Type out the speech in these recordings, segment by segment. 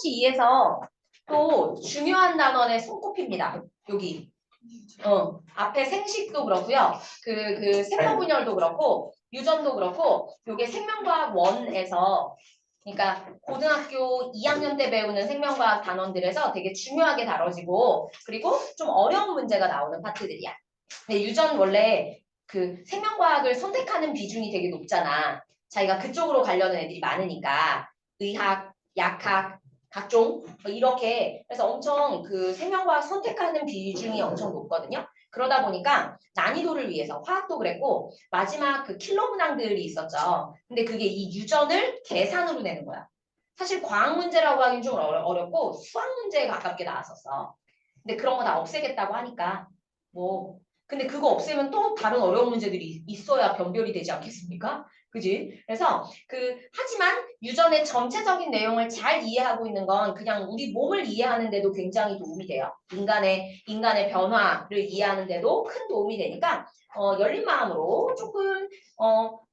2에서 또 중요한 단원의 손꼽힙니다. 여기. 앞에 생식도 그렇고요. 그 생화분열도 그렇고 유전도 그렇고 요게 생명과학 1에서 그러니까 고등학교 2학년 때 배우는 생명과학 단원들에서 되게 중요하게 다뤄지고 그리고 좀 어려운 문제가 나오는 파트들이야. 근데 유전 원래 그 생명과학을 선택하는 비중이 되게 높잖아. 자기가 그쪽으로 가려는 애들이 많으니까 의학, 약학, 각종 이렇게 그래서 엄청 그 생명과학 선택하는 비중이 엄청 높거든요. 그러다 보니까 난이도를 위해서 화학도 그랬고 마지막 그 킬러 문항들이 있었죠. 근데 그게 이 유전을 계산으로 내는 거야. 사실 과학 문제라고 하긴 좀 어렵고 수학 문제에 가깝게 나왔었어. 근데 그런 거 다 없애겠다고 하니까 뭐 근데 그거 없애면 또 다른 어려운 문제들이 있어야 변별이 되지 않겠습니까? 그지? 그래서 하지만 유전의 전체적인 내용을 잘 이해하고 있는 건 그냥 우리 몸을 이해하는데도 굉장히 도움이 돼요. 인간의 변화를 이해하는데도 큰 도움이 되니까 열린 마음으로 조금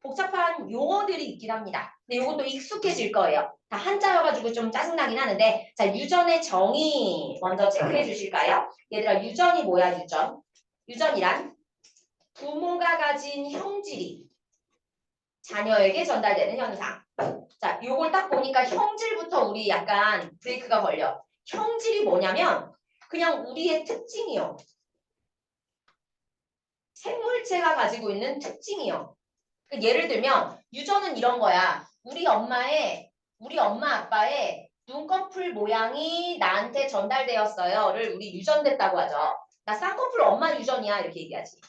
복잡한 용어들이 있긴 합니다. 근데 이것도 익숙해질 거예요. 다 한자여가지고 좀 짜증나긴 하는데 자 유전의 정의 먼저 체크해 주실까요? 얘들아 유전이 뭐야 유전? 유전이란 부모가 가진 형질이 자녀에게 전달되는 현상. 자, 요걸 딱 보니까 형질부터 우리 약간 브레이크가 걸려. 형질이 뭐냐면 그냥 우리의 특징이요. 생물체가 가지고 있는 특징이요. 예를 들면 유전은 이런 거야. 우리 엄마 아빠의 눈꺼풀 모양이 나한테 전달되었어요를 우리 유전됐다고 하죠. 나 쌍꺼풀 엄마 유전이야 이렇게 얘기하지.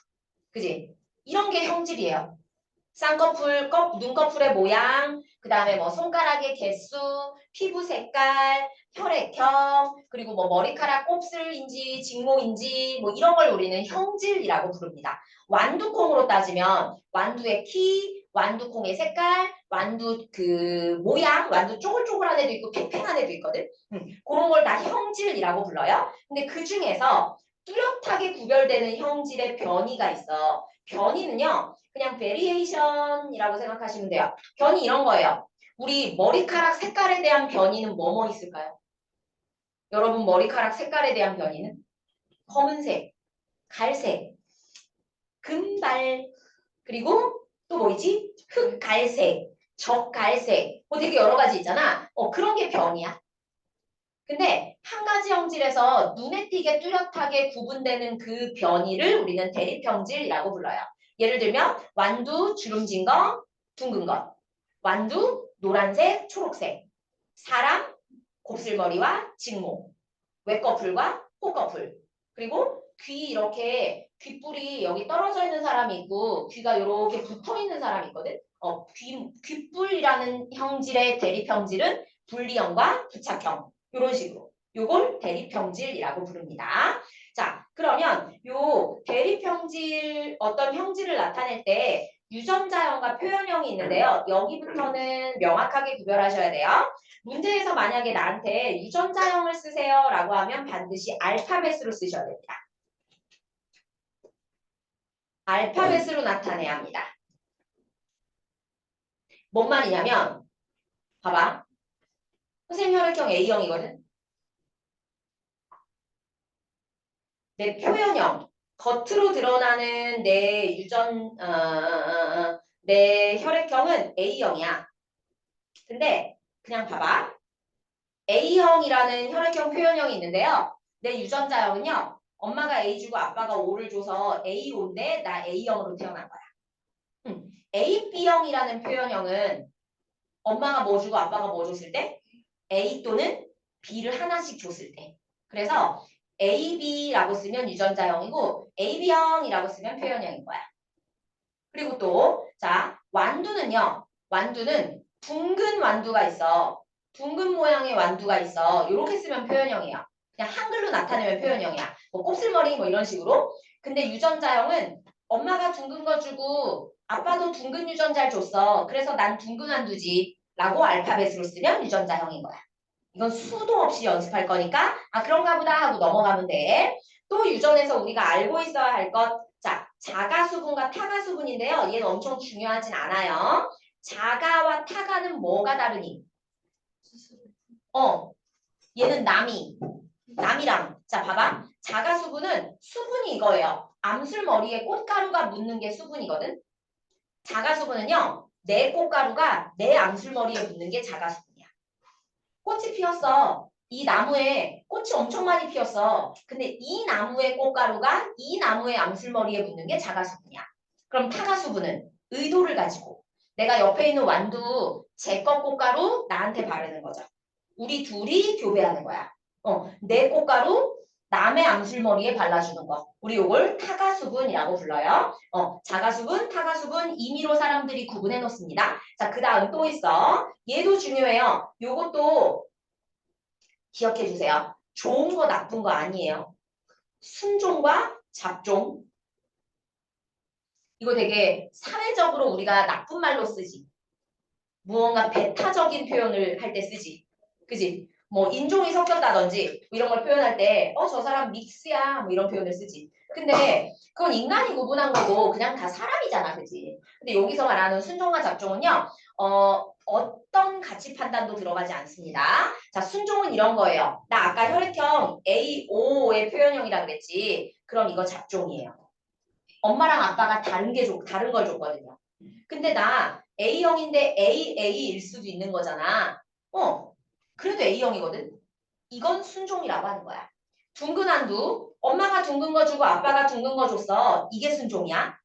그지? 이런 게 형질이에요. 쌍꺼풀, 눈꺼풀의 모양, 그 다음에 뭐 손가락의 개수, 피부 색깔, 혈액형, 그리고 뭐 머리카락 곱슬인지 직모인지 뭐 이런 걸 우리는 형질이라고 부릅니다. 완두콩으로 따지면 완두의 키, 완두콩의 색깔, 완두 그 모양, 완두 쪼글쪼글한 애도 있고 팽팽한 애도 있거든. 그런 걸 다 형질이라고 불러요. 근데 그 중에서 뚜렷하게 구별되는 형질의 변이가 있어. 변이는요. 그냥 베리에이션이라고 생각하시면 돼요. 변이 이런 거예요. 우리 머리카락 색깔에 대한 변이는 뭐뭐 있을까요? 여러분 머리카락 색깔에 대한 변이는? 검은색, 갈색, 금발, 그리고 또 뭐 있지? 흑갈색, 적갈색, 뭐 되게 여러 가지 있잖아. 그런 게 변이야. 근데 한 가지 형질에서 눈에 띄게 뚜렷하게 구분되는 그 변이를 우리는 대립형질이라고 불러요. 예를 들면 완두 주름진 거, 둥근 것. 완두 노란색, 초록색. 사람 곱슬머리와 직모. 외꺼풀과 호꺼풀. 그리고 귀 이렇게 귓불이 여기 떨어져 있는 사람이 있고 귀가 이렇게 붙어 있는 사람이 있거든. 귓불이라는 형질의 대립형질은 분리형과 부착형. 이런 식으로. 요걸 대립형질이라고 부릅니다. 자, 그러면 요 대립형질 어떤 형질을 나타낼 때 유전자형과 표현형이 있는데요. 여기부터는 명확하게 구별하셔야 돼요. 문제에서 만약에 나한테 유전자형을 쓰세요 라고 하면 반드시 알파벳으로 쓰셔야 됩니다. 알파벳으로 나타내야 합니다. 뭔 말이냐면 봐봐. 선생님 혈액형 A형이거든. 내 표현형 겉으로 드러나는 내 혈액형은 A형이야. 근데 그냥 봐봐. A형이라는 혈액형 표현형이 있는데요. 내 유전자형은요. 엄마가 A 주고 아빠가 O를 줘서 A5인데 나 A형으로 태어난 거야. AB형이라는 표현형은 엄마가 뭐 주고 아빠가 뭐 줬을 때 A 또는 B를 하나씩 줬을 때. 그래서 AB라고 쓰면 유전자형이고 AB형이라고 쓰면 표현형인 거야. 그리고 또 자, 완두는요. 완두는 둥근 완두가 있어. 둥근 모양의 완두가 있어. 이렇게 쓰면 표현형이야. 그냥 한글로 나타내면 표현형이야. 뭐 곱슬머리 뭐 이런 식으로. 근데 유전자형은 엄마가 둥근 거 주고 아빠도 둥근 유전자를 줬어. 그래서 난 둥근 완두지. 라고 알파벳으로 쓰면 유전자형인 거야. 이건 수도 없이 연습할 거니까 그런가 보다 하고 넘어가면 돼. 또 유전에서 우리가 알고 있어야 할 것. 자, 자가수분과 타가수분인데요. 얘는 엄청 중요하진 않아요. 자가와 타가는 뭐가 다르니? 얘는 남이랑. 자, 봐봐. 자가수분은 수분이 이거예요. 암술머리에 꽃가루가 묻는 게 수분이거든. 자가수분은요. 내 꽃가루가 내 암술머리에 묻는 게 자가수분이야. 꽃이 피었어. 이 나무에 꽃이 엄청 많이 피었어. 근데 이 나무의 꽃가루가 이 나무의 암술머리에 묻는 게 자가수분이야. 그럼 타가수분은 의도를 가지고 내가 옆에 있는 완두 제 것 꽃가루 나한테 바르는 거죠. 우리 둘이 교배하는 거야. 내 꽃가루 남의 암술머리에 발라주는 거. 우리 요걸 타가수분이라고 불러요. 자가수분, 타가수분 임의로 사람들이 구분해 놓습니다. 자, 그 다음 또 있어. 얘도 중요해요. 요것도 기억해 주세요. 좋은 거 나쁜 거 아니에요. 순종과 잡종. 이거 되게 사회적으로 우리가 나쁜 말로 쓰지. 무언가 배타적인 표현을 할 때 쓰지. 그지? 뭐 인종이 섞였다든지 이런 걸 표현할 때 저 사람 믹스야 뭐 이런 표현을 쓰지. 근데 그건 인간이 구분한 거고 그냥 다 사람이잖아. 그지? 근데 여기서 말하는 순종과 잡종은요. 어떤 가치 판단도 들어가지 않습니다. 자, 순종은 이런 거예요. 나 아까 혈액형 AO의 표현형이라 그랬지. 그럼 이거 잡종이에요. 엄마랑 아빠가 다른 걸 줬거든요. 근데 나 A형인데 AA일 수도 있는 거잖아. 그래도 A형이거든. 이건 순종이라고 하는 거야. 둥근 한두, 엄마가 둥근 거 주고 아빠가 둥근 거 줬어. 이게 순종이야.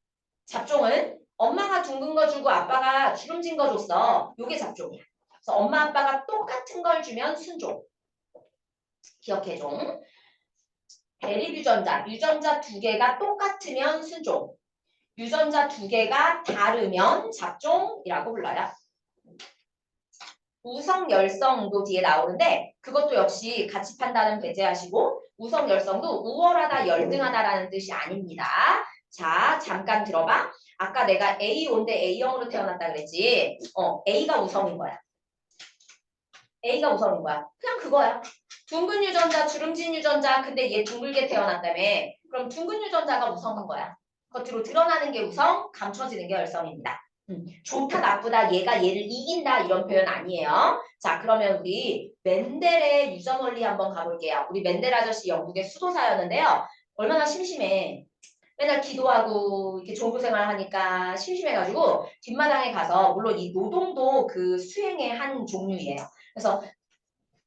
잡종은 엄마가 둥근 거 주고 아빠가 주름진 거 줬어. 이게 잡종이야. 그래서 엄마 아빠가 똑같은 걸 주면 순종. 기억해줘. 대립유전자, 유전자 두 개가 똑같으면 순종. 유전자 두 개가 다르면 잡종이라고 불러요. 우성 열성도 뒤에 나오는데 그것도 역시 가치 판단은 배제하시고 우성 열성도 우월하다 열등하다라는 뜻이 아닙니다. 자, 잠깐 들어봐. 아까 내가 A5인데 A형으로 태어났다 그랬지. A가 우성인 거야. A가 우성인 거야. 그냥 그거야. 둥근 유전자, 주름진 유전자. 근데 얘 둥글게 태어났다며. 그럼 둥근 유전자가 우성인 거야. 겉으로 드러나는 게 우성, 감춰지는 게 열성입니다. 좋다, 나쁘다, 얘가 얘를 이긴다 이런 표현 아니에요. 자, 그러면 우리 멘델의 유전 원리 한번 가볼게요. 우리 멘델 아저씨 영국의 수도사였는데요. 얼마나 심심해. 맨날 기도하고 이렇게 종교생활 하니까 심심해가지고 뒷마당에 가서 물론 이 노동도 그 수행의 한 종류예요. 그래서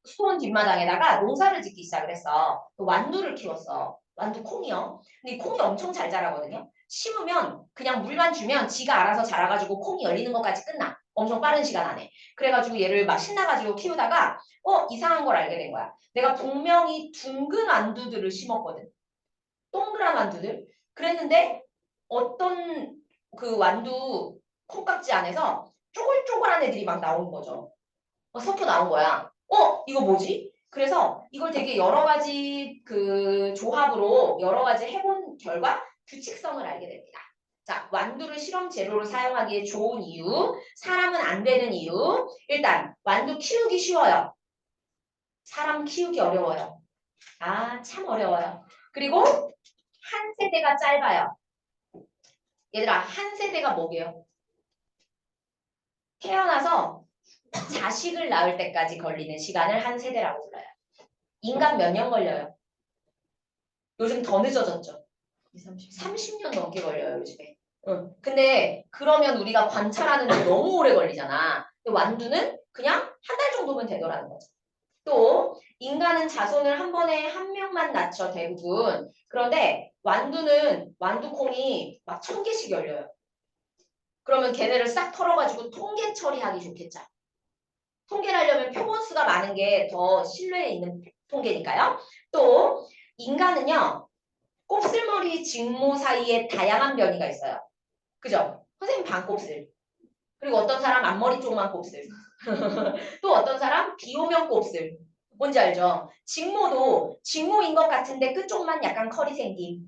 수원 뒷마당에다가 농사를 짓기 시작을 했어. 완두를 키웠어. 완두 콩이요. 근데 이 콩이 엄청 잘 자라거든요. 심으면 그냥 물만 주면 지가 알아서 자라가지고 콩이 열리는 것까지 끝나. 엄청 빠른 시간 안에. 그래가지고 얘를 막 신나가지고 키우다가 이상한 걸 알게 된 거야. 내가 분명히 둥근 완두들을 심었거든. 동그란 완두들. 그랬는데 어떤 그 완두 콩깍지 안에서 쪼글쪼글한 애들이 막 나오는 거죠. 섞여 나온 거야. 이거 뭐지? 그래서 이걸 되게 여러 가지 그 조합으로 여러 가지 해본 결과 규칙성을 알게 됩니다. 자, 완두를 실험 재료로 사용하기에 좋은 이유, 사람은 안 되는 이유. 일단 완두 키우기 쉬워요. 사람 키우기 어려워요. 참 어려워요. 그리고 한 세대가 짧아요. 얘들아, 한 세대가 뭐게요? 태어나서 자식을 낳을 때까지 걸리는 시간을 한 세대라고 불러요. 인간 몇 년 걸려요? 요즘 더 늦어졌죠? 30년 넘게 걸려요, 요즘에. 근데 그러면 우리가 관찰하는데 너무 오래 걸리잖아. 근데 완두는 그냥 한 달 정도면 되더라는 거죠. 또 인간은 자손을 한 번에 한 명만 낳죠, 대부분. 그런데 완두는 완두콩이 막 1000개씩 열려요. 그러면 걔네를 싹 털어가지고 통계 처리하기 좋겠죠. 통계를 하려면 표본수가 많은 게 더 신뢰에 있는 통계니까요. 또 인간은요. 곱슬머리 직모 사이에 다양한 변이가 있어요. 그죠? 선생님 반곱슬. 그리고 어떤 사람 앞머리 쪽만 곱슬. 또 어떤 사람 비오면 곱슬. 뭔지 알죠? 직모도 직모인 것 같은데 끝쪽만 약간 컬이 생김.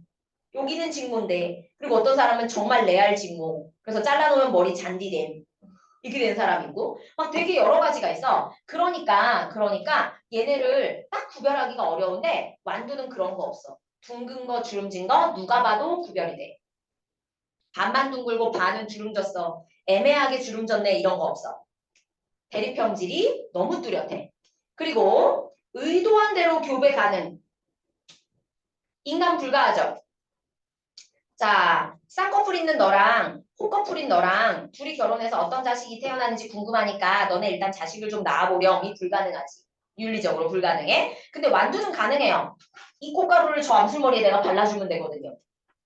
여기는 직모인데. 그리고 어떤 사람은 정말 레알 직모. 그래서 잘라놓으면 머리 잔디됨. 이렇게 된 사람이 있고 막 되게 여러 가지가 있어. 그러니까 얘네를 딱 구별하기가 어려운데 완두는 그런 거 없어. 둥근 거 주름진 거 누가 봐도 구별이 돼. 반만 둥글고 반은 주름졌어. 애매하게 주름졌네 이런 거 없어. 대립형질이 너무 뚜렷해. 그리고 의도한 대로 교배 가능. 인간 불가하죠. 자, 쌍꺼풀 있는 너랑 호꺼풀인 너랑 둘이 결혼해서 어떤 자식이 태어나는지 궁금하니까 너네 일단 자식을 좀 낳아보렴이 불가능하지. 윤리적으로 불가능해. 근데 완두는 가능해요. 이 콩가루를 저 암술머리에 내가 발라주면 되거든요.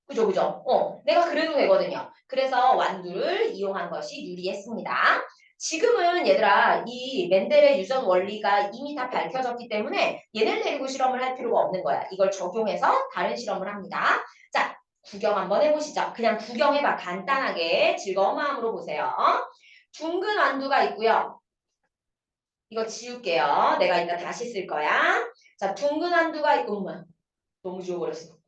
그죠, 그죠? 내가 그래도 되거든요. 그래서 완두를 이용한 것이 유리했습니다. 지금은 얘들아 이 맨델의 유전 원리가 이미 다 밝혀졌기 때문에 얘를 데리고 실험을 할 필요가 없는 거야. 이걸 적용해서 다른 실험을 합니다. 자, 구경 한번 해보시죠. 그냥 구경해봐. 간단하게 즐거운 마음으로 보세요. 둥근 완두가 있고요. 이거 지울게요. 내가 이따 다시 쓸 거야. 자, 둥근 완두가 있고 너무 지워버렸어.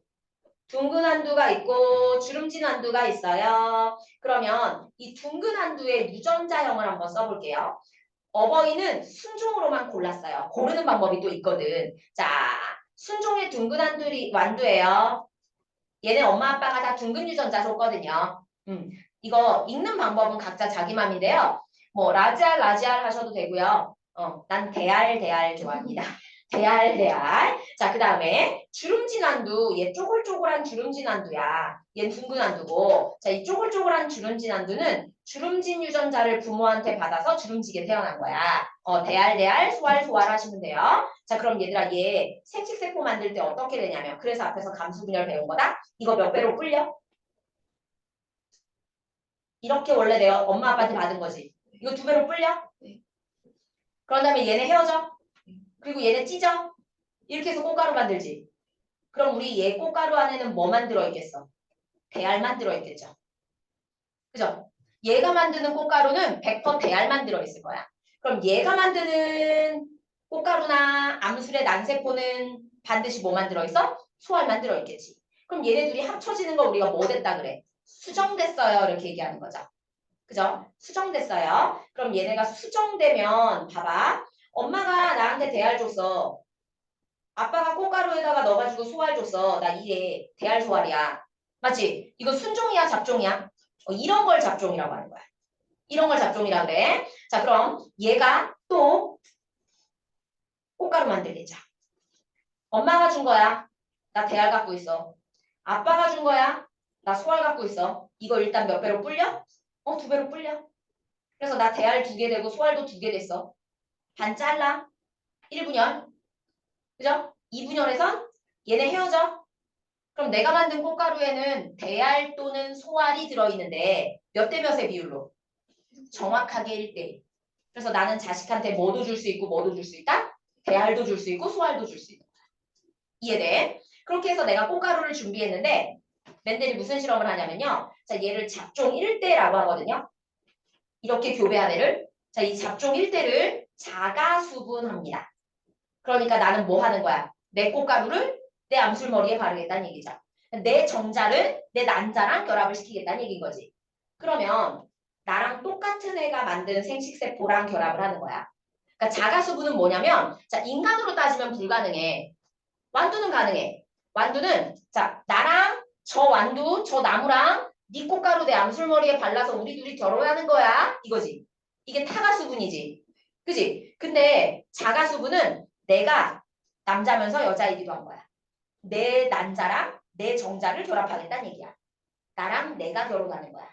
둥근 한두가 있고 주름진 한두가 있어요. 그러면 이 둥근 한두의 유전자형을 한번 써볼게요. 어버이는 순종으로만 골랐어요. 고르는 방법이 또 있거든. 자, 순종의 둥근 완두예요. 얘네 엄마 아빠가 다 둥근 유전자 줬거든요. 이거 읽는 방법은 각자 자기 맘인데요. 뭐 라지알 하셔도 되고요. 난 대알 좋아합니다. 대알. 자, 그 다음에 주름진 한두. 얘 쪼글쪼글한 주름진 한두야. 얘는 둥근 한두고. 자, 이 쪼글쪼글한 주름진 한두는 주름진 유전자를 부모한테 받아서 주름지게 태어난 거야. 대알, 소알 하시면 돼요. 자, 그럼 얘들아, 얘 생식세포 만들 때 어떻게 되냐면, 그래서 앞에서 감수분열 배운 거다. 이거 몇 배로 불려? 이렇게 원래 내가 엄마 아빠한테 받은 거지. 이거 2배로 불려? 그런 다음에 얘네 헤어져. 그리고 얘네 찢어. 이렇게 해서 꽃가루 만들지. 그럼 우리 얘 꽃가루 안에는 뭐만 들어있겠어? 대알만 들어있겠죠. 그죠? 얘가 만드는 꽃가루는 100% 대알만 들어있을 거야. 그럼 얘가 만드는 꽃가루나 암술의 난세포는 반드시 뭐만 들어있어? 소알만 들어있겠지. 그럼 얘네 둘이 합쳐지는 거 우리가 뭐 됐다 그래? 수정됐어요. 이렇게 얘기하는 거죠. 그죠? 수정됐어요. 그럼 얘네가 수정되면 봐봐. 엄마가 나한테 대알 줬어. 아빠가 꽃가루에다가 넣어가지고 소알 줬어. 나 이게 대알 소알이야. 맞지? 이거 순종이야 잡종이야? 이런 걸 잡종이라고 하는 거야. 이런 걸 잡종이라 그래. 자, 그럼 얘가 또 꽃가루 만들겠죠. 엄마가 준 거야. 나 대알 갖고 있어. 아빠가 준 거야. 나 소알 갖고 있어. 이거 일단 몇 배로 불려? 2배로 불려. 그래서 나 대알 2개 되고 소알도 2개 됐어. 반 잘라. 1분열. 그죠? 2분열에선 얘네 헤어져. 그럼 내가 만든 꽃가루에는 대알 또는 소알이 들어있는데 몇 대 몇의 비율로? 정확하게 1대1. 그래서 나는 자식한테 뭐도 줄 수 있고 뭐도 줄 수 있다? 대알도 줄 수 있고 소알도 줄 수 있다. 이해돼? 그렇게 해서 내가 꽃가루를 준비했는데 맨델이 무슨 실험을 하냐면요. 자, 얘를 잡종 1대라고 하거든요. 이렇게 교배한 애를. 자, 이 잡종 1대를 자가수분합니다. 그러니까 나는 뭐 하는 거야? 내 꽃가루를 내 암술머리에 바르겠다는 얘기죠. 내 정자를 내 난자랑 결합을 시키겠다는 얘기인 거지. 그러면 나랑 똑같은 애가 만든 생식세포랑 결합을 하는 거야. 그러니까 자가수분은 뭐냐면 자, 인간으로 따지면 불가능해. 완두는 가능해. 완두는 자, 나랑 저 완두, 저 나무랑 네 꽃가루 내 암술머리에 발라서 우리 둘이 결혼하는 거야. 이거지. 이게 타가수분이지. 그지? 근데 자가수분은 내가 남자면서 여자이기도 한 거야. 내 난자랑 내 정자를 결합하겠다는 얘기야. 나랑 내가 결혼하는 거야.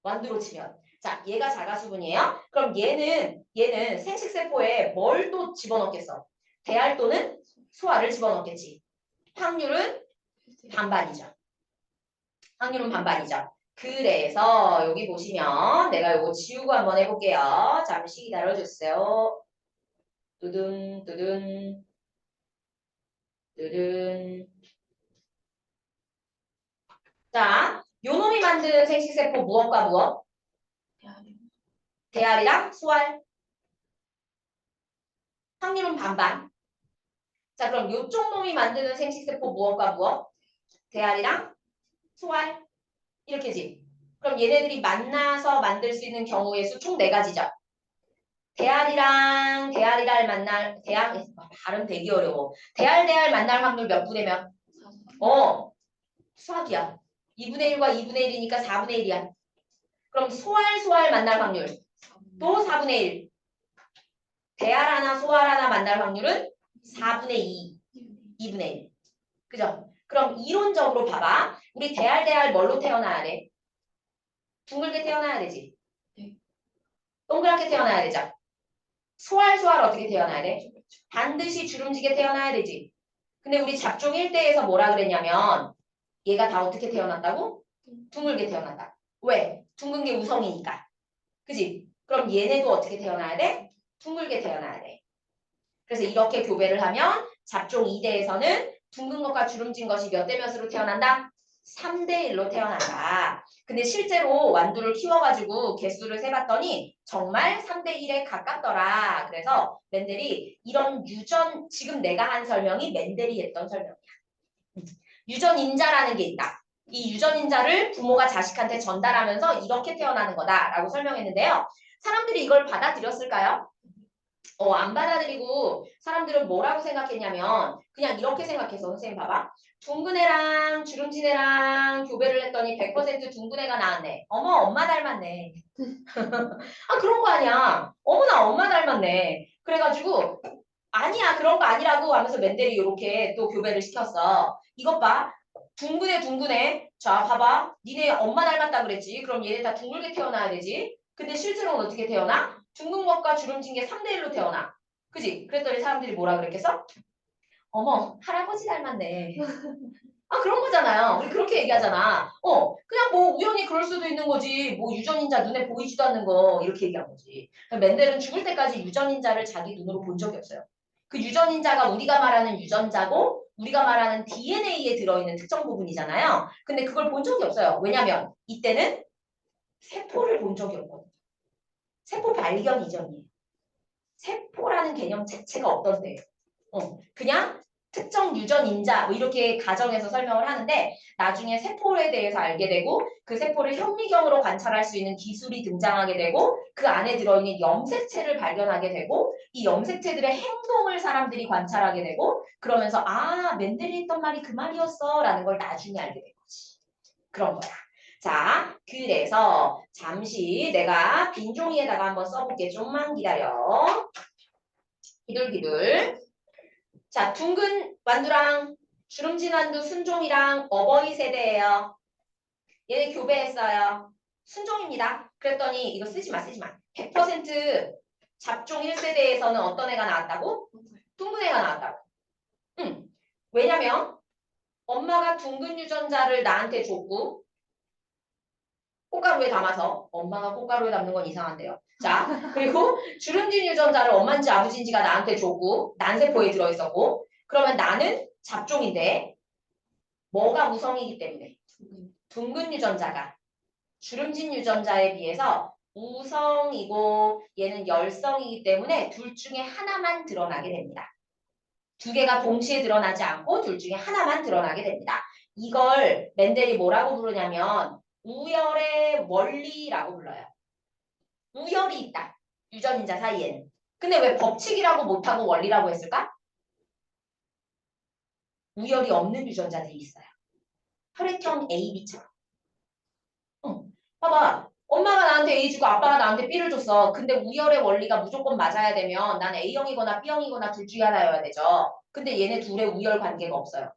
완두로 치면. 자, 얘가 자가수분이에요. 그럼 얘는 생식세포에 뭘 또 집어넣겠어? 대알 또는 소알을 집어넣겠지. 확률은 반반이죠. 확률은 반반이죠. 그래서 여기 보시면 내가 이거 지우고 한번 해볼게요. 잠시 기다려주세요. 두둔 두둔 두둔. 자, 요놈이 만든 생식세포 무엇과 무엇? 대알이랑 소알. 확률은 반반. 자, 그럼 요쪽 놈이 만드는 생식세포 무엇과 무엇? 대알이랑 소알. 이렇게지. 그럼 얘네들이 만나서 만들 수 있는 경우의 수 총 4가지죠. 대알이랑 대알이랄 만날 발음 되게 어려워. 대알 만날 확률 몇 분의 몇? 수학이야. 2분의 1과 2분의 1이니까 4분의 1이야. 그럼 소알 만날 확률 또 4분의 1. 대알 하나 소알 하나 만날 확률은 4분의 2, 2분의 1. 그죠? 그럼 이론적으로 봐봐. 우리 대알 뭘로 태어나야 돼? 둥글게 태어나야 되지. 네. 동그랗게 태어나야 되죠. 소알 어떻게 태어나야 돼? 반드시 주름지게 태어나야 되지. 근데 우리 잡종 1대에서 뭐라 그랬냐면 얘가 다 어떻게 태어났다고? 둥글게 태어난다. 왜? 둥근 게 우성이니까. 그지? 그럼 얘네도 어떻게 태어나야 돼? 둥글게 태어나야 돼. 그래서 이렇게 교배를 하면 잡종 2대에서는 둥근 것과 주름진 것이 몇 대 몇으로 태어난다? 3대 1로 태어난다. 근데 실제로 완두를 키워가지고 개수를 세봤더니 정말 3대 1에 가깝더라. 그래서 맨델이 이런 유전, 지금 내가 한 설명이 맨델이 했던 설명이야. 유전인자라는 게 있다. 이 유전인자를 부모가 자식한테 전달하면서 이렇게 태어나는 거다라고 설명했는데요. 사람들이 이걸 받아들였을까요? 안 받아들이고 사람들은 뭐라고 생각했냐면 그냥 이렇게 생각해서 선생님 봐봐. 둥근 애랑 주름진 애랑 교배를 했더니 100% 둥근 애가 나왔네. 어머 엄마 닮았네. 아 그런 거 아니야. 어머나 엄마 닮았네. 그래가지고 아니야 그런 거 아니라고 하면서 맨델이 이렇게 또 교배를 시켰어. 이것 봐. 둥근해. 자 봐봐. 니네 엄마 닮았다 그랬지. 그럼 얘네 다 둥글게 태어나야 되지. 근데 실제로는 어떻게 태어나? 둥근 것과 주름진 게 3대 1로 태어나. 그지? 그랬더니 사람들이 뭐라 그랬겠어? 어머 할아버지 닮았네. 아 그런 거잖아요. 우리 그렇게 얘기하잖아. 그냥 뭐 우연히 그럴 수도 있는 거지. 뭐 유전인자 눈에 보이지도 않는 거 이렇게 얘기한 거지. 맨델은 죽을 때까지 유전인자를 자기 눈으로 본 적이 없어요. 그 유전인자가 우리가 말하는 유전자고 우리가 말하는 DNA에 들어있는 특정 부분이잖아요. 근데 그걸 본 적이 없어요. 왜냐면 이때는 세포를 본 적이 없거든요. 세포 발견 이전이에요. 세포라는 개념 자체가 없던 때예요. 그냥 특정 유전인자 뭐 이렇게 가정해서 설명을 하는데 나중에 세포에 대해서 알게 되고 그 세포를 현미경으로 관찰할 수 있는 기술이 등장하게 되고 그 안에 들어있는 염색체를 발견하게 되고 이 염색체들의 행동을 사람들이 관찰하게 되고 그러면서 아 맨델이 했던 말이 그 말이었어 라는 걸 나중에 알게 된 거지. 그런 거야. 자 그래서 잠시 내가 빈 종이에다가 한번 써볼게. 좀만 기다려. 기둘기둘. 자, 둥근 완두랑 주름진 완두 순종이랑 어버이 세대예요. 얘네 교배했어요. 순종입니다. 그랬더니 이거 쓰지 마. 100% 잡종 1세대에서는 어떤 애가 나왔다고? 둥근 애가 나왔다고. 왜냐면 엄마가 둥근 유전자를 나한테 줬고 꽃가루에 담아서 엄마가 꽃가루에 담는 건 이상한데요. 자, 그리고 주름진 유전자를 엄마인지 아버지인지가 나한테 줬고 난세포에 들어있었고 그러면 나는 잡종인데 뭐가 우성이기 때문에 둥근 유전자가 주름진 유전자에 비해서 우성이고 얘는 열성이기 때문에 둘 중에 하나만 드러나게 됩니다. 두 개가 동시에 드러나지 않고 둘 중에 하나만 드러나게 됩니다. 이걸 맨델이 뭐라고 부르냐면 우열의 원리라고 불러요. 우열이 있다. 유전인자 사이에는. 근데 왜 법칙이라고 못하고 원리라고 했을까? 우열이 없는 유전자들이 있어요. 혈액형 AB처럼. 봐봐. 엄마가 나한테 A 주고 아빠가 나한테 B를 줬어. 근데 우열의 원리가 무조건 맞아야 되면 난 A형이거나 B형이거나 둘 중에 하나여야 되죠. 근데 얘네 둘의 우열 관계가 없어요.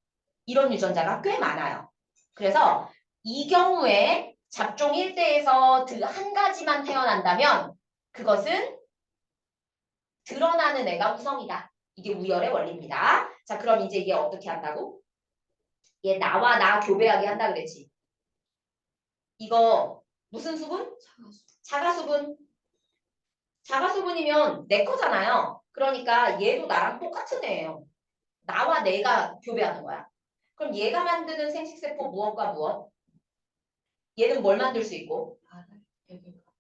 이런 유전자가 꽤 많아요. 그래서 이 경우에 잡종 1대에서 한 가지만 태어난다면 그것은 드러나는 애가 우성이다. 이게 우열의 원리입니다. 자, 그럼 이제 얘 어떻게 한다고? 얘 나와 나 교배하게 한다 그랬지. 이거 무슨 수분? 자가수분. 자가수분이면 내 거잖아요. 그러니까 얘도 나랑 똑같은 애예요. 나와 내가 교배하는 거야. 그럼 얘가 만드는 생식세포 무엇과 무엇? 얘는 뭘 만들 수 있고?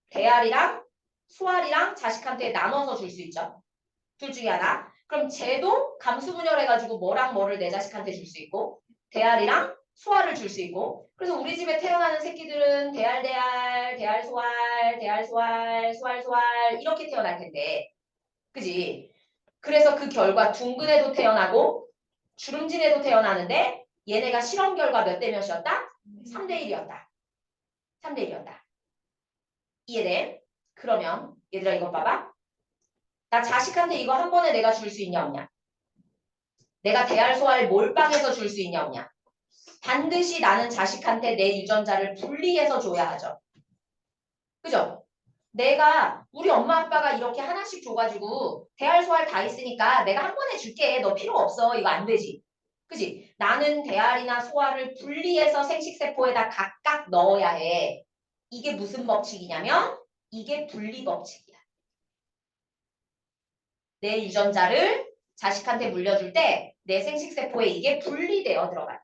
대알이랑 소알이랑 자식한테 나눠서 줄 수 있죠. 둘 중에 하나. 그럼 쟤도 감수분열해가지고 뭐랑 뭐를 내 자식한테 줄 수 있고 대알이랑 소알을 줄 수 있고 그래서 우리 집에 태어나는 새끼들은 대알 소알 이렇게 태어날 텐데 그지? 그래서 그 결과 둥근 애도 태어나고 주름진 애도 태어나는데 얘네가 실험 결과 몇 대 몇이었다? 3대 1이었다. 3대 1이었다. 이해돼? 그러면 얘들아 이거 봐봐. 나 자식한테 이거 한 번에 내가 줄 수 있냐 없냐? 내가 대할 소할 몰빵해서 줄 수 있냐 없냐. 반드시 나는 자식한테 내 유전자를 분리해서 줘야 하죠. 그죠? 내가 우리 엄마 아빠가 이렇게 하나씩 줘가지고 대할 소할 다 있으니까 내가 한 번에 줄게. 너 필요 없어. 이거 안 되지. 그지? 나는 대할이나 소할을 분리해서 생식세포에다 각각 넣어야 해. 이게 무슨 법칙이냐면 이게 분리법칙이야. 내 유전자를 자식한테 물려줄 때 내 생식세포에 이게 분리되어 들어간다.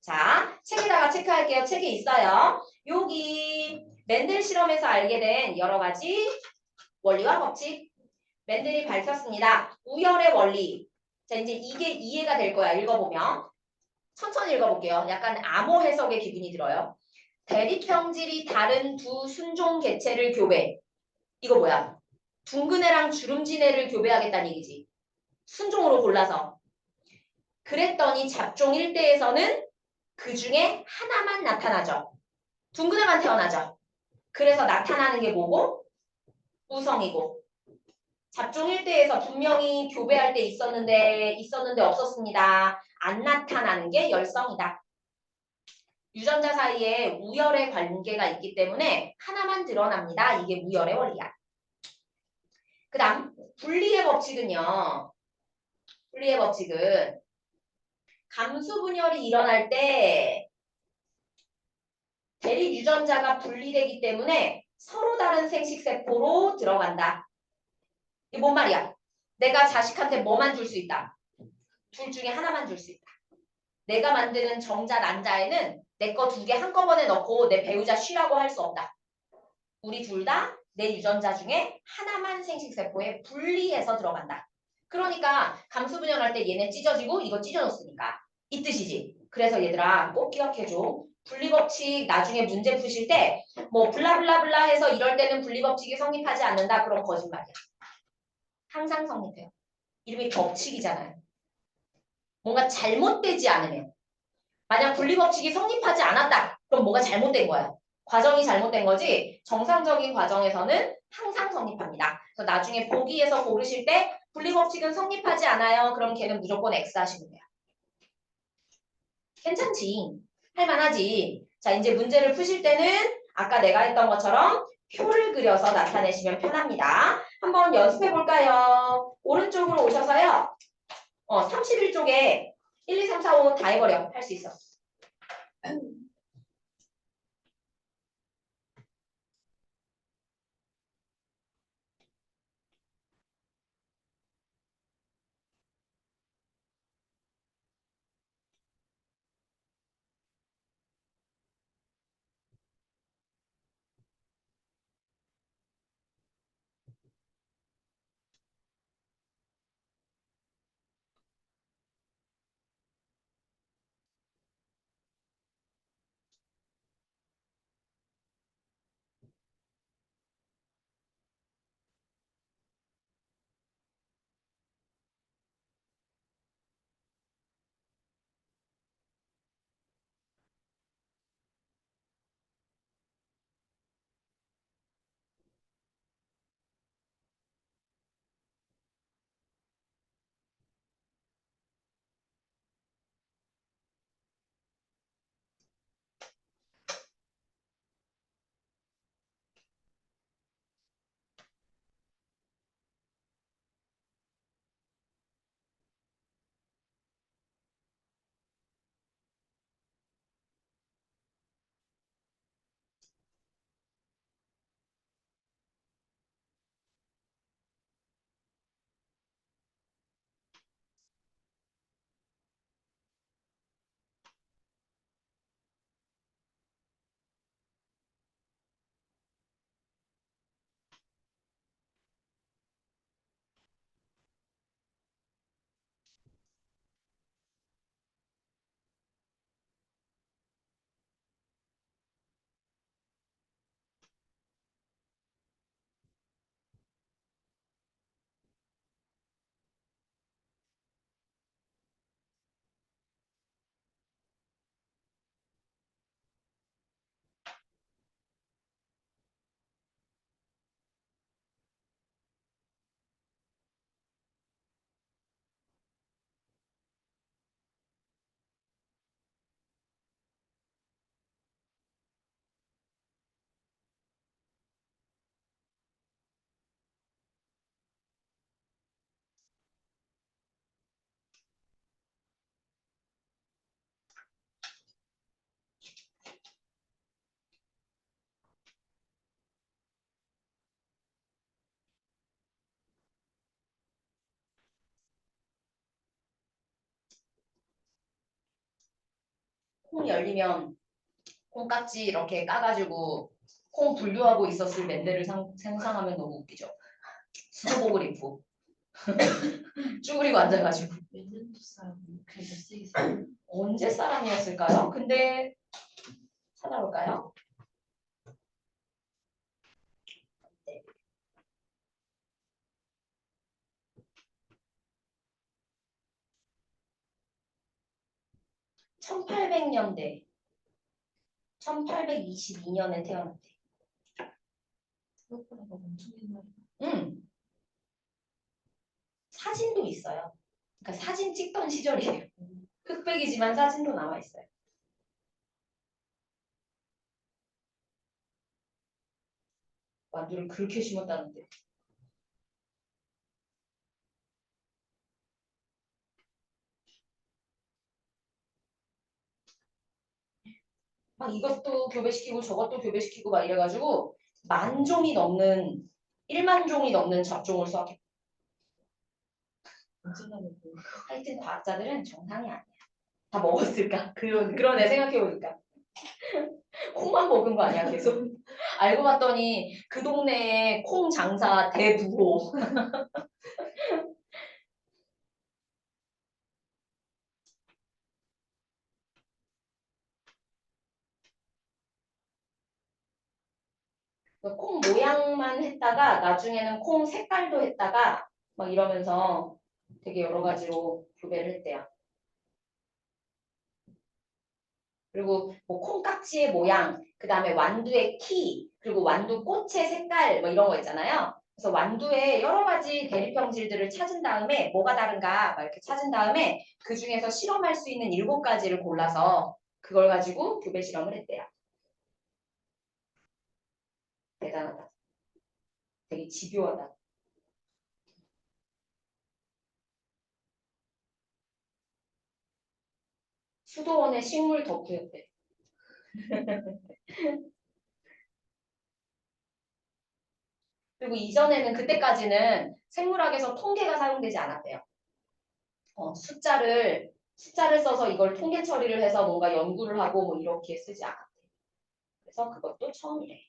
자, 책에다가 체크할게요. 책에 있어요. 여기 맨델 실험에서 알게 된 여러 가지 원리와 법칙. 맨델이 밝혔습니다. 우열의 원리. 자, 이제 이게 이해가 될 거야. 읽어보면. 천천히 읽어볼게요. 약간 암호 해석의 기분이 들어요. 대립형질이 다른 두 순종 개체를 교배. 이거 뭐야? 둥근 애랑 주름진 애를 교배하겠다는 얘기지. 순종으로 골라서. 그랬더니 잡종 1대에서는 그 중에 하나만 나타나죠. 둥근 애만 태어나죠. 그래서 나타나는 게 뭐고? 우성이고. 잡종 1대에서 분명히 교배할 때 있었는데 없었습니다. 안 나타나는 게 열성이다. 유전자 사이에 우열의 관계가 있기 때문에 하나만 드러납니다. 이게 우열의 원리야. 그 다음 분리의 법칙은요. 분리의 법칙은 감수 분열이 일어날 때 대립 유전자가 분리되기 때문에 서로 다른 생식세포로 들어간다. 이게 뭔 말이야? 내가 자식한테 뭐만 줄 수 있다. 둘 중에 하나만 줄 수 있다. 내가 만드는 정자 난자에는 내 거 두 개 한꺼번에 넣고 내 배우자 쉬라고 할 수 없다. 우리 둘 다 내 유전자 중에 하나만 생식세포에 분리해서 들어간다. 그러니까 감수분열할 때 얘네 찢어지고 이거 찢어졌으니까 이 뜻이지. 그래서 얘들아 꼭 기억해줘. 분리법칙 나중에 문제 푸실 때 뭐 블라블라블라 해서 이럴 때는 분리법칙이 성립하지 않는다. 그럼 거짓말이야. 항상 성립해요. 이름이 법칙이잖아요. 뭔가 잘못되지 않으면. 만약 분리법칙이 성립하지 않았다. 그럼 뭐가 잘못된 거야. 과정이 잘못된 거지 정상적인 과정에서는 항상 성립합니다. 그래서 나중에 보기에서 고르실 때 분리법칙은 성립하지 않아요. 그럼 걔는 무조건 X 하시면 돼요. 괜찮지. 할만하지. 자 이제 문제를 푸실 때는 아까 내가 했던 것처럼 표를 그려서 나타내시면 편합니다. 한번 연습해 볼까요? 오른쪽으로 오셔서요. 31쪽에 1, 2, 3, 4, 5 다 해버려. 할 수 있어. 콩 열리면 콩깍지 이렇게 까가지고 콩 분류하고 있었을 맨들을 상상하면 너무 웃기죠. 수도복을 입고 쭈그리고 앉아가지고 맨년도 사람 그래서 쓰이세요. 언제 사람이었을까요? 근데 찾아볼까요? 네. 1800년대 1822년에 태어났대. 생각보다 엄청 옛날이다. 사진도 있어요. 그러니까 사진 찍던 시절이에요. 흑백이지만 사진도 나와 있어요. 완두를 그렇게 심었다는데. 막 이것도 교배시키고 저것도 교배시키고 막 이래가지고 1만 종이 넘는 잡종을 수확했고. 하여튼 과학자들은 정상이 아니야. 다 먹었을까? 그러네 생각해보니까. 콩만 먹은 거 아니야 계속. 알고 봤더니 그 동네에 콩 장사 대부호. 콩 모양만 했다가 나중에는 콩 색깔도 했다가 막 이러면서 되게 여러 가지로 교배를 했대요. 그리고 뭐 콩깍지의 모양, 그 다음에 완두의 키, 그리고 완두 꽃의 색깔 뭐 이런 거 있잖아요. 그래서 완두의 여러 가지 대립형질들을 찾은 다음에 뭐가 다른가 막 이렇게 찾은 다음에 그 중에서 실험할 수 있는 7가지를 골라서 그걸 가지고 교배 실험을 했대요. 대단하다. 되게 집요하다. 수도원의 식물 덕후였대. 그리고 이전에는 그때까지는 생물학에서 통계가 사용되지 않았대요. 숫자를 써서 이걸 통계 처리를 해서 뭔가 연구를 하고 뭐 이렇게 쓰지 않았대요. 그래서 그것도 처음이래.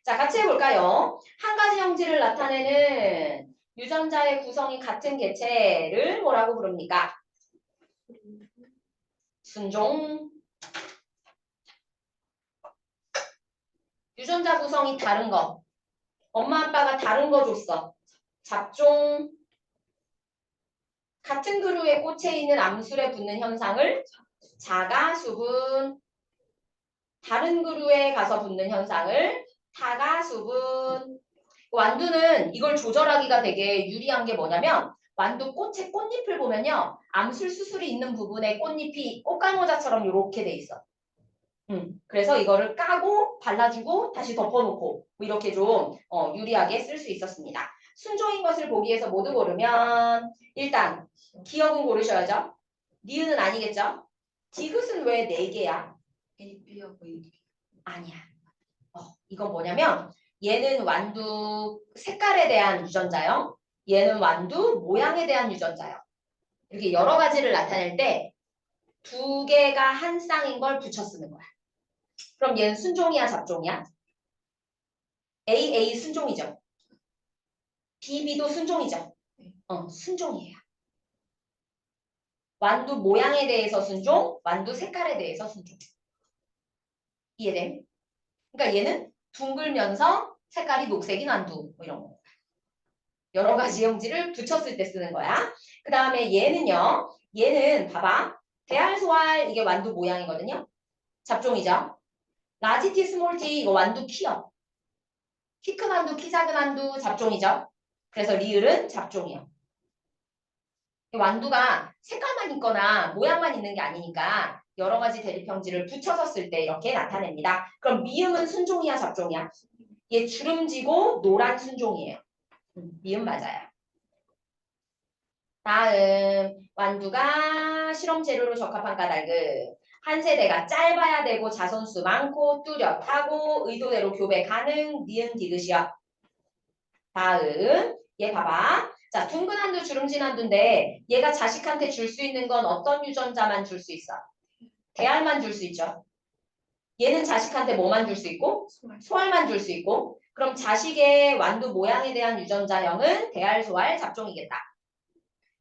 자, 같이 해볼까요? 한 가지 형질을 나타내는 유전자의 구성이 같은 개체를 뭐라고 부릅니까? 순종. 유전자 구성이 다른 거. 엄마 아빠가 다른 거 줬어. 잡종. 같은 그루의 꽃에 있는 암술에 붙는 현상을 자가수분. 다른 그루에 가서 붙는 현상을 타가수분. 완두는 이걸 조절하기가 되게 유리한 게 뭐냐면 완두 꽃의 꽃잎을 보면요. 암술 수술이 있는 부분에 꽃잎이 꽃갈모자처럼 이렇게 돼 있어. 그래서 이거를 까고 발라주고 다시 덮어놓고 뭐 이렇게 좀 유리하게 쓸 수 있었습니다. 순종인 것을 보기 위해서 모두 고르면 일단 기억은 고르셔야죠. 니은은 아니겠죠? 디귿은 왜 4개야? A, B하고 A. 아니야. 이건 뭐냐면 얘는 완두 색깔에 대한 유전자요. 얘는 완두 모양에 대한 유전자요. 이렇게 여러 가지를 나타낼 때 2개가 한 쌍인 걸 붙여 쓰는 거야. 그럼 얘는 순종이야, 잡종이야? A 순종이죠. B도 순종이죠. 순종이에요. 완두 모양에 대해서 순종, 완두 색깔에 대해서 순종. 이해됨? 그러니까 얘는 둥글면서 색깔이 녹색인 완두 뭐 이런 거. 여러 가지 형질을 붙였을 때 쓰는 거야. 그 다음에 얘는 봐봐. 대알소알 이게 완두 모양이거든요. 잡종이죠. 라지 티, 스몰 티 이거 완두 키요. 키 큰 완두, 키 작은 완두 잡종이죠. 그래서 리을은 잡종이요. 완두가 색깔만 있거나 모양만 있는 게 아니니까 여러 가지 대립형질을 붙여서 쓸 때 이렇게 나타냅니다. 그럼 미음은 순종이야, 잡종이야? 얘 주름지고 노란 순종이에요. 미음 맞아요. 다음 완두가 실험 재료로 적합한 까닭은 한 세대가 짧아야 되고 자손수 많고 뚜렷하고 의도대로 교배 가능 니은 디귿이요. 다음 얘 봐봐. 자, 둥근 한두, 주름진 한두인데 얘가 자식한테 줄 수 있는 건 어떤 유전자만 줄 수 있어? 대알만 줄 수 있죠. 얘는 자식한테 뭐만 줄 수 있고? 소알만 줄 수 있고. 그럼 자식의 완두 모양에 대한 유전자형은 대알, 소알, 잡종이겠다.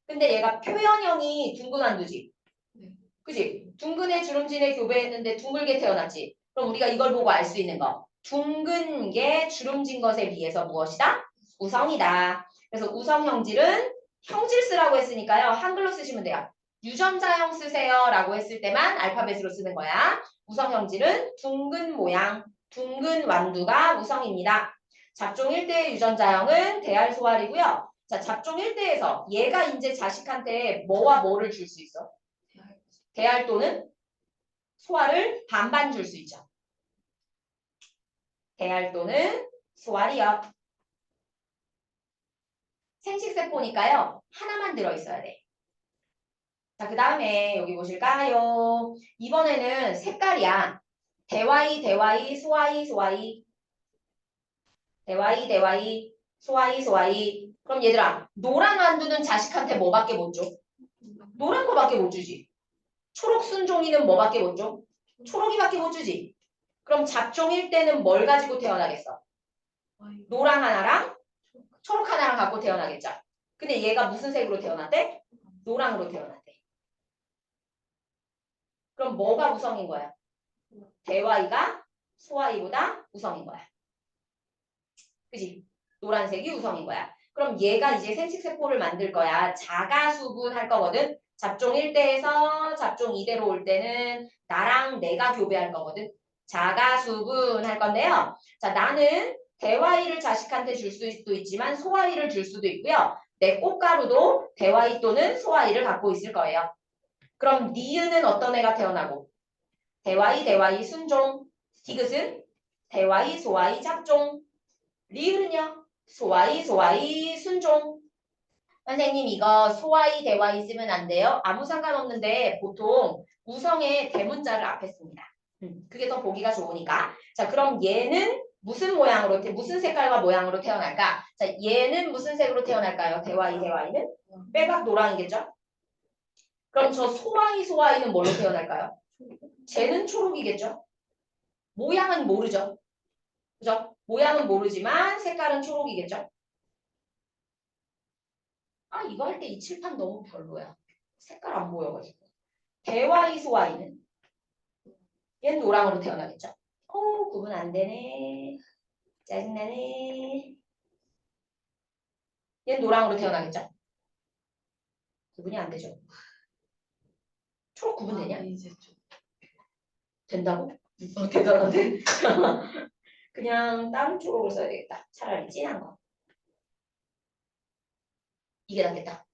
근데 얘가 표현형이 둥근 한두지. 네. 그지? 둥근의 주름진에 교배했는데 둥글게 태어났지. 그럼 우리가 이걸 보고 알 수 있는 거. 둥근 게 주름진 것에 비해서 무엇이다? 우성이다. 그래서 우성 형질은 형질 쓰라고 했으니까요. 한글로 쓰시면 돼요. 유전자형 쓰세요 라고 했을 때만 알파벳으로 쓰는 거야. 우성 형질은 둥근 모양, 둥근 완두가 우성입니다. 잡종 1대의 유전자형은 대알, 소알이고요. 자, 잡종 1대에서 얘가 이제 자식한테 뭐와 뭐를 줄 수 있어? 대알 또는 소알을 반반 줄 수 있죠. 대알 또는 소알이요. 생식세포니까요. 하나만 들어있어야 돼. 자, 그 다음에 여기 보실까요? 이번에는 색깔이야. 대와이, 대와이, 소와이, 소와이. 대와이, 대와이, 소와이, 소와이. 그럼 얘들아, 노란 완두는 자식한테 뭐밖에 못 줘? 노란 거밖에 못 주지. 초록 순종이는 뭐밖에 못 줘? 초록이밖에 못 주지. 그럼 잡종일 때는 뭘 가지고 태어나겠어? 노랑 하나랑 초록 하나랑 갖고 태어나겠죠. 근데 얘가 무슨 색으로 태어났대? 노랑으로 태어났대. 그럼 뭐가 우성인 거야? 대와이가 소와이보다 우성인 거야. 그지? 노란색이 우성인 거야. 그럼 얘가 이제 생식세포를 만들 거야. 자가수분 할 거거든. 잡종 1대에서 잡종 2대로 올 때는 나랑 내가 교배할 거거든. 자가수분 할 건데요. 자, 나는 대와이를 자식한테 줄 수도 있지만 소와이를 줄 수도 있고요. 내 꽃가루도 대와이 또는 소와이를 갖고 있을 거예요. 그럼 니은은 어떤 애가 태어나고? 대와이, 대와이, 순종. 디귿은 대와이, 소와이, 잡종. 리을은요? 소와이, 소와이, 순종. 선생님 이거 소와이, 대와이 쓰면 안 돼요? 아무 상관없는데 보통 우성의 대문자를 앞에 씁니다. 그게 더 보기가 좋으니까. 자, 그럼 얘는 무슨 모양으로, 무슨 색깔과 모양으로 태어날까? 자, 얘는 무슨 색으로 태어날까요? 대와이, 대와이는? 빼박 노랑이겠죠? 그럼 저 소와이, 소와이는 뭘로 태어날까요? 쟤는 초록이겠죠? 모양은 모르죠? 그죠? 모양은 모르지만 색깔은 초록이겠죠? 아, 이거 할 때 이 칠판 너무 별로야. 색깔 안 보여가지고. 대와이, 소와이는? 얘는 노랑으로 태어나겠죠? 구분 안 되네. 짜증나네. 얘는 노랑으로 태어나겠죠? 구분이 안 되죠? 초록 구분되냐? 이제 좀 된다고? 대단한데? 그냥 다른 초록을 써야 되겠다. 차라리 진한 거. 이게 낫겠다.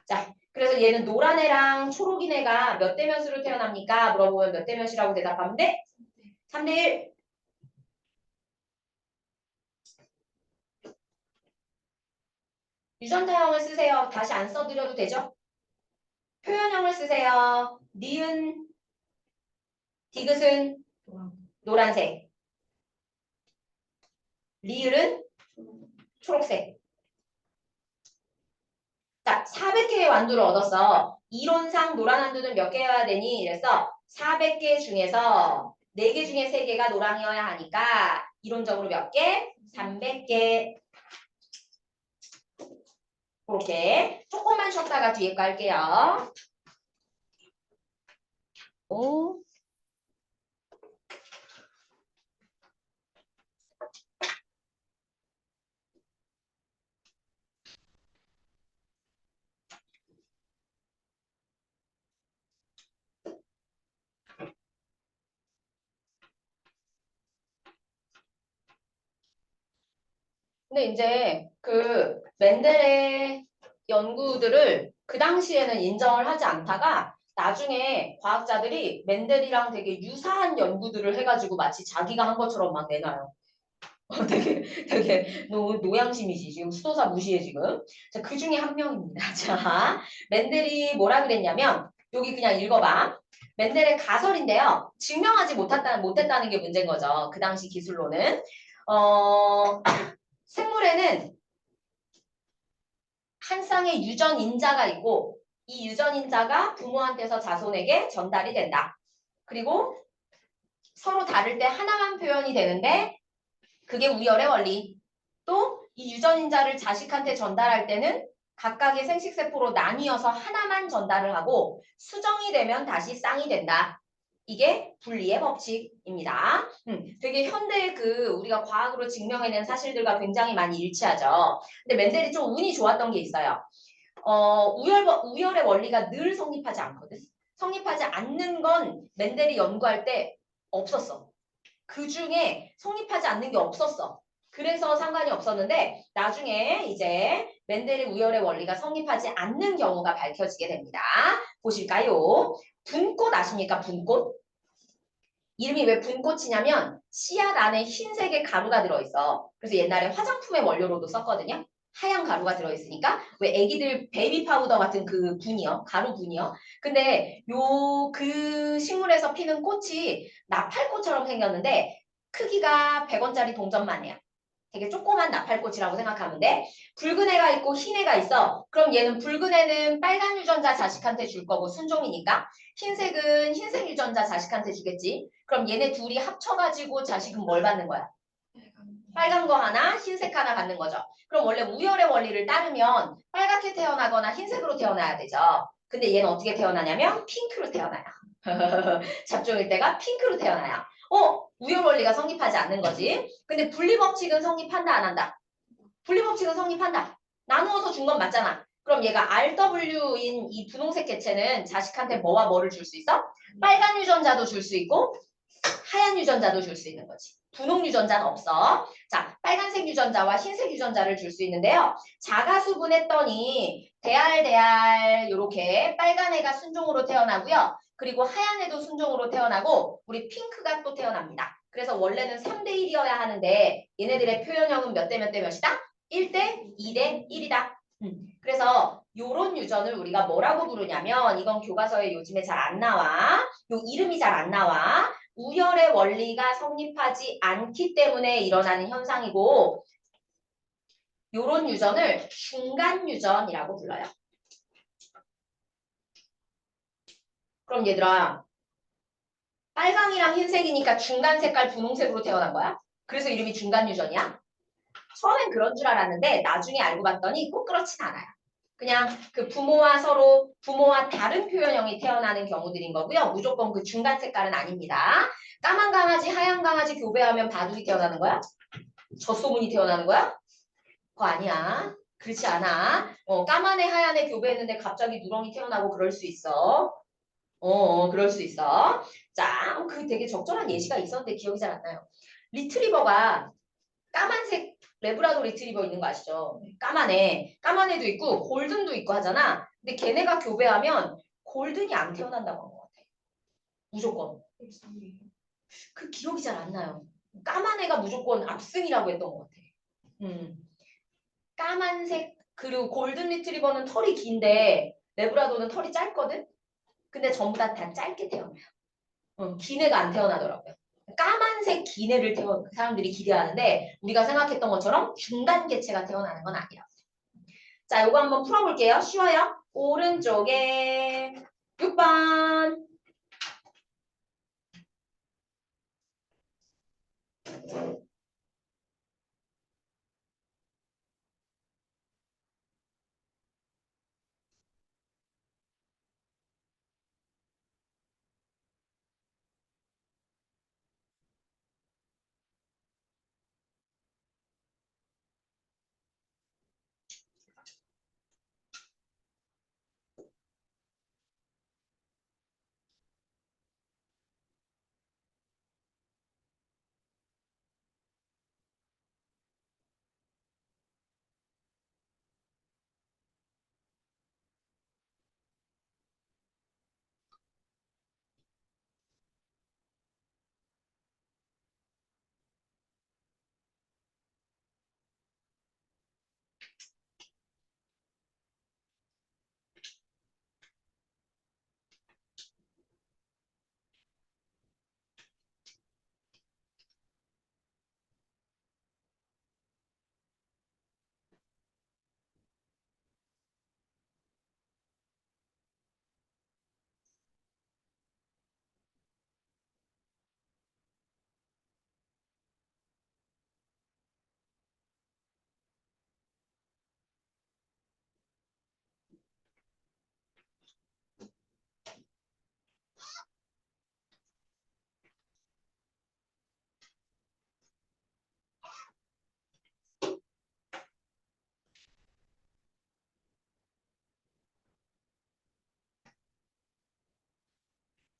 자, 그래서 얘는 노란 애랑 초록인 애가 몇 대 몇으로 태어납니까? 물어보면 몇 대 몇이라고 대답하면 돼? 3대 1. 유전자형을 쓰세요. 다시 안 써드려도 되죠? 표현형을 쓰세요. 니은, 디귿은 노란색. 리을은 초록색. 자, 400개의 완두를 얻었어. 이론상 노란 완두는 몇 개여야 되니? 이래서 400개 중에서 4개 중에 3개가 노랑이어야 하니까 이론적으로 몇 개? 300개. 그렇게 조금만 쉬었다가 뒤에 거 할게요. 오. 근데 이제 그 맨델의 연구들을 그 당시에는 인정을 하지 않다가 나중에 과학자들이 맨델이랑 되게 유사한 연구들을 해가지고 마치 자기가 한 것처럼 막 내놔요. 되게 노양심이지. 지금 수도사 무시해 지금. 자, 그 중에 한 명입니다. 자, 맨델이 뭐라 그랬냐면 여기 그냥 읽어봐. 맨델의 가설인데요. 증명하지 못했다는 게 문제인 거죠. 그 당시 기술로는. 생물에는 한 쌍의 유전인자가 있고 이 유전인자가 부모한테서 자손에게 전달이 된다. 그리고 서로 다를 때 하나만 표현이 되는데 그게 우열의 원리. 또 이 유전인자를 자식한테 전달할 때는 각각의 생식세포로 나뉘어서 하나만 전달을 하고 수정이 되면 다시 쌍이 된다. 이게 분리의 법칙입니다. 되게 현대의 우리가 과학으로 증명해낸 사실들과 굉장히 많이 일치하죠. 근데 멘델이 좀 운이 좋았던 게 있어요. 우열의 원리가 늘 성립하지 않거든. 성립하지 않는 건 멘델이 연구할 때 없었어. 그 중에 성립하지 않는 게 없었어. 그래서 상관이 없었는데 나중에 이제 멘델의 우열의 원리가 성립하지 않는 경우가 밝혀지게 됩니다. 보실까요? 분꽃 아십니까? 분꽃? 이름이 왜 분꽃이냐면 씨앗 안에 흰색의 가루가 들어있어. 그래서 옛날에 화장품의 원료로도 썼거든요. 하얀 가루가 들어있으니까 왜 애기들 베이비 파우더 같은 그 분이요. 가루 분이요. 근데 그 식물에서 피는 꽃이 나팔꽃처럼 생겼는데 크기가 100원짜리 동전만 해요. 되게 조그만 나팔꽃이라고 생각하면 돼. 붉은 애가 있고 흰 애가 있어. 그럼 얘는 붉은 애는 빨간 유전자 자식한테 줄 거고 순종이니까 흰색은 흰색 유전자 자식한테 주겠지. 그럼 얘네 둘이 합쳐가지고 자식은 뭘 받는 거야? 빨간 거 하나, 흰색 하나 받는 거죠. 그럼 원래 우열의 원리를 따르면 빨갛게 태어나거나 흰색으로 태어나야 되죠. 근데 얘는 어떻게 태어나냐면 핑크로 태어나요. 잡종일 때가 핑크로 태어나요. 우열 원리가 성립하지 않는 거지. 근데 분리법칙은 성립한다 안 한다? 분리법칙은 성립한다. 나누어서 준 건 맞잖아. 그럼 얘가 RW인 이 분홍색 개체는 자식한테 뭐와 뭐를 줄 수 있어? 빨간 유전자도 줄 수 있고 하얀 유전자도 줄 수 있는 거지. 분홍 유전자는 없어. 자, 빨간색 유전자와 흰색 유전자를 줄 수 있는데요. 자가수분했더니 대알 요렇게 빨간 애가 순종으로 태어나고요. 그리고 하얀 애도 순종으로 태어나고 우리 핑크가 또 태어납니다. 그래서 원래는 3대 1이어야 하는데 얘네들의 표현형은 몇 대 몇 대 몇이다? 1대 2대 1이다. 그래서 요런 유전을 우리가 뭐라고 부르냐면 이건 교과서에 요즘에 잘 안 나와. 요 이름이 잘 안 나와. 우열의 원리가 성립하지 않기 때문에 일어나는 현상이고 요런 유전을 중간 유전이라고 불러요. 그럼 얘들아 빨강이랑 흰색이니까 중간 색깔 분홍색으로 태어난 거야? 그래서 이름이 중간 유전이야? 처음엔 그런 줄 알았는데 나중에 알고 봤더니 꼭 그렇진 않아요. 그냥 그 부모와 다른 표현형이 태어나는 경우들인 거고요. 무조건 그 중간 색깔은 아닙니다. 까만 강아지, 하얀 강아지 교배하면 바둑이 태어나는 거야? 젖소문이 태어나는 거야? 그거 아니야. 그렇지 않아. 까만 애, 하얀 애 교배했는데 갑자기 누렁이 태어나고 그럴 수 있어. 그럴 수 있어. 자, 그 되게 적절한 예시가 있었는데 기억이 잘 안 나요. 리트리버가 까만색 레브라도 리트리버 있는 거 아시죠? 까만 애도 있고 골든도 있고 하잖아. 근데 걔네가 교배하면 골든이 안 태어난다고 한 것 같아. 무조건. 그 기억이 잘 안 나요. 까만 애가 무조건 압승이라고 했던 것 같아. 음. 까만색 그리고 골든 리트리버는 털이 긴데 레브라도는 털이 짧거든? 근데 전부 다 짧게 태어나요. 긴 애가 안 태어나더라고요. 까만색 긴 애를 사람들이 기대하는데 우리가 생각했던 것처럼 중간 개체가 태어나는 건 아니라고. 자, 요거 한번 풀어볼게요. 쉬워요. 오른쪽에 6번.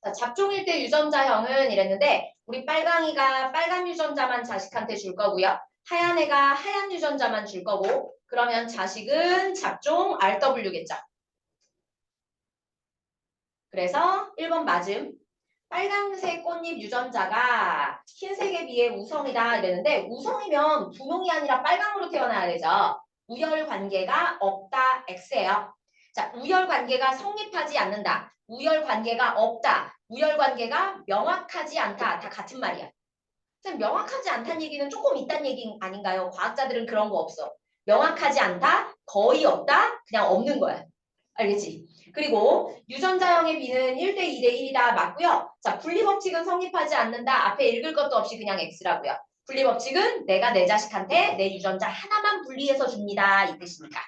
자, 잡종일 때 유전자형은 이랬는데 우리 빨강이가 빨간 유전자만 자식한테 줄 거고요. 하얀 애가 하얀 유전자만 줄 거고 그러면 자식은 잡종 RW겠죠. 그래서 1번 맞음. 빨간색 꽃잎 유전자가 흰색에 비해 우성이다 이랬는데 우성이면 분홍이 아니라 빨강으로 태어나야 되죠. 우열 관계가 없다 X예요. 자, 우열 관계가 성립하지 않는다. 우열 관계가 없다. 우열 관계가 명확하지 않다. 다 같은 말이야. 쌤, 명확하지 않다는 얘기는 조금 있다는 얘기 아닌가요? 과학자들은 그런 거 없어. 명확하지 않다, 거의 없다, 그냥 없는 거야. 알겠지? 그리고 유전자형의 B는 1대 2대 1이다 맞고요. 자, 분리법칙은 성립하지 않는다. 앞에 읽을 것도 없이 그냥 X라고요. 분리법칙은 내가 내 자식한테 내 유전자 하나만 분리해서 줍니다. 이 뜻이니까.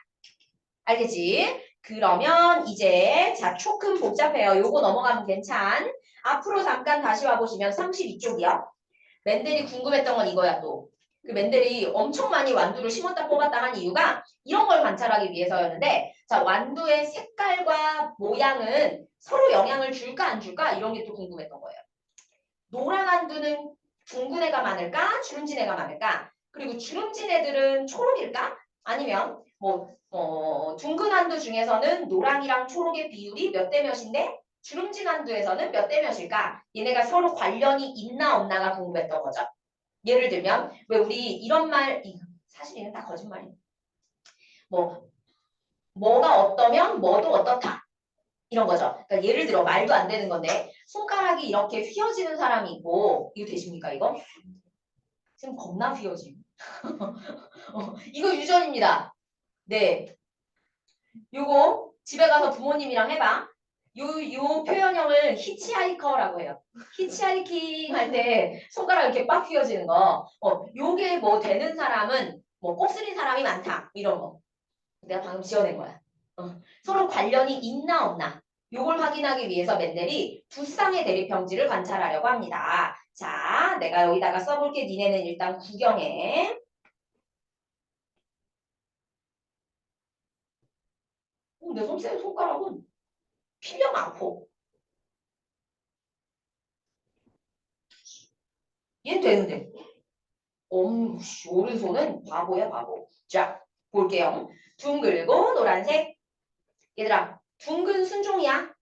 알겠지? 그러면 이제 자 조금 복잡해요. 요거 넘어가면 괜찮. 앞으로 잠깐 다시 와보시면 32쪽이요. 맨델이 궁금했던 건 이거야 또. 그 맨델이 엄청 많이 완두를 심었다 뽑았다 한 이유가 이런 걸 관찰하기 위해서였는데 자 완두의 색깔과 모양은 서로 영향을 줄까 안 줄까 이런 게 또 궁금했던 거예요. 노란 완두는 둥근 애가 많을까 주름진 애가 많을까 그리고 주름진 애들은 초록일까 아니면 둥근 완두 중에서는 노랑이랑 초록의 비율이 몇 대 몇인데 주름진 완두에서는 몇 대 몇일까 얘네가 서로 관련이 있나 없나가 궁금했던 거죠. 예를 들면 왜 우리 이런 말 사실 이건 다 거짓말이에요. 뭐가 어떠면 뭐도 어떻다 이런 거죠. 그러니까 예를 들어 말도 안 되는 건데 손가락이 이렇게 휘어지는 사람이 있고 이거 되십니까 이거? 지금 겁나 휘어짐. 이거 유전입니다. 네. 요거 집에 가서 부모님이랑 해봐. 요 표현형을 히치하이커라고 해요. 히치하이킹 할 때 손가락 이렇게 빡 휘어지는 거. 요게 뭐 되는 사람은 뭐 곱슬인 사람이 많다. 이런 거. 내가 방금 지어낸 거야. 서로 관련이 있나 없나. 요걸 확인하기 위해서 맨델이 두 쌍의 대립형질을 관찰하려고 합니다. 자, 내가 여기다가 써볼게. 니네는 일단 구경해. 내 손가락은 필력 많고. 얘는 되는데. 오른손은 바보야 바보. 자, 볼게요. 둥글고 노란색. 얘들아, 둥근 순종이야.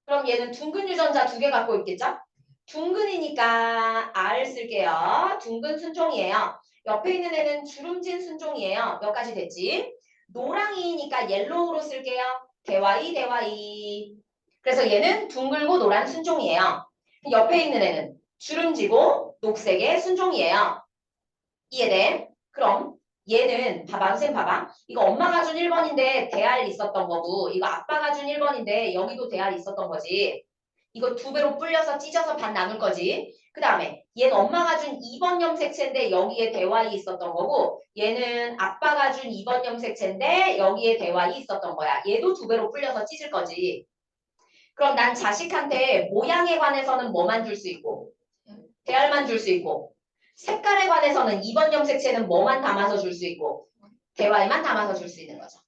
그럼 얘는 둥근 유전자 2개 갖고 있겠죠? 둥근이니까 R 쓸게요. 둥근 순종이에요. 옆에 있는 애는 주름진 순종이에요. 몇 가지 됐지? 노랑이니까 옐로우로 쓸게요. 대화이 대화이. 그래서 얘는 둥글고 노란 순종이에요. 옆에 있는 애는 주름지고 녹색의 순종이에요. 이해돼? 그럼 얘는 봐봐, 쌤 봐봐. 이거 엄마가 준 1번인데 대알 있었던 거고 이거 아빠가 준 1번인데 여기도 대알 있었던 거지. 이거 2배로 불려서 찢어서 반 남을 거지. 그 다음에 얘는 엄마가 준 2번형 색채인데 여기에 대화이 있었던 거고 얘는 아빠가 준 2번형 색채인데 여기에 대화이 있었던 거야. 얘도 2배로 불려서 찢을 거지. 그럼 난 자식한테 모양에 관해서는 뭐만 줄 수 있고 대알만 줄 수 있고 색깔에 관해서는 2번형 색채는 뭐만 담아서 줄 수 있고 대화에만 담아서 줄 수 있는 거죠.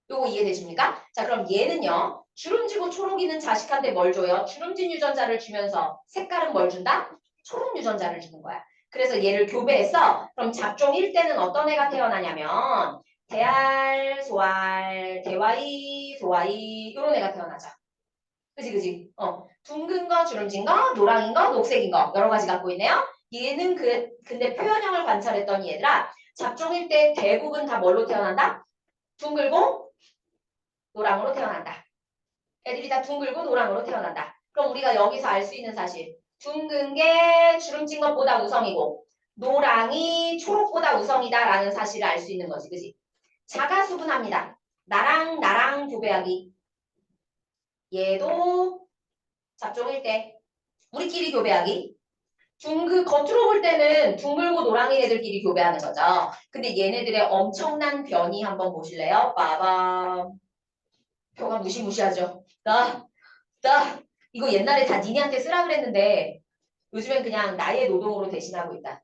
요거 이해되십니까? 자, 그럼 얘는요. 주름지고 초록이는 자식한테 뭘 줘요? 주름진 유전자를 주면서 색깔은 뭘 준다? 초록 유전자를 주는 거야. 그래서 얘를 교배했어. 그럼 잡종 1대는 어떤 애가 태어나냐면 대알, 소알, 대화이, 소아이 요런 애가 태어나죠. 그지? 둥근 거, 주름진 거, 노랑인 거, 녹색인 거 여러 가지 갖고 있네요. 얘는 근데 표현형을 관찰했더니 얘들아 잡종일 때 대부분 다 뭘로 태어난다? 둥글고 노랑으로 태어난다. 애들이 다 둥글고 노랑으로 태어난다. 그럼 우리가 여기서 알 수 있는 사실 둥근 게 주름진 것보다 우성이고 노랑이 초록보다 우성이다라는 사실을 알 수 있는 거지. 그지? 자가수분합니다. 나랑 교배하기. 얘도 잡종일 때 우리끼리 교배하기. 겉으로 볼 때는 둥글고 노랑이 애들끼리 교배하는 거죠. 근데 얘네들의 엄청난 변이 한번 보실래요? 빠밤. 표가 무시무시하죠. 이거 옛날에 다 니네한테 쓰라 그랬는데 요즘엔 그냥 나의 노동으로 대신하고 있다.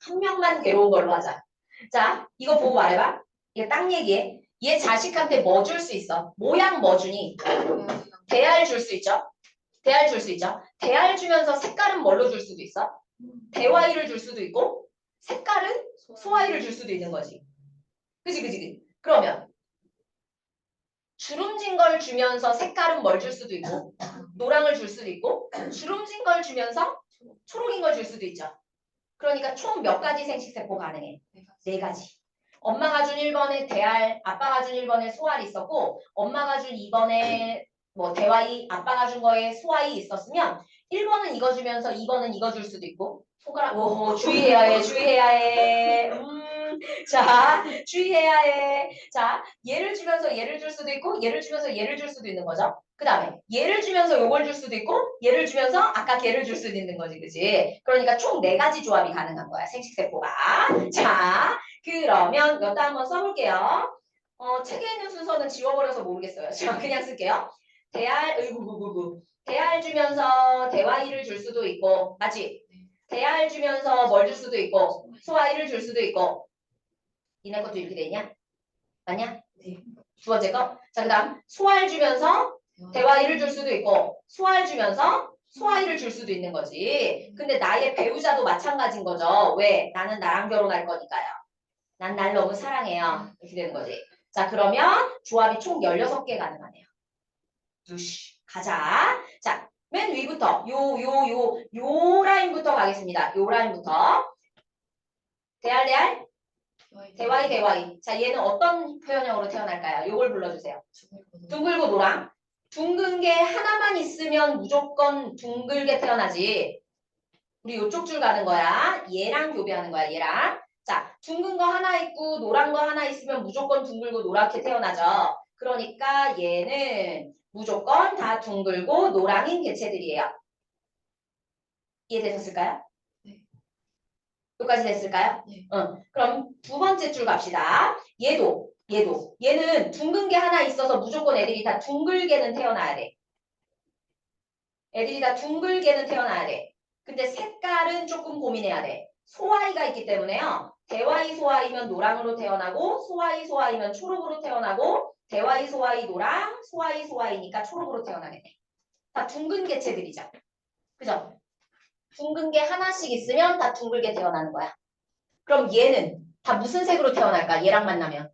한 명만 괴로운 걸로 하자. 자, 이거 보고 말해봐. 이거 딱 얘기해. 얘 자식한테 뭐 줄 수 있어? 모양 뭐 주니? 대알 줄 수 있죠? 대알 줄 수 있죠. 대알 주면서 색깔은 뭘로 줄 수도 있어? 대화이를 줄 수도 있고 색깔은 소화이를 줄 수도 있는 거지. 그지. 그러면 주름진 걸 주면서 색깔은 뭘 줄 수도 있고 노랑을 줄 수도 있고 주름진 걸 주면서 초록인 걸 줄 수도 있죠. 그러니까 총 몇 가지 생식세포 가능해? 네 가지. 엄마가 준 1번에 대알, 아빠가 준 1번에 소알이 있었고 엄마가 준 2번에 뭐 대화이, 아빠가 준 거에 소알이 있었으면 1번은 이거 주면서 2번은 이거 줄 수도 있고 손가락 오 주의해야 해. 자 주의해야 해. 자 얘를 주면서 얘를 줄 수도 있고 얘를 주면서 얘를 줄 수도 있는 거죠. 그 다음에 얘를 주면서 요걸 줄 수도 있고 얘를 주면서 아까 걔를 줄 수도 있는 거지. 그치? 그러니까 총 4가지 조합이 가능한 거야. 생식세포가. 자 그러면 여기다 한번 써볼게요. 책에 있는 순서는 지워버려서 모르겠어요. 자 그냥 쓸게요. 대알 으구구구구 대알 주면서 대화이를 줄 수도 있고 맞지? 대알 주면서 뭘 줄 수도 있고 소화이를 줄 수도 있고 니네 것도 이렇게 돼 있냐? 맞냐? 네. 두 번째 거. 자 그 다음 소화를 주면서 대화이를 줄 수도 있고 소화를 주면서 소화이를 줄 수도 있는 거지. 근데 나의 배우자도 마찬가지인 거죠. 왜? 나는 나랑 결혼할 거니까요. 난 날 너무 사랑해요. 이렇게 되는 거지. 자 그러면 조합이 총 16개 가능하네요. 루시 가자. 자 맨 위부터 요 라인부터 가겠습니다. 요 라인부터 대할 대화이. 자 얘는 어떤 표현형으로 태어날까요? 요걸 불러주세요. 둥글고 노랑. 둥근 게 하나만 있으면 무조건 둥글게 태어나지. 우리 요쪽 줄 가는 거야. 얘랑 교배하는 거야. 얘랑. 자, 둥근 거 하나 있고 노란 거 하나 있으면 무조건 둥글고 노랗게 태어나죠. 그러니까 얘는 무조건 다 둥글고 노랑인 개체들이에요. 이해되셨을까요? 네. 여기까지 됐을까요? 네. 그럼 두 번째 줄 갑시다. 얘는 둥근 게 하나 있어서 무조건 애들이 다 둥글게는 태어나야 돼. 애들이 다 둥글게는 태어나야 돼. 근데 색깔은 조금 고민해야 돼. 소아이가 있기 때문에요. 대화이 소아이면 노랑으로 태어나고 소아이 소아이면 초록으로 태어나고 대화이 소아이 노랑 소아이 소아이니까 초록으로 태어나게 돼. 다 둥근 개체들이죠. 그죠? 둥근 게 하나씩 있으면 다 둥글게 태어나는 거야. 그럼 얘는 다 무슨 색으로 태어날까? 얘랑 만나면.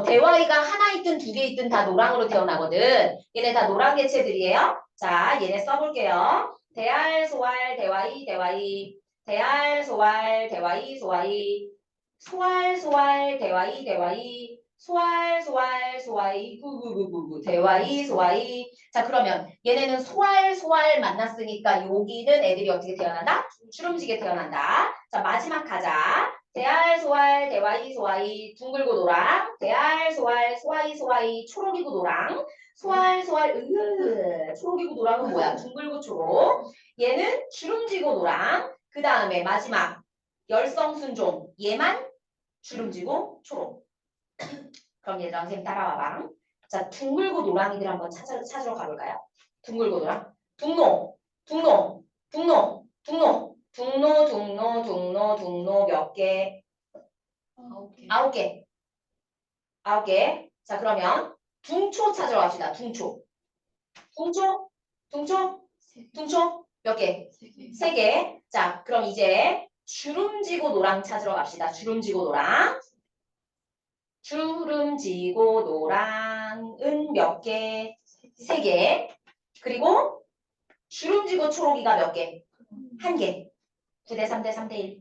대화이가 하나 있든 2개 있든 다 노랑으로 태어나거든. 얘네 다 노랑 개체들이에요. 자, 얘네 써볼게요. 대알, 소알, 대화이, 대알, 소알, 대화이, 소알, 대화이, 소아이, 구구구구구, 대화이, 소아이. 자, 그러면 얘네는 소알 만났으니까 여기는 애들이 어떻게 태어난다? 주름지게 태어난다. 자, 마지막 가자. 대알, 소알, 대화이, 소아이, 둥글고 노랑. 대알, 소알, 소아이, 초록이고 노랑. 소알, 초록이고 노랑은 뭐야? 둥글고 초록. 얘는 주름지고 노랑. 그 다음에 마지막 열성순종. 얘만 주름지고 초록. 그럼 얘들아 선생님 따라와봐. 자, 둥글고 노랑이들 한번 찾으러 가볼까요? 둥글고 노랑. 둥노 몇 개? 9개. 9개. 자, 그러면 둥초 찾으러 갑시다. 둥초 몇 개? 3개. 3개. 자, 그럼 이제 주름지고 노랑 찾으러 갑시다. 주름지고 노랑은 몇 개? 3개. 그리고 주름지고 초록이가 몇 개? 1개. 9대 3대 3대 1.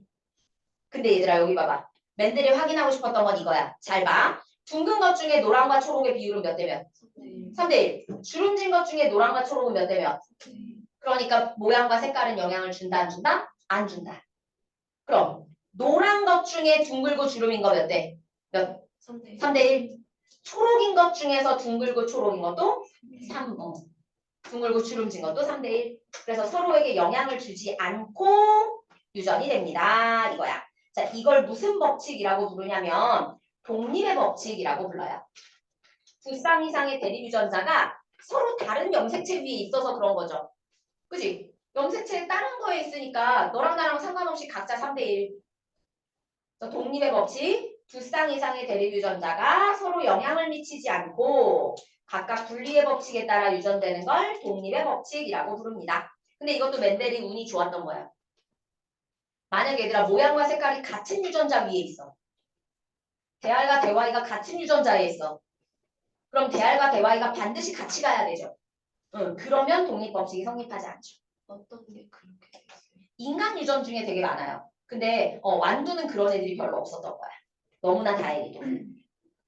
근데 얘들아 여기 봐봐. 맨들이 확인하고 싶었던 건 이거야. 잘 봐. 둥근 것 중에 노랑과 초록의 비율은 몇 대면? 3대 1. 주름진 것 중에 노랑과 초록은 몇 대면? 그러니까 모양과 색깔은 영향을 준다 안 준다? 안 준다. 그럼 노란 것 중에 둥글고 주름인 거 몇 대? 3대 1. 초록인 것 중에서 둥글고 초록인 것도 3. 둥글고 주름진 것도 3대 1. 그래서 서로에게 영향을 주지 않고 유전이 됩니다. 이거야. 자, 이걸 무슨 법칙이라고 부르냐면 독립의 법칙이라고 불러요. 두 쌍 이상의 대립 유전자가 서로 다른 염색체 위에 있어서 그런 거죠. 그지? 염색체 다른 거에 있으니까 너랑 나랑 상관없이 각자 3대 1. 독립의 법칙. 두 쌍 이상의 대립 유전자가 서로 영향을 미치지 않고 각각 분리의 법칙에 따라 유전되는 걸 독립의 법칙이라고 부릅니다. 근데 이것도 맨델이 운이 좋았던 거야. 만약 얘들아 모양과 색깔이 같은 유전자 위에 있어. 대알과 대화이가 같은 유전자에 있어. 그럼 대알과 대화이가 반드시 같이 가야 되죠. 응, 그러면 독립법칙이 성립하지 않죠. 어떤 게 그렇게 돼 있어요? 인간 유전 중에 되게 많아요. 근데 완두는 그런 애들이 별로 없었던 거야. 너무나 다행히도.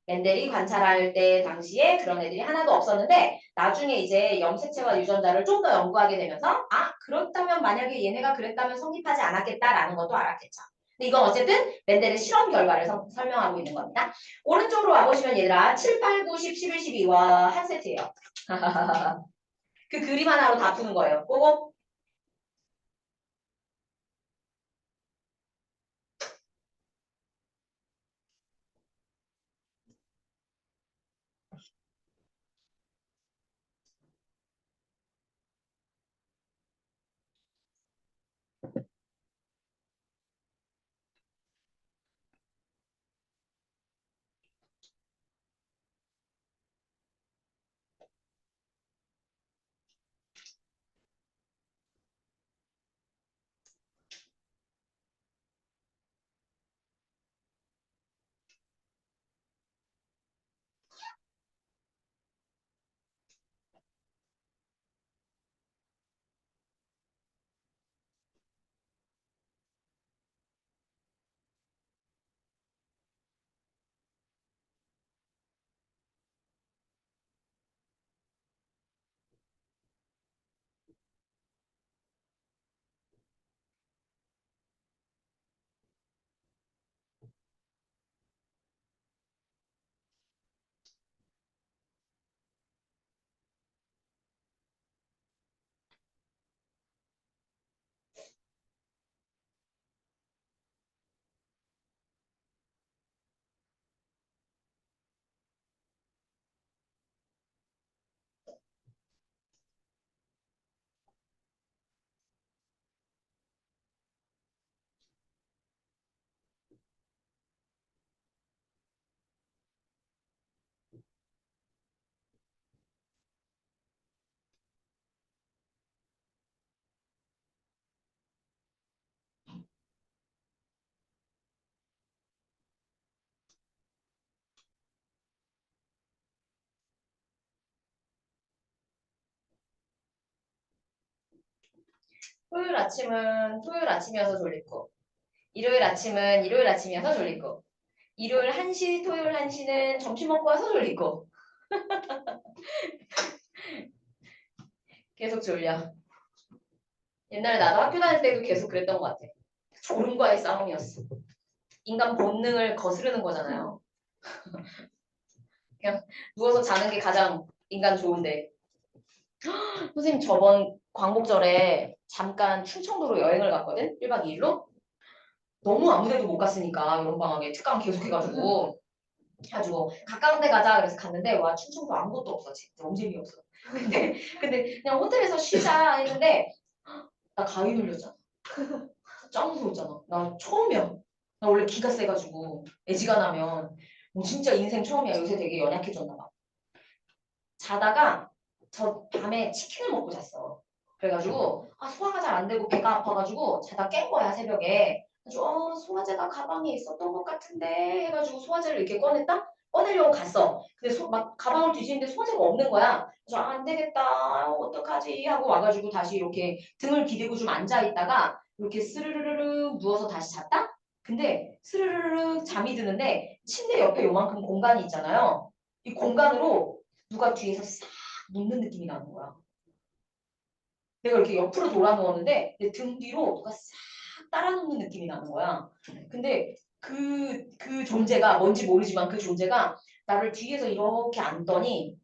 맨델이 관찰할 때 당시에 그런 애들이 하나도 없었는데 나중에 이제 염색체와 유전자를 좀 더 연구하게 되면서 그렇다면 만약에 얘네가 그랬다면 성립하지 않았겠다라는 것도 알았겠죠. 근데 이건 어쨌든 맨델의 실험 결과를 설명하고 있는 겁니다. 오른쪽으로 와보시면 얘들아 7, 8, 9, 10, 11, 12와 한 세트예요. 그 그림 하나로 다 푸는 거예요. 그거 토요일 아침은 토요일 아침이어서 졸리고 일요일 아침은 일요일 아침이어서 졸리고 일요일 1시, 토요일 1시는 점심 먹고 와서 졸리고 계속 졸려. 옛날에 나도 학교 다닐 때도 계속 그랬던 것 같아. 졸음과의 싸움이었어. 인간 본능을 거스르는 거잖아요. 그냥 누워서 자는 게 가장 인간 좋은데. 선생님 저번 광복절에 잠깐 충청도로 여행을 갔거든? 1박 2일로? 너무 아무 데도 못 갔으니까 여름방학에 특강 계속 해가지고 가까운 데 가자 그래서 갔는데 와 충청도 아무것도 없어 진짜 너무 재미없어. 근데 그냥 호텔에서 쉬자 했는데 나 가위 눌렸잖아. 짱 무서웠잖아. 나 처음이야. 나 원래 기가 세가지고 애지가 나면 진짜 인생 처음이야. 요새 되게 연약해졌나 봐. 자다가 저 밤에 치킨을 먹고 잤어. 그래가지고 소화가 잘 안 되고 배가 아파가지고 자다 깬 거야 새벽에. 그래서 소화제가 가방에 있었던 것 같은데 해가지고 소화제를 이렇게 꺼내려고 갔어. 근데 막 가방을 뒤지는데 소화제가 없는 거야. 그래서 안 되겠다 어떡하지 하고 와가지고 다시 이렇게 등을 기대고 좀 앉아 있다가 이렇게 스르르르 누워서 다시 잤다? 근데 스르르르 잠이 드는데 침대 옆에 요만큼 공간이 있잖아요. 이 공간으로 누가 뒤에서 싹 눕는 느낌이 나는 거야. 내가 이렇게 옆으로 돌아 누웠는데 내 등 뒤로 누가 싹 따라 눕는 느낌이 나는 거야. 근데 그 존재가 뭔지 모르지만 그 존재가 나를 뒤에서 이렇게 앉더니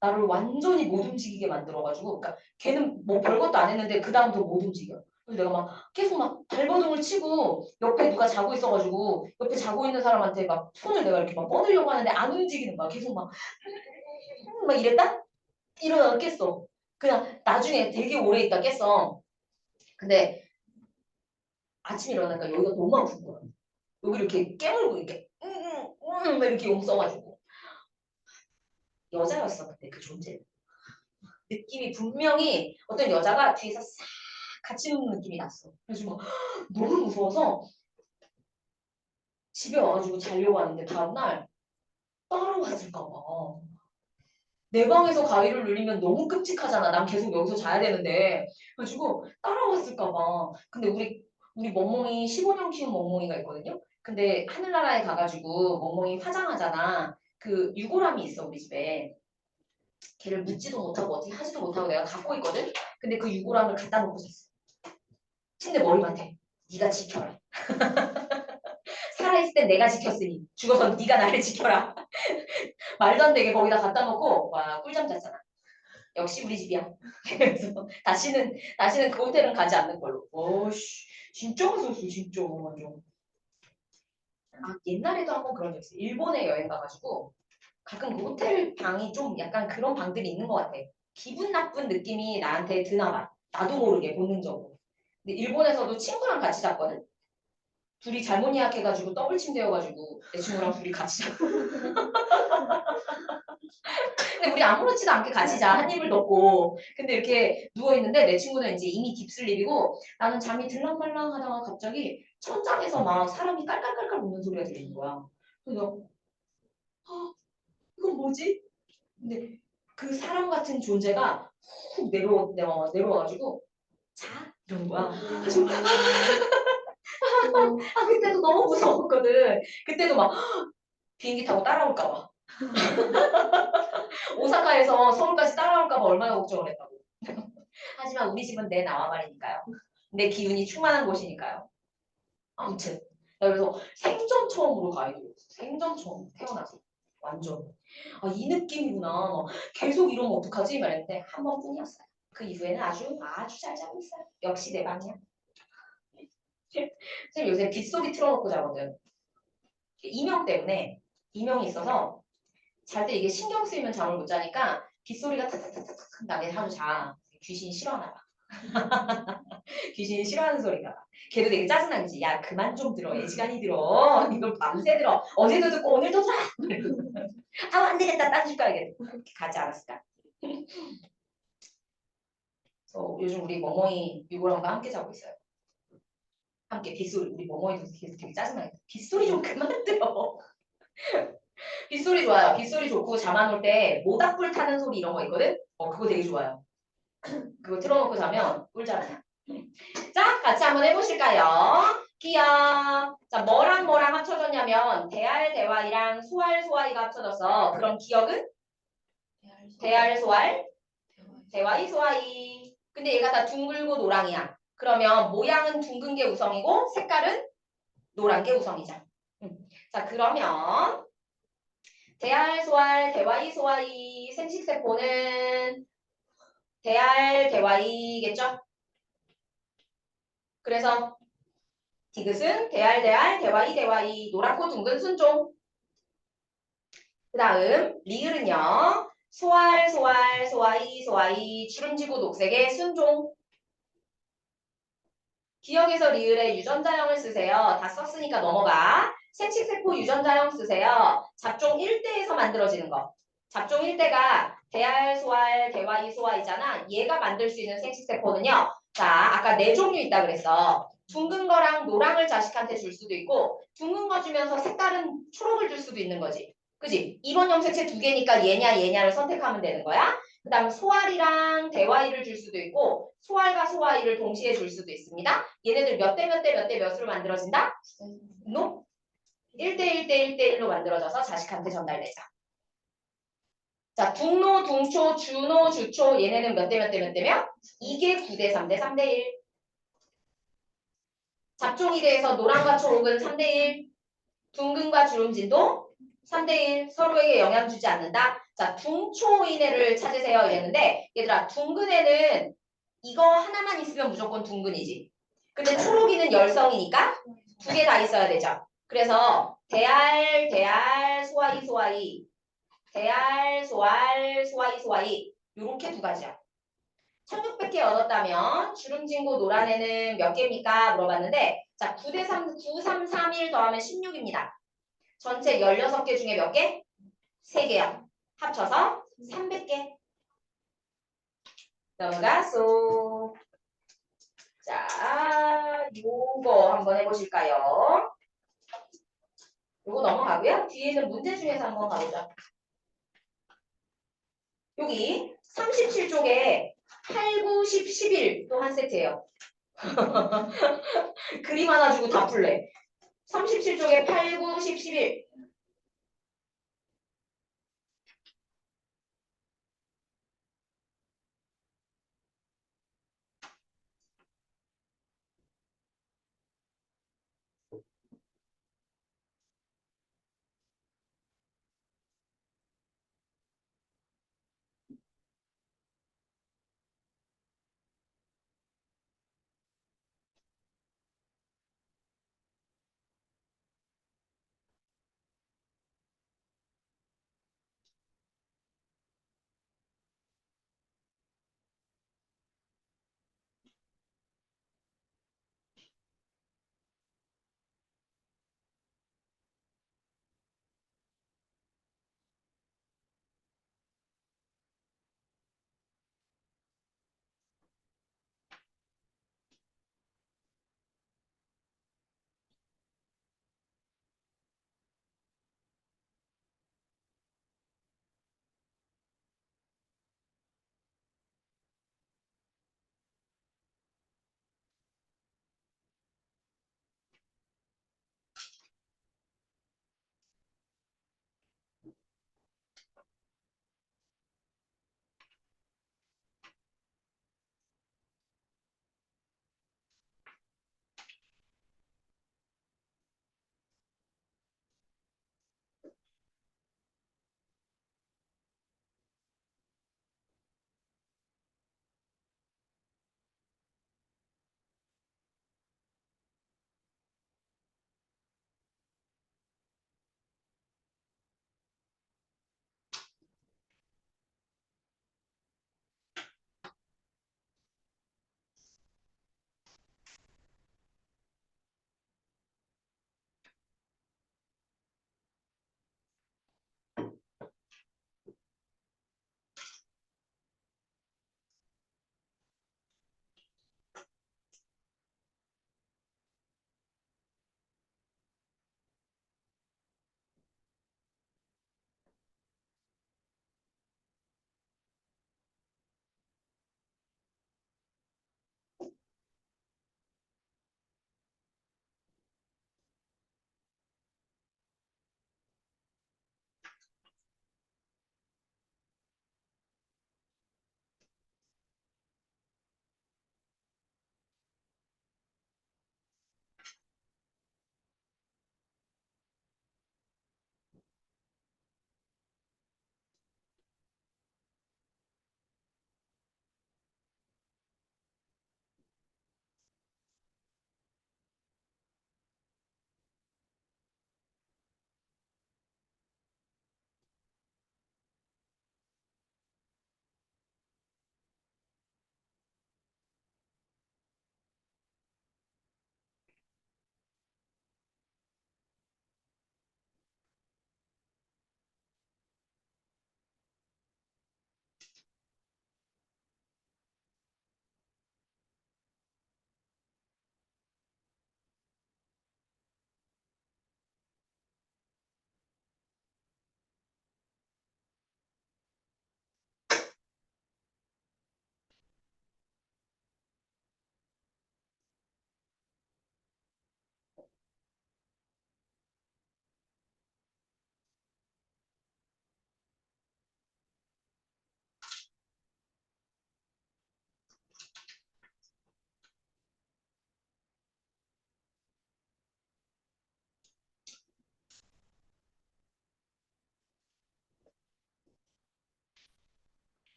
나를 완전히 못 움직이게 만들어가지고 그러니까 걔는 뭐 별것도 안 했는데 그 다음부터 못 움직여. 그래서 내가 막 계속 막 발버둥을 치고 옆에 누가 자고 있어가지고 옆에 자고 있는 사람한테 막 손을 내가 이렇게 막 뻗으려고 하는데 안 움직이는 거야. 계속 막 이랬다? 일어나서 깼어. 그냥 나중에 되게 오래 있다 깼어. 근데 아침에 일어나니까 여기가 너무 아픈 거야. 여기 이렇게 깨물고 이렇게 막 이렇게 용 써가지고 여자였어. 근데 그 존재 느낌이 분명히 어떤 여자가 뒤에서 싹 같이 눕는 느낌이 났어. 그래서 막 너무 무서워서 집에 와가지고 자려고 하는데 다음날 따라왔을까 봐. 내 방에서 가위를 눌리면 너무 끔찍하잖아. 난 계속 여기서 자야 되는데. 그래가지고 따라왔을까 봐. 근데 우리 멍멍이 15년 키운 멍멍이가 있거든요. 근데 하늘나라에 가가지고 멍멍이 화장하잖아. 그 유골함이 있어 우리 집에. 걔를 묻지도 못하고 어떻게 하지도 못하고 내가 갖고 있거든. 근데 그 유골함을 갖다 놓고 잤어. 침대 머리맡에. 네가 지켜라. 살아있을 땐 내가 지켰으니 죽어서 네가 나를 지켜라. 말도 안 되게 거기다 갖다 놓고 와 꿀잠 잤잖아. 역시 우리 집이야. 그래서 다시는 그 호텔은 가지 않는 걸로. 오씨 진짜 무서웠어 진짜 완전. 아 옛날에도 한번 그런 적 있어. 일본에 여행 가가지고 가끔 그 호텔 방이 좀 약간 그런 방들이 있는 것 같아. 기분 나쁜 느낌이 나한테 드나 봐. 나도 모르게 본능적으로. 근데 일본에서도 친구랑 같이 잤거든. 둘이 잘못 예약해가지고 더블 침대여가지고 내 친구랑 둘이 같이 자. 근데 우리 아무렇지도 않게 같이 자. 한 입을 덮고. 근데 이렇게 누워있는데 내 친구는 이제 이미 딥슬립이고 나는 잠이 들랑말랑 하다가 갑자기 천장에서 막 사람이 깔깔깔깔 웃는 소리가 들리는 거야. 그래서 이건 뭐지? 근데 그 사람 같은 존재가 훅 내려와가지고 자? 이러는 거야. 그래서 그때도 너무 무서웠거든. 그때도 막 비행기 타고 따라올까 봐. 오사카에서 서울까지 따라올까 봐 얼마나 걱정을 했다고. 하지만 우리 집은 내 나와말이니까요. 내 기운이 충만한 곳이니까요. 아무튼 나 그래서 생전 처음으로 가이드였어. 생전 처음 태어나서 완전 이 느낌이구나. 계속 이러면 어떡하지? 말했는데 한 번뿐이었어요. 그 이후에는 아주 잘 자고 있어요. 역시 내 방이야. 선생님 요새 빗소리 틀어놓고 자거든. 이명 때문에 이명이 있어서 잘 때 이게 신경 쓰이면 잠을 못 자니까 빗소리가 탁탁탁탁 나게 하루 자. 귀신이 싫어하나 봐. 귀신이 싫어하는 소리가. 걔도 되게 짜증나지. 야 그만 좀 들어. 애지간히 들어. 이걸 밤새 들어. 어제도 듣고 오늘도 들어. 안 되겠다. 딴 줄 가야겠다. 그렇게 가지 않았을까. 그래서 요즘 우리 멍멍이 유골함과 함께 자고 있어요. 함께 빗소리. 우리 멍멍이도 되게 짜증나겠다. 빗소리 좀 그만 들어. 빗소리 좋아요. 빗소리 좋고 잠 안 올 때 모닥불 타는 소리 이런 거 있거든? 그거 되게 좋아요. 그거 틀어놓고 자면 꿀잠이야. 자, 같이 한번 해보실까요? 기억. 자, 뭐랑 합쳐졌냐면 대할, 대화이랑 소할, 소화이가 합쳐졌어. 그럼 기억은? 대할, 소할, 대화이, 소화이. 근데 얘가 다 둥글고 노랑이야. 그러면 모양은 둥근 게 우성이고 색깔은 노란 게 우성이죠. 자, 그러면 대할, 소할, 대화이, 소화이 생식세포는 대할, 대화이겠죠? 그래서 디귿은 대할, 대할, 대화이, 대화이 노랗고 둥근 순종. 그 다음 리을은요. 소할, 소할, 소화이, 소화이 주름지고 녹색의 순종. 기억에서 리을에 유전자형을 쓰세요. 다 썼으니까 넘어가. 생식세포 유전자형 쓰세요. 잡종 1대에서 만들어지는 거. 잡종 1대가 대할, 소할, 대화이, 소화이잖아. 얘가 만들 수 있는 생식세포는요. 자, 아까 4종류 있다 그랬어. 둥근 거랑 노랑을 자식한테 줄 수도 있고 둥근 거 주면서 색다른 초록을 줄 수도 있는 거지. 그지? 2번 염색체 2개니까 얘냐를 선택하면 되는 거야. 그 다음 소알이랑 대화이를 줄 수도 있고 소알과 소화이를 동시에 줄 수도 있습니다. 얘네들 몇 대 몇 대 몇 대 몇으로 만들어진다? No? 1대 1대 1대 1로 만들어져서 자식한테 전달되죠. 자, 둥노, 둥초, 주노, 주초 얘네는 몇 대 몇 대 몇 대면? 이게 9대 3대 3대 1. 잡종 1대에서 노랑과 초록은 3대 1. 둥근과 주름진도 3대 1. 서로에게 영향 주지 않는다. 자, 둥초인애를 찾으세요 이랬는데 얘들아 둥근 애는 이거 하나만 있으면 무조건 둥근이지. 근데 초록이는 열성이니까 2개 다 있어야 되죠. 그래서 대알, 대알, 소아이, 소아이, 대알, 소알, 소아이, 소아이 요렇게 2가지야. 1600개 얻었다면 주름진고 노란 애는 몇 개입니까? 물어봤는데 자 9대 3, 9, 3, 3, 1 더하면 16입니다. 전체 16개 중에 몇 개? 3개야. 합쳐서 300개. 넘어가소. 자, 요거 한번 해보실까요? 요거 넘어가고요. 뒤에 있는 문제 중에서 한번 가보자. 여기 37쪽에 8, 9, 10, 11 또 한 세트예요. 그림 하나 주고 다 풀래. 37쪽에 8, 9, 10, 11.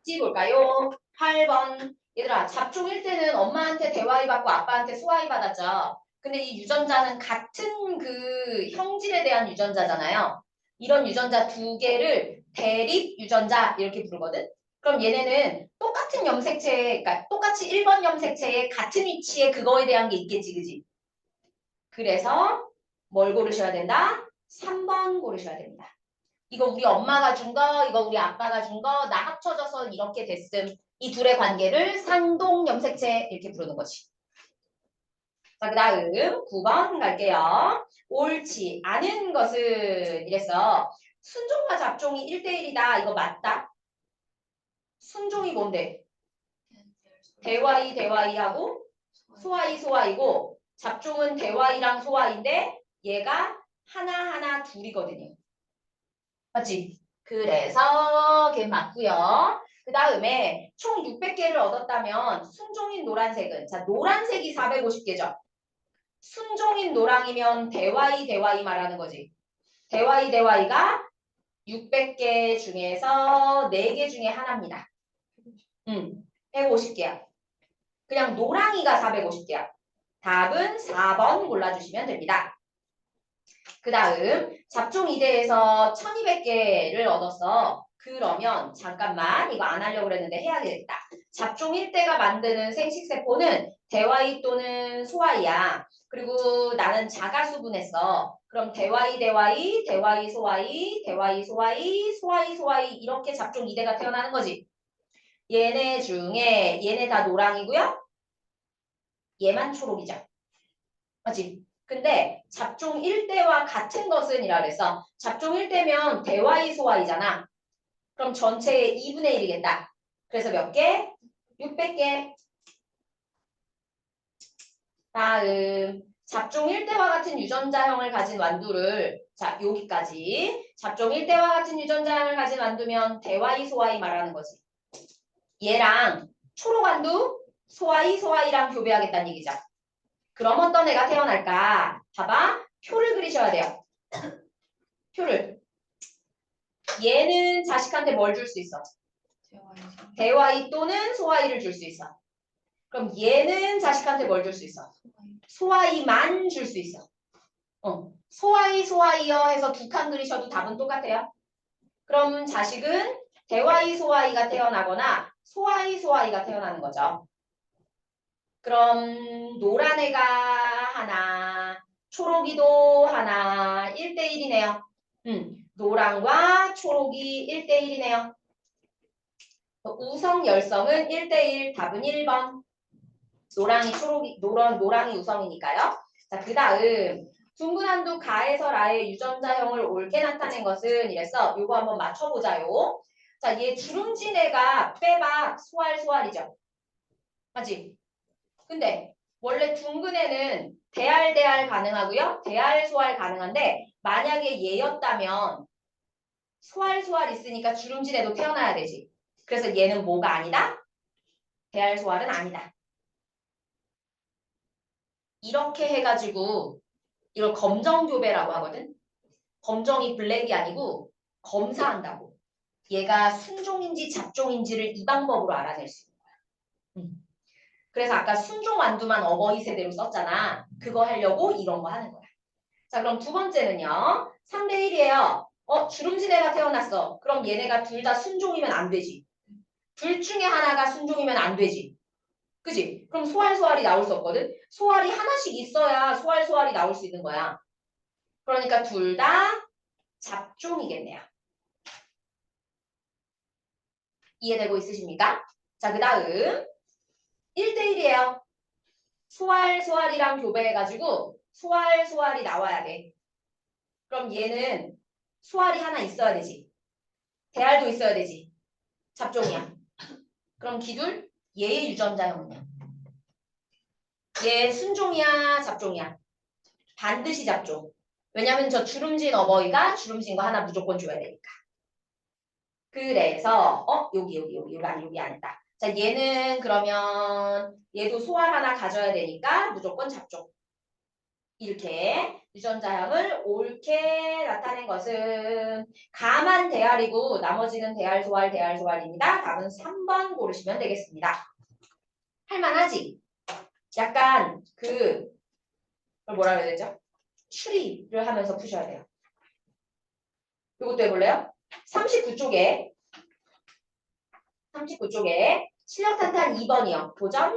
맞지 볼까요? 8번. 얘들아, 잡종 1대는 엄마한테 대화이 받고 아빠한테 소화이 받았죠. 근데 이 유전자는 같은 그 형질에 대한 유전자잖아요. 이런 유전자 두 개를 대립 유전자 이렇게 부르거든. 그럼 얘네는 똑같은 염색체에, 그러니까 똑같이 1번 염색체에 같은 위치에 그거에 대한 게 있겠지, 그지? 그래서 뭘 고르셔야 된다? 3번 고르셔야 됩니다. 이거 우리 엄마가 준 거, 이거 우리 아빠가 준 거, 나 합쳐져서 이렇게 됐음. 이 둘의 관계를 상동 염색체 이렇게 부르는 거지. 자, 그 다음 9번 갈게요. 옳지 않은 것은 이랬어. 순종과 잡종이 1대1이다. 이거 맞다? 순종이 뭔데? 대화이 대화이하고 소화이 소화이고 잡종은 대화이랑 소화이인데 얘가 하나하나 둘이거든요. 맞지? 그래서 걔 맞고요. 그 다음에 총 600개를 얻었다면 순종인 노란색은 자 노란색이 450개죠. 순종인 노랑이면 대화이 대화이 말하는 거지. 대화이 대화이가 600개 중에서 4개 중에 하나입니다. 150개야. 그냥 노랑이가 450개야. 답은 4번 골라주시면 됩니다. 그 다음 잡종 2대에서 1200개를 얻었어. 그러면 잠깐만 이거 안 하려고 그랬는데 해야겠다. 잡종 1대가 만드는 생식세포는 대화이 또는 소화이야. 그리고 나는 자가수분했어. 그럼 대화이 대화이, 대화이 소화이, 대화이 소화이, 소화이 소화이 이렇게 잡종 2대가 태어나는 거지. 얘네 중에 얘네 다 노랑이고요. 얘만 초록이죠. 맞지? 근데 잡종 1대와 같은 것은 이라 그랬어. 잡종 1대면 대화이 소화이잖아. 그럼 전체의 2분의 1이겠다. 그래서 몇 개? 600개. 다음 잡종 1대와 같은 유전자형을 가진 완두를 자 여기까지 잡종 1대와 같은 유전자형을 가진 완두면 대화이 소화이 말하는 거지. 얘랑 초록완두 소화이 소화이랑 교배하겠다는 얘기죠. 그럼 어떤 애가 태어날까? 봐봐. 표를 그리셔야 돼요. 표를. 얘는 자식한테 뭘 줄 수 있어? 대화이 또는 소화이를 줄 수 있어. 그럼 얘는 자식한테 뭘 줄 수 있어? 소화이만 줄 수 있어. 소화이 소화이여 해서 두 칸 그리셔도 답은 똑같아요. 그럼 자식은 대화이 소화이가 태어나거나 소화이 소화이가 태어나는 거죠. 그럼 노란 애가 하나, 초록이도 하나, 1대1이네요. 노랑과 초록이 1대1이네요. 우성 열성은 1대1, 답은 1번. 노랑이 초록이, 노랑이 우성이니까요. 자, 그 다음 둥근한두 가에서 라의 유전자형을 옳게 나타낸 것은 이랬어. 요거 한번 맞춰보자요. 자, 얘 주름진 애가 빼박 소알소알이죠. 맞지? 근데 원래 둥근 애는 대알대알 가능하고요. 대알소알 가능한데 만약에 얘였다면 소알소알 있으니까 주름진 애도 태어나야 되지. 그래서 얘는 뭐가 아니다? 대알소알은 아니다. 이렇게 해가지고 이걸 검정교배라고 하거든. 검정이 블랙이 아니고 검사한다고. 얘가 순종인지 잡종인지를 이 방법으로 알아낼 수 있는 거야. 그래서 아까 순종완두만 어버이 세대로 썼잖아. 그거 하려고 이런 거 하는 거야. 자, 그럼 두 번째는요. 3대1이에요. 주름진 애가 태어났어. 그럼 얘네가 둘 다 순종이면 안 되지. 둘 중에 하나가 순종이면 안 되지. 그지? 그럼 소알소알이 나올 수 없거든. 소알이 하나씩 있어야 소알소알이 나올 수 있는 거야. 그러니까 둘 다 잡종이겠네요. 이해되고 있으십니까? 자, 그 다음 1대1이에요. 소알소알이랑 교배해가지고 소알소알이 나와야 돼. 그럼 얘는 소알이 하나 있어야 되지. 대알도 있어야 되지. 잡종이야. 그럼 기둘 얘의 유전자형은요. 얘 순종이야 잡종이야. 반드시 잡종. 왜냐면 저 주름진 어버이가 주름진 거 하나 무조건 줘야 되니까. 그래서 여기 아니다. 자 얘는 그러면 얘도 소알 하나 가져야 되니까 무조건 잡종. 이렇게 유전자형을 옳게 나타낸 것은 가만 대알이고 나머지는 대알, 소알, 대알, 소알입니다. 답은 3번 고르시면 되겠습니다. 할만하지? 약간 그걸 뭐라 그래야 되죠? 추리를 하면서 푸셔야 돼요. 이것도 해볼래요? 39쪽에 실력탄탄 2번이요. 도전.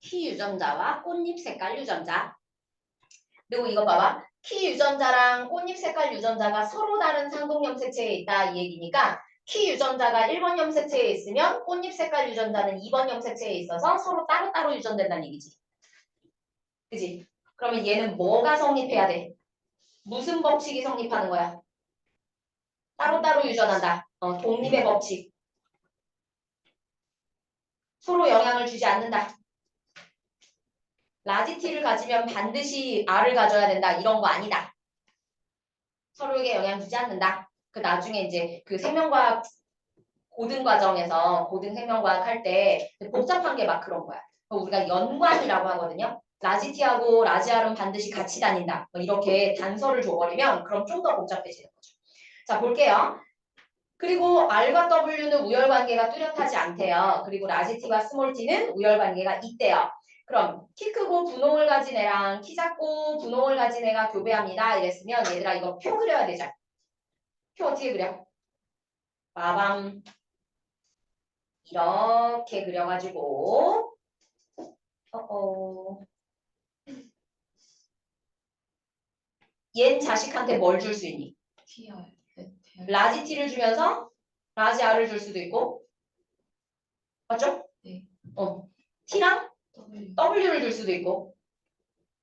키 유전자와 꽃잎 색깔 유전자. 그리고 이거 봐봐. 키 유전자랑 꽃잎 색깔 유전자가 서로 다른 상동 염색체에 있다 이 얘기니까 키 유전자가 1번 염색체에 있으면 꽃잎 색깔 유전자는 2번 염색체에 있어서 서로 따로따로 유전된다는 얘기지. 그지? 그러면 얘는 뭐가 성립해야 돼? 무슨 법칙이 성립하는 거야? 따로따로 유전한다. 독립의 법칙. 서로 영향을 주지 않는다. 라지 T를 가지면 반드시 R을 가져야 된다. 이런 거 아니다. 서로에게 영향 주지 않는다. 그 나중에 이제 그 생명과학 고등 과정에서 고등 생명과학 할 때 복잡한 게 막 그런 거야. 우리가 연관이라고 하거든요. 라지 T하고 라지 R은 반드시 같이 다닌다. 뭐 이렇게 단서를 줘버리면 그럼 좀 더 복잡해지는 거죠. 자, 볼게요. 그리고 R과 W는 우열관계가 뚜렷하지 않대요. 그리고 라지 T와 스몰 T는 우열관계가 있대요. 그럼 키 크고 분홍을 가진 애랑 키 작고 분홍을 가진 애가 교배합니다. 이랬으면 얘들아 이거 표 그려야 되죠. 표 어떻게 그려? 빠밤. 이렇게 그려가지고 얜 자식한테 뭘 줄 수 있니? TR. 라지 T를 주면서 라지 R을 줄 수도 있고 맞죠? 네. T랑 W. W를 줄 수도 있고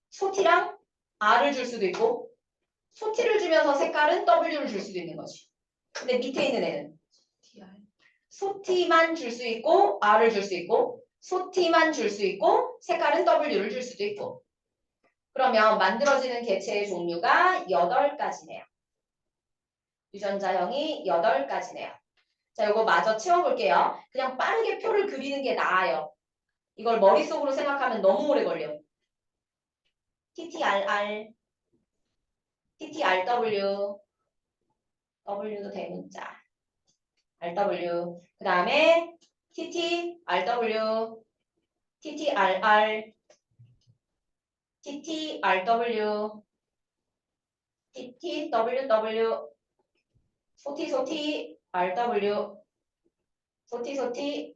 소T랑 R을 줄 수도 있고 소T를 주면서 색깔은 W를 줄 수도 있는 거지. 근데 밑에 있는 애는 TR. 소T만 줄 수 있고 R을 줄 수 있고 소T만 줄 수 있고 색깔은 W를 줄 수도 있고 그러면 만들어지는 개체의 종류가 8가지네요. 유전자형이 8가지네요. 자, 요거 마저 채워볼게요. 그냥 빠르게 표를 그리는 게 나아요. 이걸 머릿속으로 생각하면 너무 오래 걸려. TTRR, TTRW, W도 대문자, RW. 그 다음에 TTRW, TTRR, TTRW, TTWW, 소티, RW, 소티,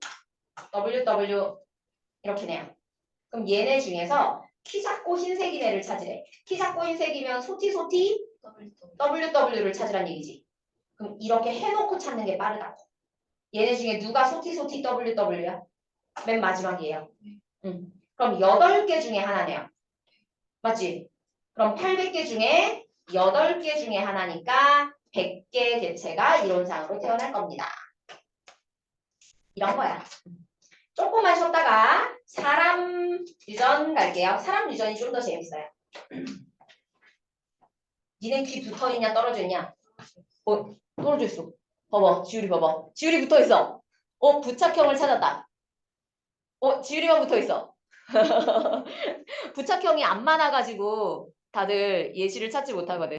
WW. 이렇게 내요. 그럼 얘네 중에서 키 작고 흰색인 애를 찾으래. 키 작고 흰색이면 소티, WW를 찾으란 얘기지. 그럼 이렇게 해놓고 찾는 게 빠르다고. 얘네 중에 누가 소티, WW야? 맨 마지막이에요. 그럼 8개 중에 하나네요. 맞지? 그럼 800개 중에 8개 중에 하나니까 100개 개체가 이론상으로 태어날 겁니다. 이런 거야. 조금만 쉬었다가 사람 유전 갈게요. 사람 유전이 좀 더 재밌어요. 니네 귀 붙어있냐 떨어져 있냐? 떨어져 있어. 봐봐. 지율이 봐봐. 지율이 붙어있어. 부착형을 찾았다. 지율이만 붙어있어. 부착형이 안 많아가지고 다들 예시를 찾지 못하거든.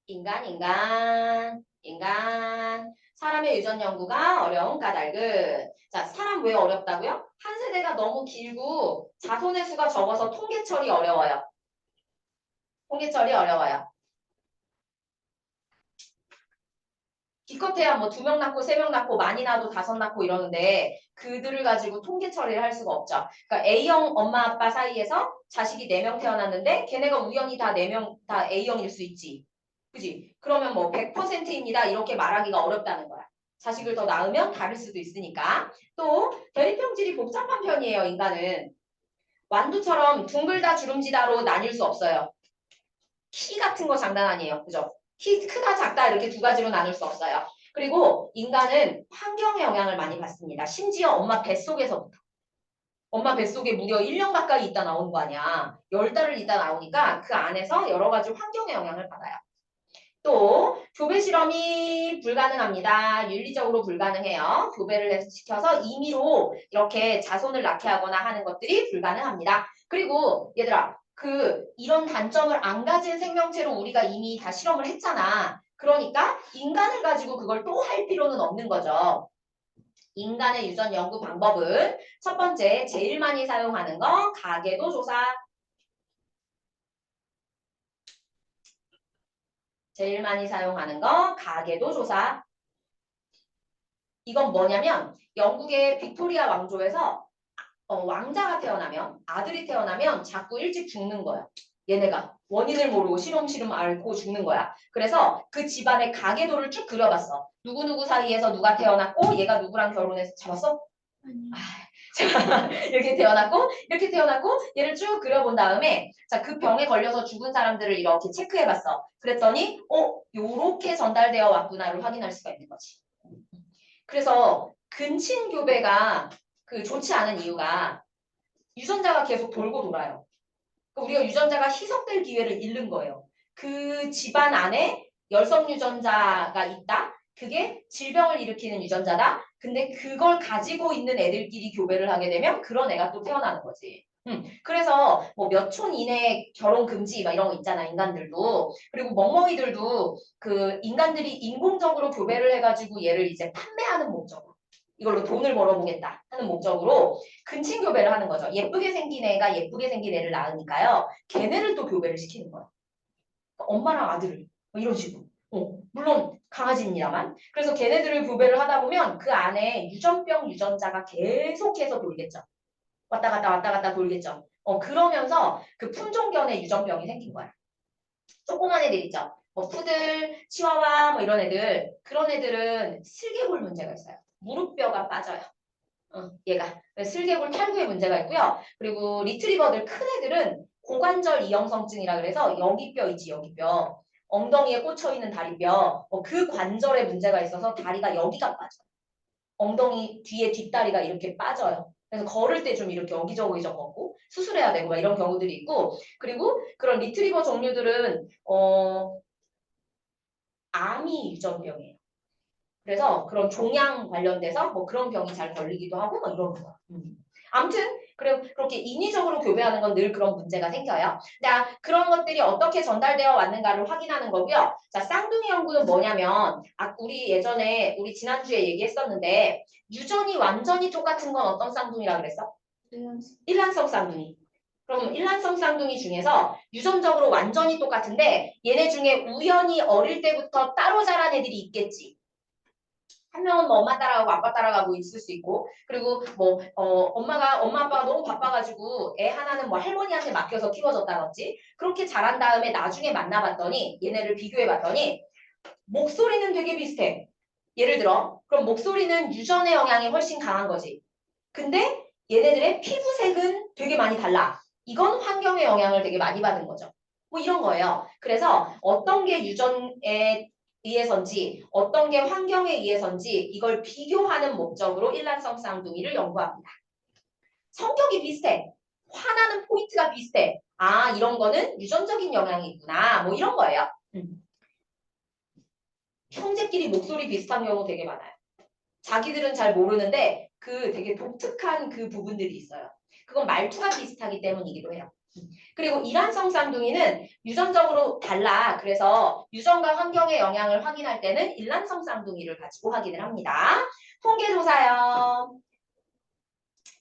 인간. 사람의 유전 연구가 어려운 까닭은 자, 사람 왜 어렵다고요? 한 세대가 너무 길고 자손의 수가 적어서 통계 처리 어려워요. 기껏해야 뭐 2명 낳고 3명 낳고 많이 낳아도 5 낳고 이러는데 그들을 가지고 통계 처리를 할 수가 없죠. 그러니까 A형 엄마 아빠 사이에서 자식이 4명 태어났는데 걔네가 우연히 다 4명 다 A형일 수 있지. 그지? 그러면 뭐 100%입니다. 이렇게 말하기가 어렵다는 거야. 자식을 더 낳으면 다를 수도 있으니까. 또 대립형질이 복잡한 편이에요. 인간은. 완두처럼 둥글다 주름지다로 나뉠 수 없어요. 키 같은 거 장난 아니에요. 그죠? 키 크다 작다 이렇게 두 가지로 나눌 수 없어요. 그리고 인간은 환경의 영향을 많이 받습니다. 심지어 엄마 뱃속에서부터. 엄마 뱃속에 무려 1년 가까이 있다 나오는 거 아니야. 10달을 있다 나오니까 그 안에서 여러 가지 환경의 영향을 받아요. 또 교배 실험이 불가능합니다. 윤리적으로 불가능해요. 교배를 시켜서 임의로 이렇게 자손을 낳게 하거나 하는 것들이 불가능합니다. 그리고 얘들아 이런 단점을 안 가진 생명체로 우리가 이미 다 실험을 했잖아. 그러니까 인간을 가지고 그걸 또 할 필요는 없는 거죠. 인간의 유전 연구 방법은 첫 번째 제일 많이 사용하는 거 가계도 조사. 제일 많이 사용하는 거 가계도 조사. 이건 뭐냐면 영국의 빅토리아 왕조에서 왕자가 태어나면 아들이 태어나면 자꾸 일찍 죽는 거야. 얘네가 원인을 모르고 시름시름 앓고 죽는 거야. 그래서 그 집안의 가계도를 쭉 그려봤어. 누구누구 사이에서 누가 태어났고 얘가 누구랑 결혼해서 잡았어? 자, 이렇게 태어났고 얘를 쭉 그려본 다음에 자, 그 병에 걸려서 죽은 사람들을 이렇게 체크해봤어. 그랬더니 요렇게 전달되어 왔구나를 확인할 수가 있는 거지. 그래서 근친교배가 좋지 않은 이유가 유전자가 계속 돌고 돌아요. 우리가 유전자가 희석될 기회를 잃는 거예요. 그 집안 안에 열성 유전자가 있다. 그게 질병을 일으키는 유전자다. 근데 그걸 가지고 있는 애들끼리 교배를 하게 되면 그런 애가 또 태어나는 거지. 그래서 뭐 몇 촌 이내 결혼 금지 막 이런 거 있잖아. 인간들도. 그리고 멍멍이들도 인간들이 인공적으로 교배를 해가지고 얘를 이제 판매하는 목적으로 이걸로 돈을 벌어보겠다 하는 목적으로 근친 교배를 하는 거죠. 예쁘게 생긴 애가 예쁘게 생긴 애를 낳으니까요. 걔네를 또 교배를 시키는 거야. 엄마랑 아들을 뭐 이런 식으로. 물론 강아지입니다만. 그래서 걔네들을 교배를 하다 보면 그 안에 유전병 유전자가 계속해서 돌겠죠. 왔다 갔다 돌겠죠. 그러면서 그 품종견의 유전병이 생긴 거야. 조그만 애들 있죠. 뭐 푸들, 치와와 뭐 이런 애들. 그런 애들은 슬개골 문제가 있어요. 무릎뼈가 빠져요. 얘가 슬개골 탈구에 문제가 있고요. 그리고 리트리버들 큰 애들은 고관절 이형성증이라 그래서 여기뼈 있지 여기뼈. 엉덩이에 꽂혀 있는 다리뼈. 그 관절에 문제가 있어서 다리가 여기가 빠져. 엉덩이 뒤에 뒷다리가 이렇게 빠져요. 그래서 걸을 때 좀 이렇게 여기저기 걷고 수술해야 되고 막 이런 경우들이 있고 그리고 그런 리트리버 종류들은 암이 유전병이에요. 그래서 그런 종양 관련돼서 뭐 그런 병이 잘 걸리기도 하고 뭐 이러는 거야. 아무튼 그렇게 인위적으로 교배하는 건 늘 그런 문제가 생겨요. 자, 그런 것들이 어떻게 전달되어 왔는가를 확인하는 거고요. 자, 쌍둥이 연구는 뭐냐면 우리 예전에 우리 지난주에 얘기했었는데 유전이 완전히 똑같은 건 어떤 쌍둥이라 그랬어? 일란성 쌍둥이. 그럼 일란성 쌍둥이 중에서 유전적으로 완전히 똑같은데 얘네 중에 우연히 어릴 때부터 따로 자란 애들이 있겠지. 한 명은 뭐 엄마 따라가고 아빠 따라가고 있을 수 있고 그리고 뭐 엄마 아빠가 너무 바빠가지고 애 하나는 뭐 할머니한테 맡겨서 키워줬다든지 그렇게 자란 다음에 나중에 만나봤더니 얘네를 비교해봤더니 목소리는 되게 비슷해. 예를 들어 그럼 목소리는 유전의 영향이 훨씬 강한 거지. 근데 얘네들의 피부색은 되게 많이 달라. 이건 환경의 영향을 되게 많이 받은 거죠. 뭐 이런 거예요. 그래서 어떤 게 유전에 의해서인지 어떤 게 환경에 의해서인지 이걸 비교하는 목적으로 일란성 쌍둥이를 연구합니다. 성격이 비슷해. 화나는 포인트가 비슷해. 아, 이런 거는 유전적인 영향이 있구나. 뭐 이런 거예요. 형제끼리 목소리 비슷한 경우 되게 많아요. 자기들은 잘 모르는데 그 되게 독특한 그 부분들이 있어요. 그건 말투가 비슷하기 때문이기도 해요. 그리고 일란성 쌍둥이는 유전적으로 달라. 그래서 유전과 환경의 영향을 확인할 때는 일란성 쌍둥이를 가지고 확인을 합니다. 통계조사요.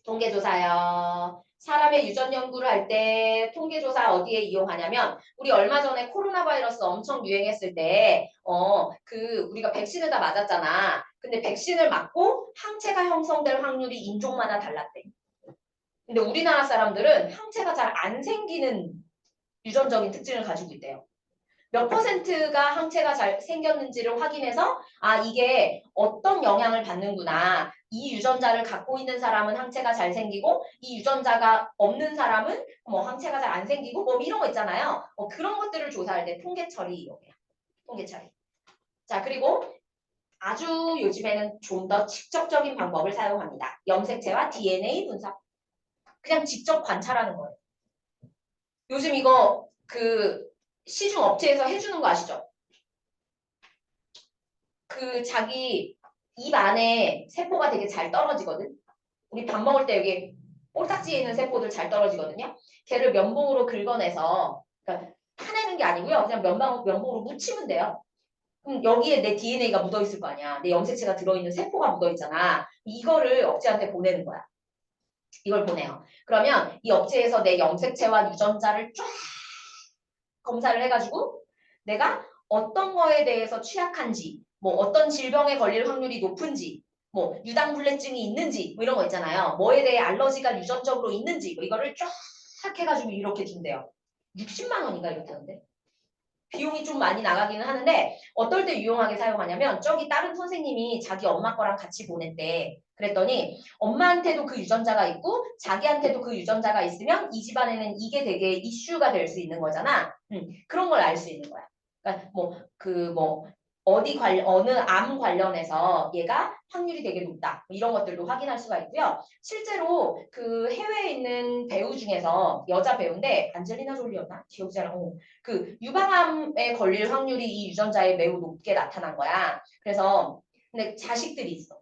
통계조사요. 사람의 유전 연구를 할 때 통계조사 어디에 이용하냐면 우리 얼마 전에 코로나 바이러스 엄청 유행했을 때 우리가 백신을 다 맞았잖아. 근데 백신을 맞고 항체가 형성될 확률이 인종마다 달랐대. 근데 우리나라 사람들은 항체가 잘 안 생기는 유전적인 특징을 가지고 있대요. 몇 퍼센트가 항체가 잘 생겼는지를 확인해서 아 이게 어떤 영향을 받는구나. 이 유전자를 갖고 있는 사람은 항체가 잘 생기고 이 유전자가 없는 사람은 뭐 항체가 잘 안 생기고 뭐 이런 거 있잖아요. 그런 것들을 조사할 때 통계 처리 이용해요. 통계 처리. 자 그리고 아주 요즘에는 좀 더 직접적인 방법을 사용합니다. 염색체와 DNA 분석. 그냥 직접 관찰하는 거예요. 요즘 이거 시중 업체에서 해주는 거 아시죠? 자기 입 안에 세포가 되게 잘 떨어지거든. 우리 밥 먹을 때 여기 꼴딱지에 있는 세포들 잘 떨어지거든요. 걔를 면봉으로 긁어내서 그러니까 파내는 게 아니고요. 그냥 면봉으로 묻히면 돼요. 그럼 여기에 내 DNA가 묻어있을 거 아니야. 내 염색체가 들어있는 세포가 묻어있잖아. 이거를 업체한테 보내는 거야. 이걸 보내요. 그러면 이 업체에서 내 염색체와 유전자를 쫙 검사를 해가지고 내가 어떤 거에 대해서 취약한지 뭐 어떤 질병에 걸릴 확률이 높은지 뭐 유당불내증이 있는지 뭐 이런 거 있잖아요. 뭐에 대해 알러지가 유전적으로 있는지 뭐 이거를 쫙 해가지고 이렇게 준대요. 60만 원인가 이렇게 하는데 비용이 좀 많이 나가기는 하는데 어떨 때 유용하게 사용하냐면 저기 다른 선생님이 자기 엄마 거랑 같이 보냈대. 그랬더니 엄마한테도 그 유전자가 있고 자기한테도 그 유전자가 있으면 이 집안에는 이게 되게 이슈가 될 수 있는 거잖아. 그런 걸 알 수 있는 거야. 그러니까 어느 암 관련해서 얘가 확률이 되게 높다. 뭐 이런 것들도 확인할 수가 있고요. 실제로 그 해외에 있는 배우 중에서 여자 배우인데 안젤리나 졸리였나? 기억이 잘 안 나. 유방암에 걸릴 확률이 이 유전자에 매우 높게 나타난 거야. 그래서 근데 자식들이 있어.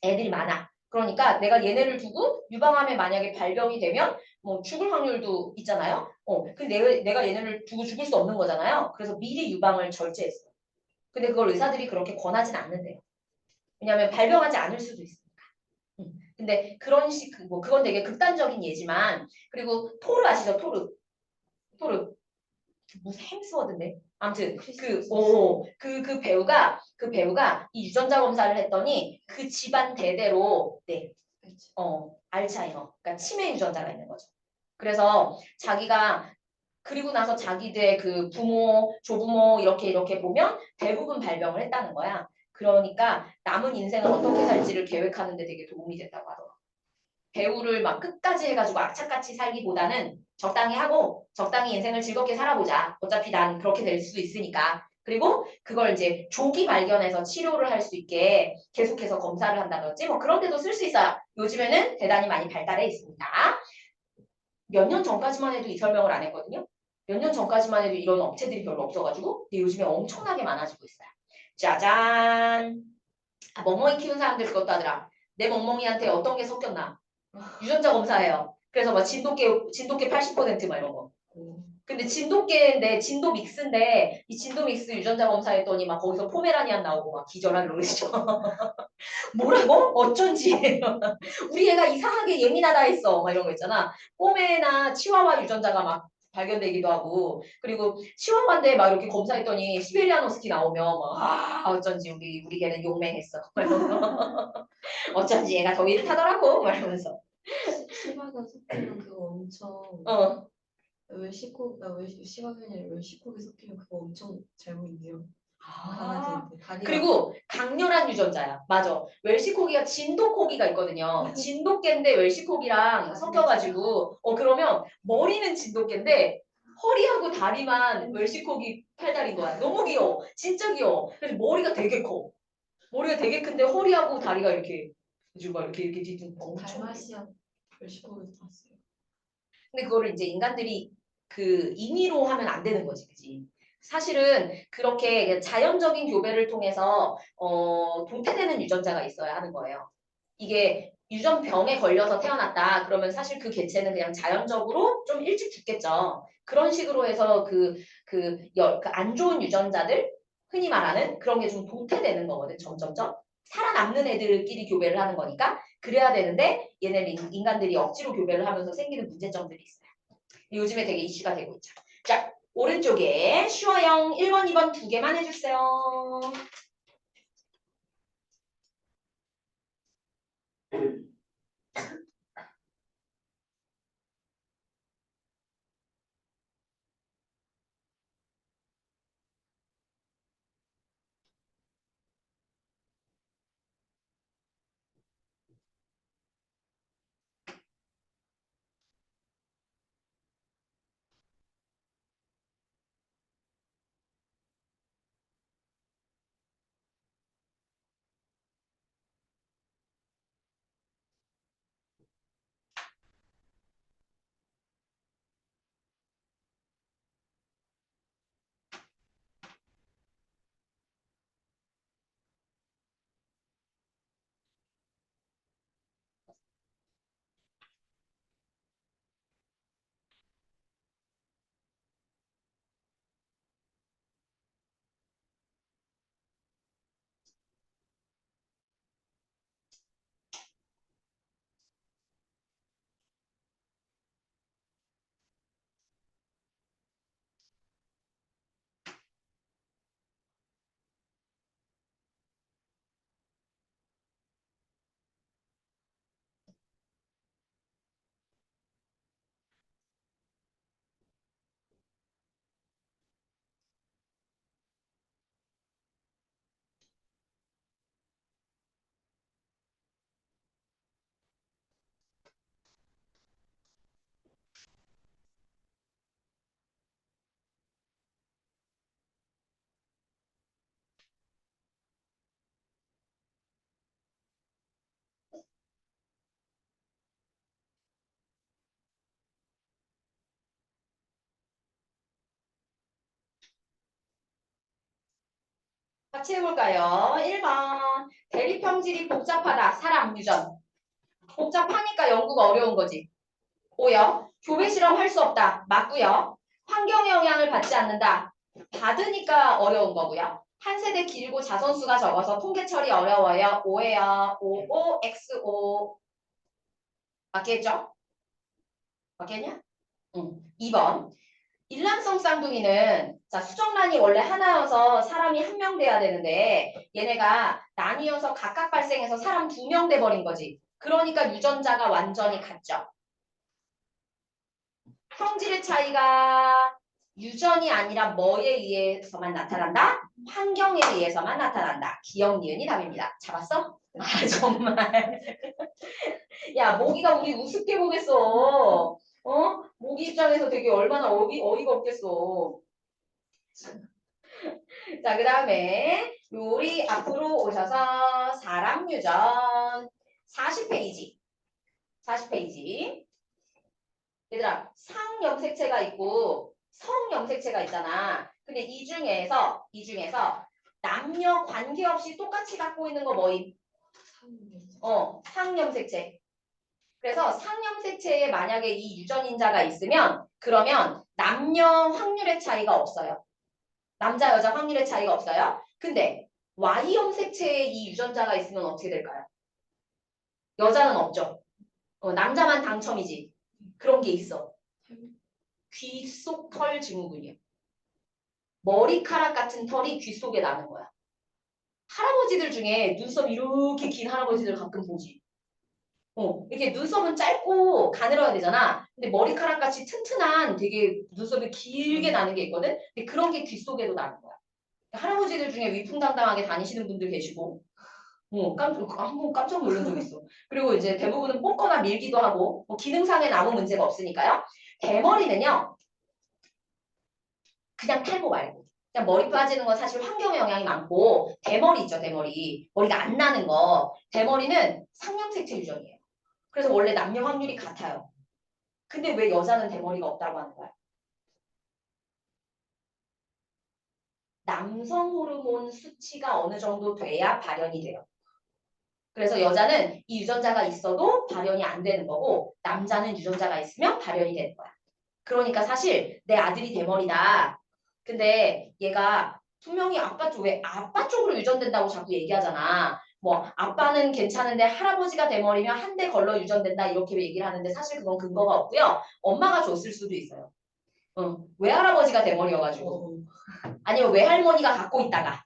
애들이 많아. 그러니까 내가 얘네를 두고 유방암에 만약에 발병이 되면 뭐 죽을 확률도 있잖아요. 근데 내가 얘네를 두고 죽을 수 없는 거잖아요. 그래서 미리 유방을 절제했어. 근데 그걸 의사들이 그렇게 권하진 않는데요. 왜냐하면 발병하지 않을 수도 있으니까. 근데 그건 되게 극단적인 예지만 그리고 토르 아시죠? 토르. 무슨 햄스워드인데. 아무튼 그 배우가 이 유전자 검사를 했더니 그 집안 대대로 알츠하이머, 그러니까 치매 유전자가 있는 거죠. 그래서 자기가 그리고 나서 자기들의 그 부모, 조부모 이렇게 보면 대부분 발병을 했다는 거야. 그러니까 남은 인생을 어떻게 살지를 계획하는 데 되게 도움이 됐다고 하더라고. 배우를 막 끝까지 해가지고 악착같이 살기보다는 적당히 하고 적당히 인생을 즐겁게 살아보자. 어차피 난 그렇게 될 수도 있으니까. 그리고 그걸 이제 조기 발견해서 치료를 할 수 있게 계속해서 검사를 한다든지 뭐 그런 데도 쓸 수 있어요. 요즘에는 대단히 많이 발달해 있습니다. 몇 년 전까지만 해도 이 설명을 안 했거든요. 몇 년 전까지만 해도 이런 업체들이 별로 없어가지고 근데 요즘에 엄청나게 많아지고 있어요. 짜잔. 아, 멍멍이 키운 사람들 그것도 하더라. 내 멍멍이한테 어떤 게 섞였나. 유전자 검사해요. 그래서 막 진돗개 80%막 이런 거. 근데 진돗개인데 진도 믹스인데 이 진도 믹스 유전자 검사했더니 막 거기서 포메라니안 나오고 막 기절할 노릇이죠. 뭐라고? 어쩐지. 우리 애가 이상하게 예민하다 했어. 막 이런 거 있잖아. 포메나 치와와 유전자가 막 발견되기도 하고 그리고 치와와인데 막 이렇게 검사했더니 시베리안 허스키 나오면 막 어쩐지 우리 걔는 용맹했어. 막 이러면서 어쩐지 얘가 더위를 타더라고. 막 이러면서 시바견 섞이면 그거 엄청 어. 시바견이 아니라 웰시코기 섞이면 그거 엄청 잘못이네요. 아. 강아지한테 다리가 그리고 강렬한 유전자야. 맞아. 웰시코기가 진돗코기가 있거든요. 진돗개인데 웰시코기랑 섞여가지고 그러면 머리는 진돗개인데 허리하고 다리만 웰시코기 팔다리인 거야. 너무 귀여워. 진짜 귀여워. 그래서 머리가 되게 커. 머리가 되게 큰데 허리하고 다리가 이렇게 가지고 막 이렇게 뒤뚱 엄청 귀여워. 달마시안 웰시코기 봤어요. 근데 그거를 이제 인간들이 그 임의로 하면 안 되는 거지, 그지? 사실은 그렇게 자연적인 교배를 통해서 도태되는 유전자가 있어야 하는 거예요. 이게 유전병에 걸려서 태어났다. 그러면 사실 그 개체는 그냥 자연적으로 좀 일찍 죽겠죠. 그런 식으로 해서 그 안 좋은 유전자들, 흔히 말하는 그런 게 좀 도태되는 거거든, 점점점. 살아남는 애들끼리 교배를 하는 거니까 그래야 되는데 얘네는 인간들이 억지로 교배를 하면서 생기는 문제점들이 있어요. 요즘에 되게 이슈가 되고 있죠. 자, 오른쪽에 슈어형 1번, 2번 두 개만 해주세요. 같이 해볼까요? 1번. 대립형질이 복잡하다. 사람 유전. 복잡하니까 연구가 어려운 거지. 5요. 교배 실험 할 수 없다. 맞고요. 환경의 영향을 받지 않는다. 받으니까 어려운 거고요. 한 세대 길고 자손수가 적어서 통계 처리 어려워요. 5예요. 5, XO. 맞겠죠? 맞겠냐? 응. 2번. 일란성 쌍둥이는 자 수정란이 원래 하나여서 사람이 한 명 돼야 되는데 얘네가 나뉘어서 각각 발생해서 사람 2명 돼버린 거지. 그러니까 유전자가 완전히 같죠. 성질의 차이가 유전이 아니라 뭐에 의해서만 나타난다? 환경에 의해서만 나타난다. 기억, 니은이 답입니다. 잡았어? 아 정말. 야 모기가 우리 우습게 보겠어. 모기 입장에서 되게 얼마나 어이가 없겠어. 자, 그 다음에 요리 앞으로 오셔서 사람 유전 40페이지. 40페이지. 얘들아, 상염색체가 있고 성염색체가 있잖아. 근데 이 중에서 남녀 관계없이 똑같이 갖고 있는 거 뭐임? 상염색체. 그래서 상염색체에 만약에 이 유전인자가 있으면 그러면 남녀 확률의 차이가 없어요. 남자 여자 확률의 차이가 없어요. 근데 Y염색체에 이 유전자가 있으면 어떻게 될까요? 여자는 없죠. 남자만 당첨이지. 그런 게 있어. 귀 속 털 증후군이요. 머리카락 같은 털이 귀 속에 나는 거야. 할아버지들 중에 눈썹 이렇게 긴 할아버지들 가끔 보지. 이렇게 눈썹은 짧고 가늘어야 되잖아. 근데 머리카락 같이 튼튼한 되게 눈썹이 길게 나는 게 있거든. 근데 그런 게 귀 속에도 나는 거야. 할아버지들 중에 위풍당당하게 다니시는 분들 계시고, 한번 깜짝 놀란 적 있어. 그리고 이제 대부분은 뽑거나 밀기도 하고, 뭐 기능상엔 아무 문제가 없으니까요. 대머리는요, 그냥 탈모 말고. 그냥 머리 빠지는 건 사실 환경 영향이 많고, 대머리 있죠, 대머리. 머리가 안 나는 거. 대머리는 상염색체 유전이에요. 그래서 원래 남녀 확률이 같아요. 근데 왜 여자는 대머리가 없다고 하는 거야? 남성 호르몬 수치가 어느 정도 돼야 발현이 돼요. 그래서 여자는 이 유전자가 있어도 발현이 안 되는 거고 남자는 유전자가 있으면 발현이 되는 거야. 그러니까 사실 내 아들이 대머리다. 근데 얘가 분명히 왜 아빠 쪽으로 유전된다고 자꾸 얘기하잖아. 뭐 아빠는 괜찮은데 할아버지가 대머리면 한 대 걸러 유전된다 이렇게 얘기를 하는데 사실 그건 근거가 없고요. 엄마가 줬을 수도 있어요. 외할아버지가 대머리여가지고 아니면 외할머니가 갖고 있다가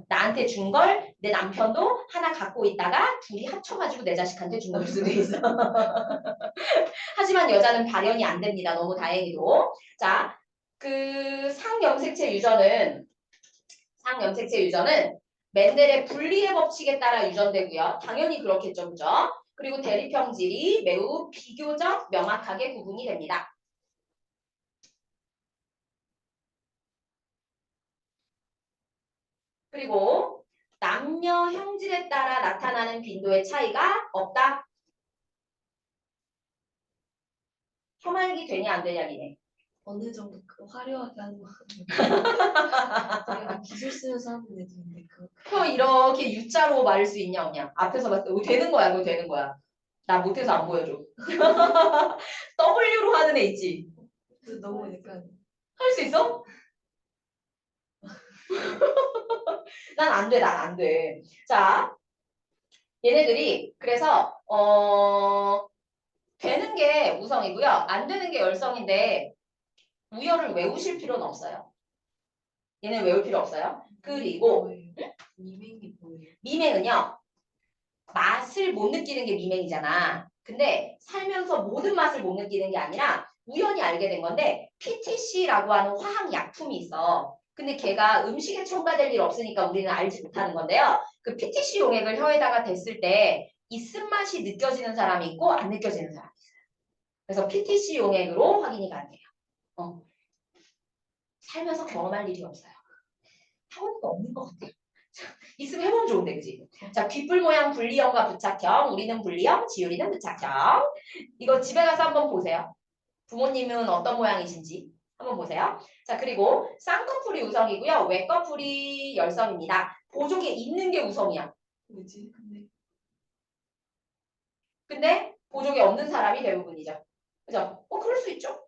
나한테 준 걸 내 남편도 하나 갖고 있다가 둘이 합쳐가지고 내 자식한테 준 걸 수도 있어. 하지만 여자는 발현이 안 됩니다. 너무 다행히도. 자, 그 상염색체 유전은 멘델의 분리의 법칙에 따라 유전되고요. 당연히 그렇겠죠, 그죠? 그리고 대립형질이 매우 비교적 명확하게 구분이 됩니다. 그리고 남녀 형질에 따라 나타나는 빈도의 차이가 없다. 혐알기 되냐 안 되냐 니네. 어느 정도 화려하게 하는 거 같아요. 기술 쓰면서 하는 애들인데 표 이렇게 U자로 말할 수 있냐 없냐. 앞에서 봤을 때 되는 거야 그거 되는 거야. 나 못해서 안 보여줘. W로 하는 애 있지. 너무 약간 할 수 있어? 난 안 돼, 난 안 돼. 자, 얘네들이 그래서 되는 게 우성이고요. 안 되는 게 열성인데 우열을 외우실 필요는 없어요. 얘는 외울 필요 없어요. 그리고 미맹이 뭐예요? 미맹은요. 맛을 못 느끼는 게 미맹이잖아. 근데 살면서 모든 맛을 못 느끼는 게 아니라 우연히 알게 된 건데 PTC라고 하는 화학 약품이 있어. 근데 걔가 음식에 첨가될 일 없으니까 우리는 알지 못하는 건데요. 그 PTC 용액을 혀에다가 댔을 때 이 쓴맛이 느껴지는 사람이 있고 안 느껴지는 사람이 있어요. 그래서 PTC 용액으로 확인이 가능해요. 살면서 경험할 일이 없어요. 학원도 없는 것 같아요. 있으면 해보면 좋은데, 그지? 자, 귓불 모양 분리형과 부착형. 우리는 분리형, 지율이는 부착형. 이거 집에 가서 한번 보세요. 부모님은 어떤 모양이신지 한번 보세요. 자, 그리고 쌍꺼풀이 우성이고요. 외꺼풀이 열성입니다. 보조개 있는 게 우성이야. 뭐지? 근데 보조개 없는 사람이 대부분이죠. 그죠? 그럴 수 있죠.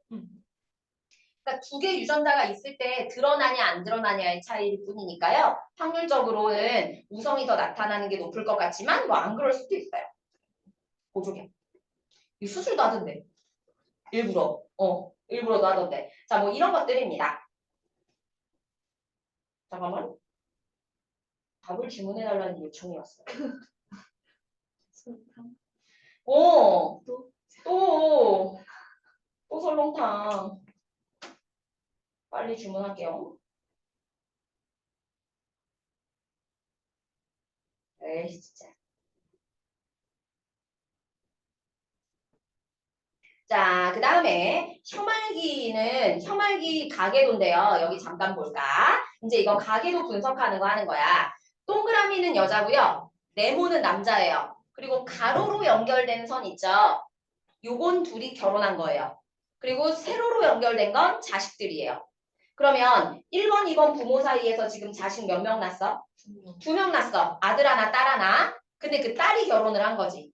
그러니까 두 개 유전자가 있을 때 드러나냐 안 드러나냐의 차이일 뿐이니까요. 확률적으로는 우성이 더 나타나는 게 높을 것 같지만 뭐 안 그럴 수도 있어요. 보조개. 이 수술도 하던데. 일부러도 하던데. 자, 뭐 이런 것들입니다. 잠깐만. 답을 주문해달라는 요청이 왔어요. 설탕? 오, 또? 또 설렁탕. 빨리 주문할게요. 에이, 진짜. 자, 그 다음에 혐알기 가계도인데요. 여기 잠깐 볼까? 이제 이건 가계도 분석하는 거 하는 거야. 동그라미는 여자고요. 네모는 남자예요. 그리고 가로로 연결된 선 있죠. 요건 둘이 결혼한 거예요. 그리고 세로로 연결된 건 자식들이에요. 그러면 1번, 2번 부모 사이에서 지금 자식 몇 명 낳았어? 2명 낳았어. 아들 하나, 딸 하나. 근데 그 딸이 결혼을 한 거지.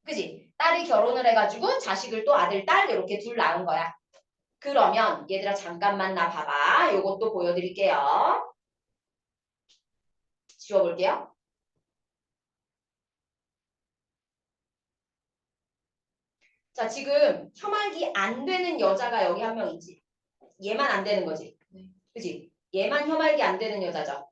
그지? 딸이 결혼을 해가지고 자식을 또 아들, 딸 이렇게 둘 낳은 거야. 그러면 얘들아 잠깐만 나 봐봐. 요것도 보여드릴게요. 지워볼게요. 자, 지금 혐알기 안 되는 여자가 여기 한 명 있지. 얘만 안 되는 거지. 네. 그지? 얘만 혐알기 안 되는 여자죠.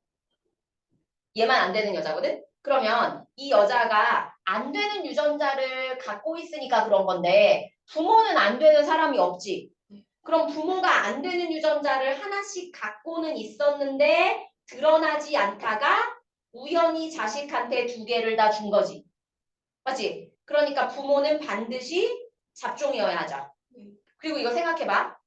얘만 안 되는 여자거든? 그러면 이 여자가 안 되는 유전자를 갖고 있으니까 그런 건데 부모는 안 되는 사람이 없지. 그럼 부모가 안 되는 유전자를 하나씩 갖고는 있었는데 드러나지 않다가 우연히 자식한테 2개를 다 준 거지. 맞지? 그러니까 부모는 반드시 잡종이어야 하죠. 그리고 이거 생각해봐.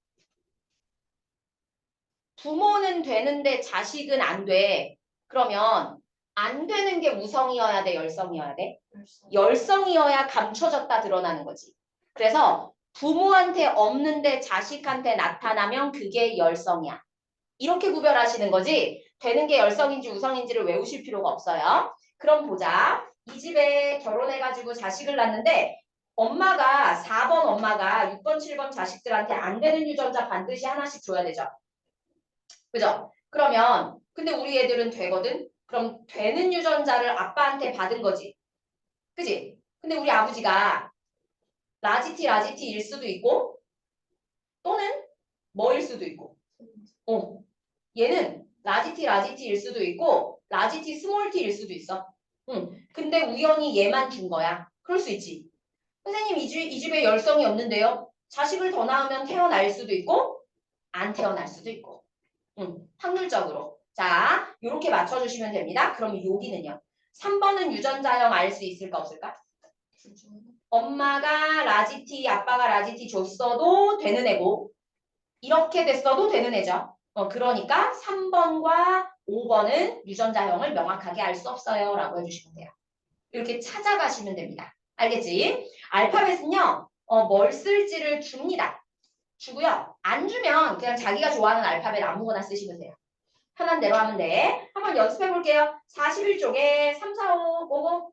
부모는 되는데 자식은 안 돼. 그러면 안 되는 게 우성이어야 돼, 열성이어야 돼? 열성이어야 감춰졌다 드러나는 거지. 그래서 부모한테 없는데 자식한테 나타나면 그게 열성이야. 이렇게 구별하시는 거지. 되는 게 열성인지 우성인지를 외우실 필요가 없어요. 그럼 보자. 이 집에 결혼해가지고 자식을 낳는데 엄마가 4번 엄마가 6번, 7번 자식들한테 안 되는 유전자 반드시 하나씩 줘야 되죠. 그죠? 그러면 근데 우리 애들은 되거든? 그럼 되는 유전자를 아빠한테 받은 거지. 그지? 근데 우리 아버지가 라지티일 수도 있고 또는 뭐일 수도 있고 얘는 라지티일 수도 있고 라지티 스몰 t일 수도 있어. 근데 우연히 얘만 준 거야. 그럴 수 있지. 선생님 이 집에 열성이 없는데요. 자식을 더 낳으면 태어날 수도 있고 안 태어날 수도 있고. 확률적으로. 자, 이렇게 맞춰주시면 됩니다. 그럼 여기는요. 3번은 유전자형 알 수 있을까 없을까? 엄마가 라지티, 아빠가 라지티 줬어도 되는 애고 이렇게 됐어도 되는 애죠. 그러니까 3번과 5번은 유전자형을 명확하게 알 수 없어요. 라고 해주시면 돼요. 이렇게 찾아가시면 됩니다. 알겠지? 알파벳은요. 뭘 쓸지를 줍니다. 주고요. 안 주면 그냥 자기가 좋아하는 알파벳 아무거나 쓰시면 돼요. 편한 대로 하면 돼. 한번 연습해 볼게요. 41쪽에 3, 4, 5 보고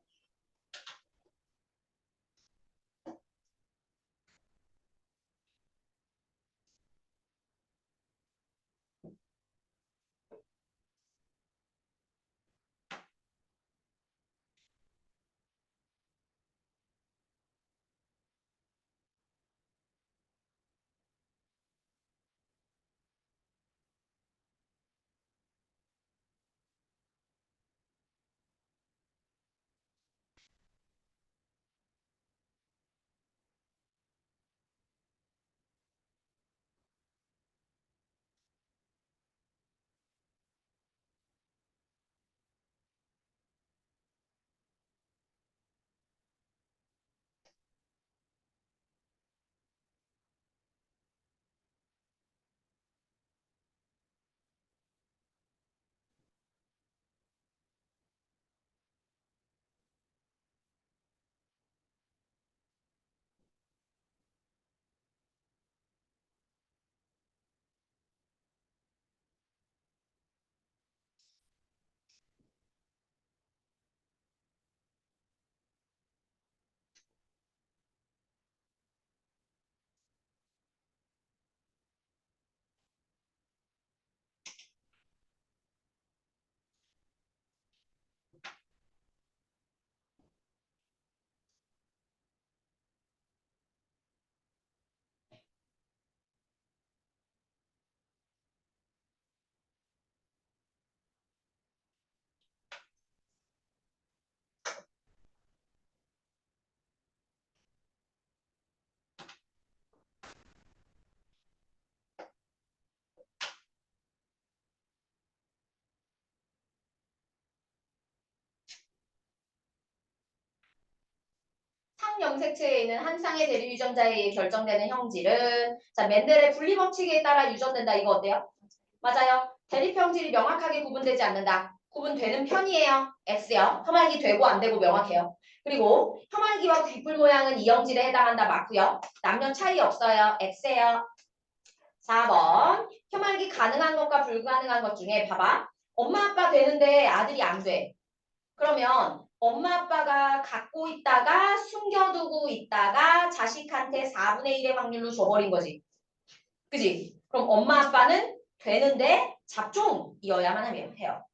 상염색체에 있는 한 쌍의 대립 유전자에 의해 결정되는 형질은 자 멘델의 분리 법칙에 따라 유전된다. 이거 어때요? 맞아요. 대립 형질이 명확하게 구분되지 않는다. 구분되는 편이에요. X요. 혐알기 되고 안 되고 명확해요. 그리고 혐알기와 귓불 모양은 이형질에 해당한다 맞고요. 남녀 차이 없어요. X예요. 4번. 혐알기 가능한 것과 불가능한 것 중에 봐봐. 엄마 아빠 되는데 아들이 안 돼. 그러면 엄마 아빠가 갖고 있다가 숨겨두고 있다가 자식한테 4분의 1의 확률로 줘버린 거지. 그지? 그럼 엄마 아빠는 되는데 잡종이어야만 해요.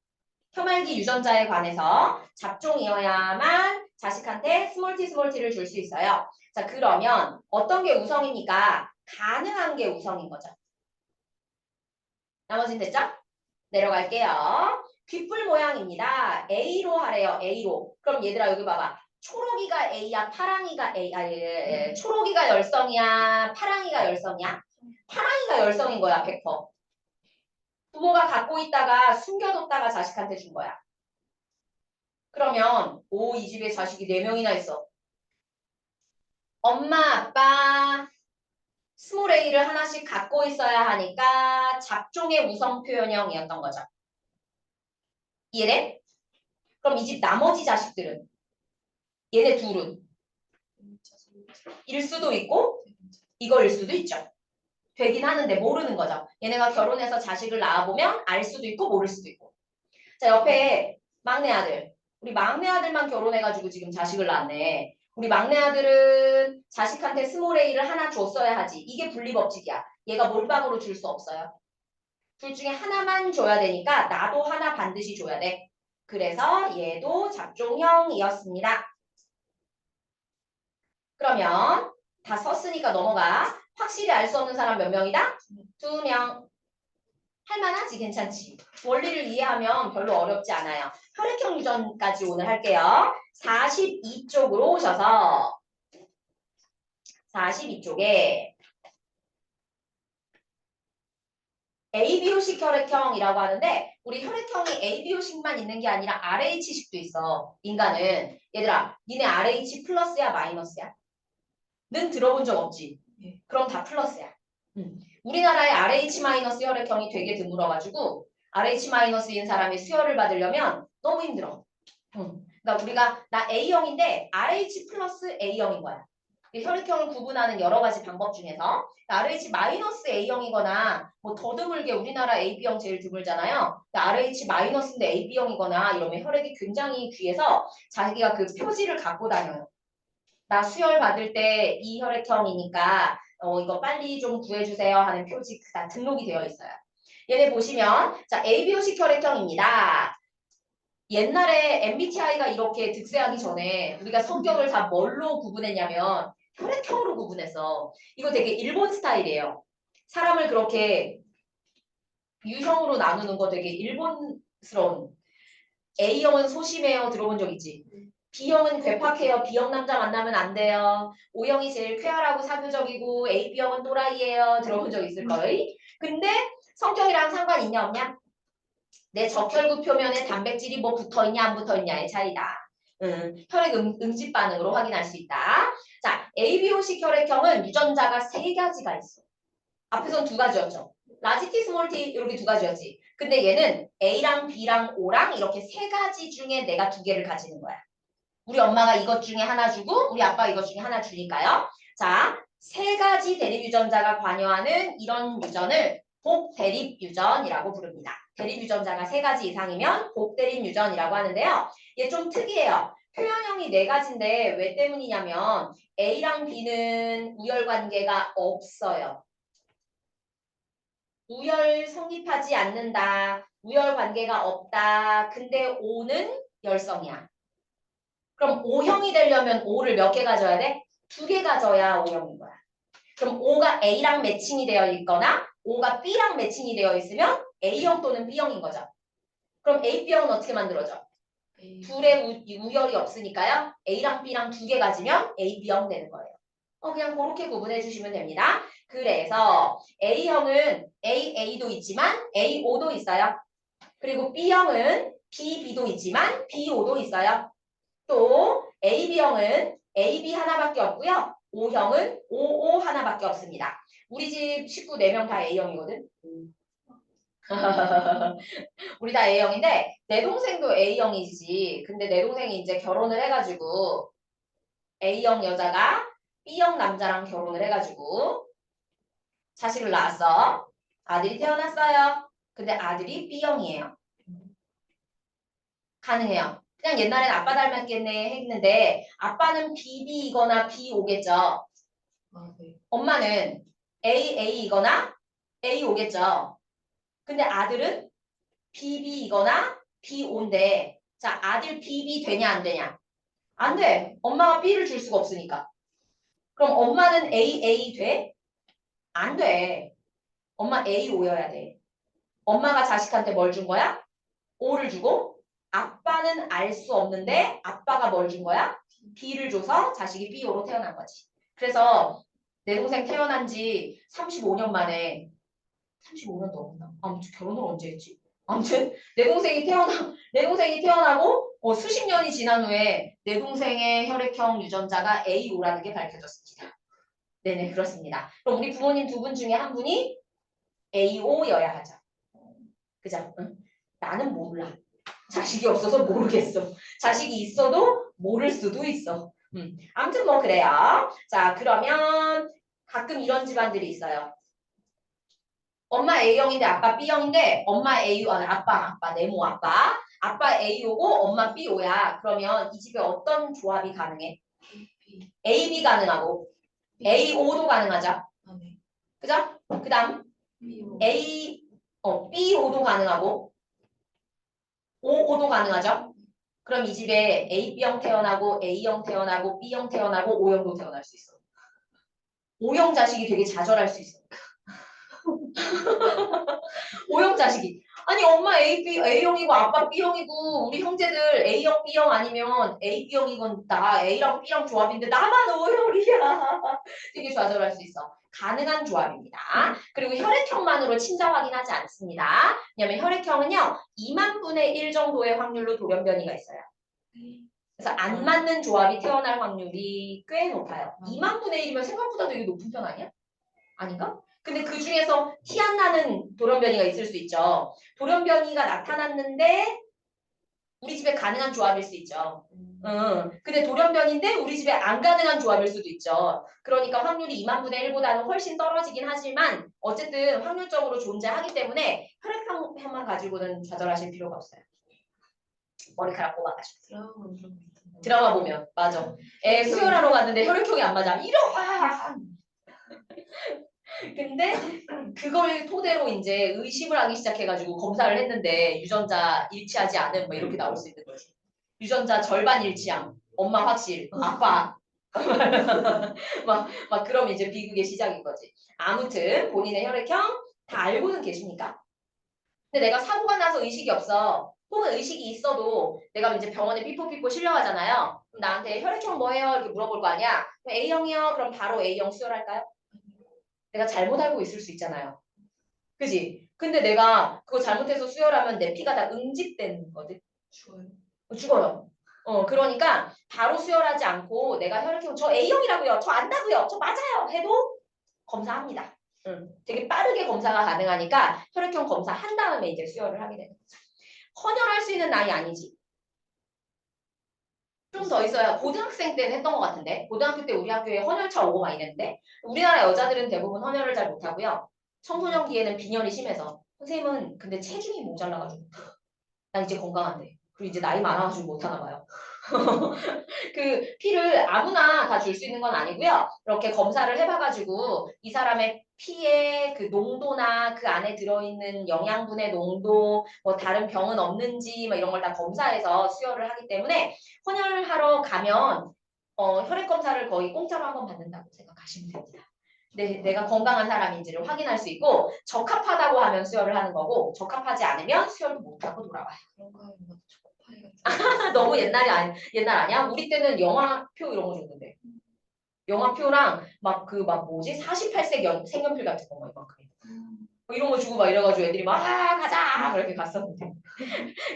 혐알기 유전자에 관해서 잡종이어야만 자식한테 스몰 t를 줄 수 있어요. 자, 그러면 어떤 게 우성입니까? 가능한 게 우성인 거죠. 나머지는 됐죠? 내려갈게요. 귓불 모양입니다. A로 하래요. A로. 그럼 얘들아 여기 봐봐. 초록이가 A야, 파랑이가 A. 초록이가 열성이야, 파랑이가 열성이야? 파랑이가 열성인 거야, 100%. 부모가 갖고 있다가 숨겨뒀다가 자식한테 준 거야. 그러면 이 집에 자식이 4명이나 있어. 엄마, 아빠, 스몰 A를 하나씩 갖고 있어야 하니까 잡종의 우성 표현형이었던 거죠. 이해돼? 그럼 이 집 나머지 자식들은 얘네 둘은 일 수도 있고 이거일 수도 있죠. 되긴 하는데 모르는 거죠. 얘네가 결혼해서 자식을 낳아보면 알 수도 있고 모를 수도 있고. 자, 옆에 막내 아들. 우리 막내 아들만 결혼해가지고 지금 자식을 낳았네. 우리 막내 아들은 자식한테 스몰 A를 하나 줬어야 하지. 이게 분리법칙이야. 얘가 몰빵으로 줄 수 없어요. 둘 중에 하나만 줘야 되니까 나도 하나 반드시 줘야 돼. 그래서 얘도 잡종형이었습니다. 그러면 다 썼으니까 넘어가. 확실히 알 수 없는 사람 몇 명이다? 2명. 할만하지? 괜찮지? 원리를 이해하면 별로 어렵지 않아요. 혈액형 유전까지 오늘 할게요. 42쪽으로 오셔서 42쪽에 ABO식 혈액형이라고 하는데 우리 혈액형이 ABO식만 있는 게 아니라 RH식도 있어. 인간은. 얘들아, 니네 RH 플러스야 마이너스야? 는 들어본 적 없지? 그럼 다 플러스야. 우리나라의 RH 마이너스 혈액형이 되게 드물어가지고 RH 마이너스인 사람이 수혈을 받으려면 너무 힘들어. 그러니까 우리가 나 A형인데 RH 플러스 A형인 거야. 혈액형을 구분하는 여러 가지 방법 중에서 RH 마이너스 A형이거나 뭐 더 드물게 우리나라 AB형 제일 드물잖아요. RH 마이너스인데 AB형이거나 이러면 혈액이 굉장히 귀해서 자기가 그 표지를 갖고 다녀요. 나 수혈 받을 때 이 혈액형이니까 이거 빨리 좀 구해주세요 하는 표지가 등록이 되어 있어요. 얘네 보시면 자 ABO식 혈액형입니다. 옛날에 MBTI가 이렇게 득세하기 전에 우리가 성격을 다 뭘로 구분했냐면 혈액형으로 구분했어. 이거 되게 일본 스타일이에요. 사람을 그렇게 유형으로 나누는 거 되게 일본스러운. A형은 소심해요. 들어본 적 있지? B형은 괴팍해요. B형 남자 만나면 안 돼요. O형이 제일 쾌활하고 사교적이고 AB형은 또라이예요. 들어본 적 있을 거예요. 근데 성격이랑 상관 있냐 없냐? 내 적혈구 표면에 단백질이 뭐 붙어있냐 안 붙어있냐의 차이다. 혈액 응집 반응으로 확인할 수 있다. 자, ABO식 혈액형은 유전자가 3가지가 있어. 앞에선 2가지였죠. 라지 T, 스몰 T 이렇게 2가지였지. 근데 얘는 A랑 B랑 O랑 이렇게 3가지 중에 내가 2개를 가지는 거야. 우리 엄마가 이것 중에 하나 주고 우리 아빠가 이것 중에 하나 주니까요. 자, 3가지 대립 유전자가 관여하는 이런 유전을 복대립 유전이라고 부릅니다. 대립 유전자가 3가지 이상이면 복대립 유전이라고 하는데요. 얘 좀 특이해요. 표현형이 4가지인데 왜 때문이냐면 A랑 B는 우열 관계가 없어요. 우열 성립하지 않는다. 우열 관계가 없다. 근데 O는 열성이야. 그럼 O형이 되려면 O를 몇 개 가져야 돼? 2개 가져야 O형인 거야. 그럼 O가 A랑 매칭이 되어 있거나 O가 B랑 매칭이 되어 있으면 A형 또는 B형인 거죠. 그럼 A, B형은 어떻게 만들어져? 둘의 우열이 없으니까요. A랑 B랑 2개 가지면 A, B형 되는 거예요. 그냥 그렇게 구분해 주시면 됩니다. 그래서 A형은 AA도 있지만 AO도 있어요. 그리고 B형은 BB도 있지만 BO도 있어요. 또 AB형은 AB 하나밖에 없고요. O형은 OO 하나밖에 없습니다. 우리 집 식구 4명 다 A형이거든. 우리 다 A형인데 내 동생도 A형이지. 근데 내 동생이 이제 결혼을 해가지고 A형 여자가 B형 남자랑 결혼을 해가지고 자식을 낳았어. 아들이 태어났어요. 근데 아들이 B형이에요. 가능해요. 그냥 옛날엔 아빠 닮았겠네 했는데 아빠는 BB이거나 BO겠죠. 네. 엄마는 AA이거나 AO겠죠. 근데 아들은 BB이거나 BO인데 자 아들 BB 되냐 안 되냐? 안 돼. 엄마가 B를 줄 수가 없으니까. 그럼 엄마는 AA 돼? 안 돼. 엄마 AO여야 돼. 엄마가 자식한테 뭘 준 거야? O를 주고 아빠는 알 수 없는데 아빠가 뭘 준 거야? B를 줘서 자식이 BO로 태어난 거지. 그래서 내 동생 태어난 지 35년 만에 35년 넘었나? 아무튼 결혼을 언제 했지? 아무튼 내 동생이 태어나고 수십 년이 지난 후에 내 동생의 혈액형 유전자가 AO라는 게 밝혀졌습니다. 네네 그렇습니다. 그럼 우리 부모님 두 분 중에 한 분이 AO여야 하죠. 그죠? 응. 나는 몰라. 자식이 없어서 모르겠어. 자식이 있어도 모를 수도 있어. 아무튼 뭐 그래요. 자 그러면 가끔 이런 집안들이 있어요. 엄마 A형인데 아빠 B형인데 엄마 AO 아니 아빠 네모 아빠 AO고 엄마 BO야. 그러면 이 집에 어떤 조합이 가능해? B, AB 가능하고 AO도 가능하죠. 아, 네. 그죠? 그다음 B, BO도 가능하고 OO도 가능하죠. 그럼 이 집에 AB형 태어나고 A형 태어나고 B형 태어나고 O형도 태어날 수 있어. O형 자식이 되게 좌절할 수 있어. O형 자식이. 아니 엄마 A형이고 아빠 B형이고 우리 형제들 A형 B형 아니면 AB형이건 나 A랑 B랑 조합인데 나만 O형이야. 되게 좌절할 수 있어. 가능한 조합입니다. 그리고 혈액형만으로 친자 확인하지 않습니다. 왜냐면 혈액형은요 2만 분의 1 정도의 확률로 돌연변이가 있어요. 그래서 안 맞는 조합이 태어날 확률이 꽤 높아요. 2만 분의 1이면 생각보다 되게 높은 편 아니야? 아닌가? 근데 그 중에서 티 안 나는 돌연변이가 있을 수 있죠. 돌연변이가 나타났는데 우리 집에 가능한 조합일 수 있죠. 근데 돌연변인데 우리 집에 안 가능한 조합일 수도 있죠. 그러니까 확률이 2만 분의 1보다는 훨씬 떨어지긴 하지만 어쨌든 확률적으로 존재하기 때문에 혈액형만 가지고는 좌절하실 필요가 없어요. 머리카락 뽑아가지고. 드라마 보면 맞아. 애 수혈하러 갔는데 혈액형이 안 맞아. 이러와. 근데 그걸 토대로 이제 의심을 하기 시작해가지고 검사를 했는데 유전자 일치하지 않은 뭐 이렇게 나올 수 있는 거지. 유전자 절반 일치함. 엄마 확실. 아빠. 막 그러면 이제 비극의 시작인 거지. 아무튼 본인의 혈액형 다 알고는 계십니까? 근데 내가 사고가 나서 의식이 없어. 혹은 의식이 있어도 내가 이제 병원에 삐뽀삐뽀 실려가잖아요. 그럼 나한테 혈액형 뭐예요? 이렇게 물어볼 거 아니야. 그럼 A형이요? 그럼 바로 A형 수혈할까요? 내가 잘못 알고 있을 수 있잖아요. 그지? 근데 내가 그거 잘못해서 수혈하면 내 피가 다 응집되는 거거든. 죽어요. 죽어요. 그러니까 바로 수혈하지 않고 내가 혈액형 저 A형이라고요. 저 안다고요. 저 맞아요. 해도 검사합니다. 되게 빠르게 검사가 가능하니까 혈액형 검사 한 다음에 이제 수혈을 하게 되는 거죠. 헌혈할 수 있는 나이 아니지. 좀 더 있어야 고등학생 때는 했던 것 같은데 고등학교 때 우리 학교에 헌혈차 오고 막 이랬는데 우리나라 여자들은 대부분 헌혈을 잘 못하고요. 청소년기에는 빈혈이 심해서 선생님은 근데 체중이 모자라가지고 난 이제 건강한데 그리고 이제 나이 많아가지고 못하나 봐요. 그 피를 아무나 다 줄 수 있는 건 아니고요. 이렇게 검사를 해봐가지고 이 사람의 피의 그 농도나 그 안에 들어있는 영양분의 농도, 뭐 다른 병은 없는지 뭐 이런 걸 다 검사해서 수혈을 하기 때문에 헌혈하러 가면 혈액 검사를 거의 공짜로 한번 받는다고 생각하시면 됩니다. 내가 건강한 사람인지를 확인할 수 있고 적합하다고 하면 수혈을 하는 거고 적합하지 않으면 수혈도 못하고 돌아와요. 그런 거 하면 막 초코파이 같은 너무 옛날 아니야? 우리 때는 영화표 이런 거 줬는데. 영화표랑 막 막 뭐지? 48색 색연필 같은 거 막 이만큼. 뭐 이런 거 주고 막 이래가지고 애들이 막 가자 그렇게 갔었는데.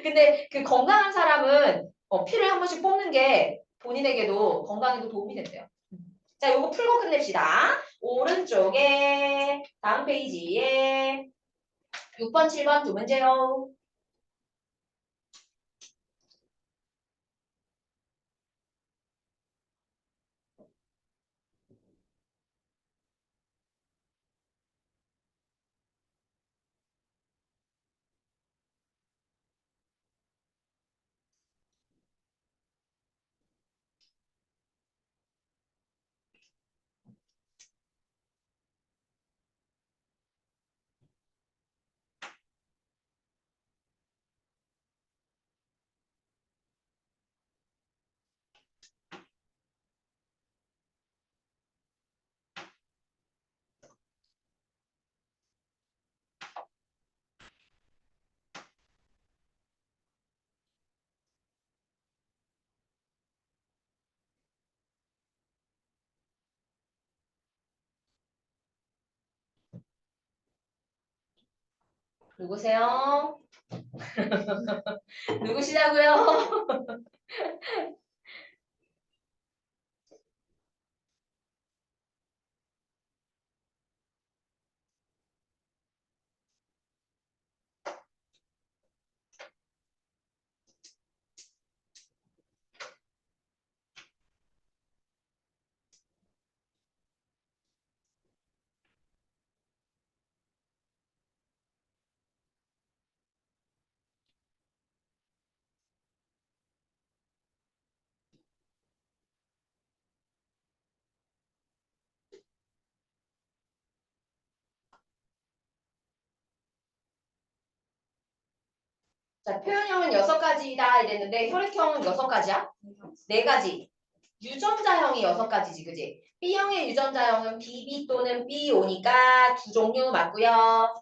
근데 그 건강한 사람은 피를 한 번씩 뽑는 게 본인에게도 건강에도 도움이 된대요. 자, 요거 풀고 끝냅시다. 오른쪽에 다음 페이지에 6번, 7번 두 문제요. 누구세요? 누구시냐고요? 자, 표현형은 6가지다 이랬는데 혈액형은 6가지야? 4가지. 유전자형이 6가지지, 그지? B형의 유전자형은 BB 또는 BO니까 2종류 맞고요.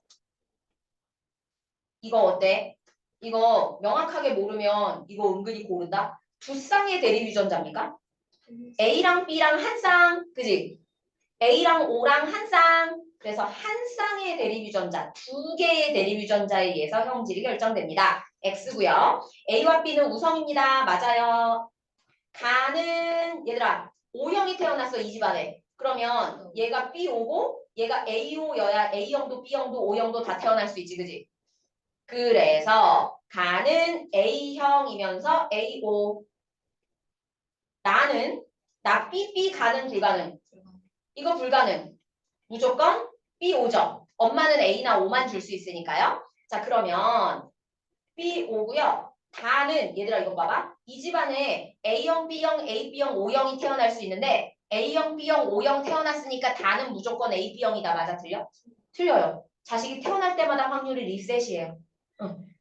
이거 어때? 이거 명확하게 모르면 이거 은근히 고른다. 두 쌍의 대립 유전자입니까? A랑 B랑 한 쌍, 그지? A랑 O랑 한 쌍. 그래서 한 쌍의 대립 유전자, 2개의 대립 유전자에 의해서 형질이 결정됩니다. X고요. A와 B는 우성입니다. 맞아요. 가는 얘들아 O형이 태어났어 이 집안에. 그러면 얘가 B5고 얘가 A5여야 A형도 B형도 O형도 다 태어날 수 있지, 그지? 그래서 가는 A형이면서 A5. 나 B 가는 불가능. 이거 불가능. 무조건 B5죠. 엄마는 A나 O만 줄 수 있으니까요. 자, 그러면 B5고요. 다는 얘들아 이거 봐봐. 이 집안에 A형, B형, AB형, O형이 태어날 수 있는데 A형, B형, O형 태어났으니까 다는 무조건 AB형이다. 맞아? 틀려? 틀려요. 자식이 태어날 때마다 확률이 리셋이에요.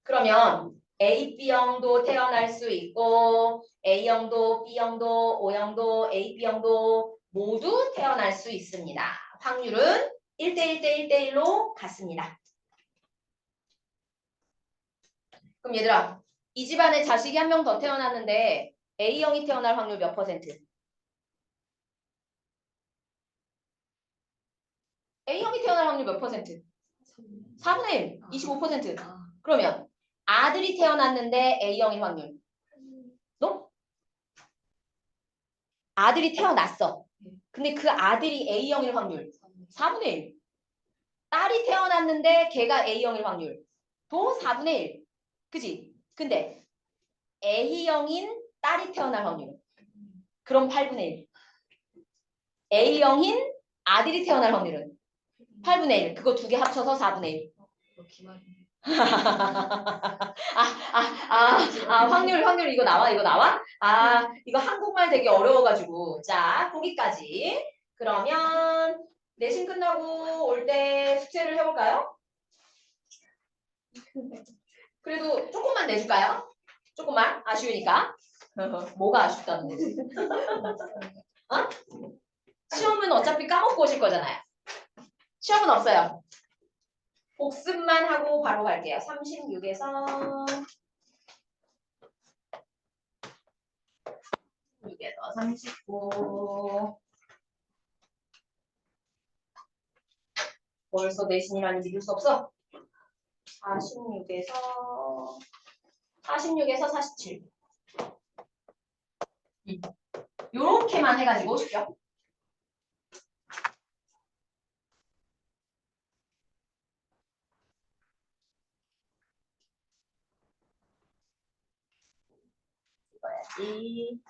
그러면 AB형도 태어날 수 있고 A형도 B형도 O형도 AB형도 모두 태어날 수 있습니다. 확률은 1대1대1대1로 같습니다. 그럼 얘들아 이 집안에 자식이 한 명 더 태어났는데 A형이 태어날 확률 몇 퍼센트? A형이 태어날 확률 몇 퍼센트? 4분의 1, 25%. 그러면 아들이 태어났는데 A형일 확률. 너? 아들이 태어났어. 근데 그 아들이 A형일 확률 4분의 1. 딸이 태어났는데 걔가 A형일 확률 도 4분의 1. 그지? 근데 A형인 딸이 태어날 확률 그럼 8분의 1. A형인 아들이 태어날 확률은 8분의 1. 그거 두 개 합쳐서 4분의 1. 확률 이거 나와? 이거 나와? 이거 한국말 되게 어려워가지고. 자, 거기까지. 그러면 내신 끝나고 올 때 숙제를 해볼까요? 그래도 조금만 내줄까요? 조금만? 아쉬우니까. 뭐가 아쉽다는 거지? 어? 시험은 어차피 까먹고 오실 거잖아요. 시험은 없어요. 복습만 하고 바로 갈게요. 36에서 36에서 39. 벌써 내신이라니 믿을 수 없어. 46에서 47. 요렇게만 해가지고 오십시오. 이거야지.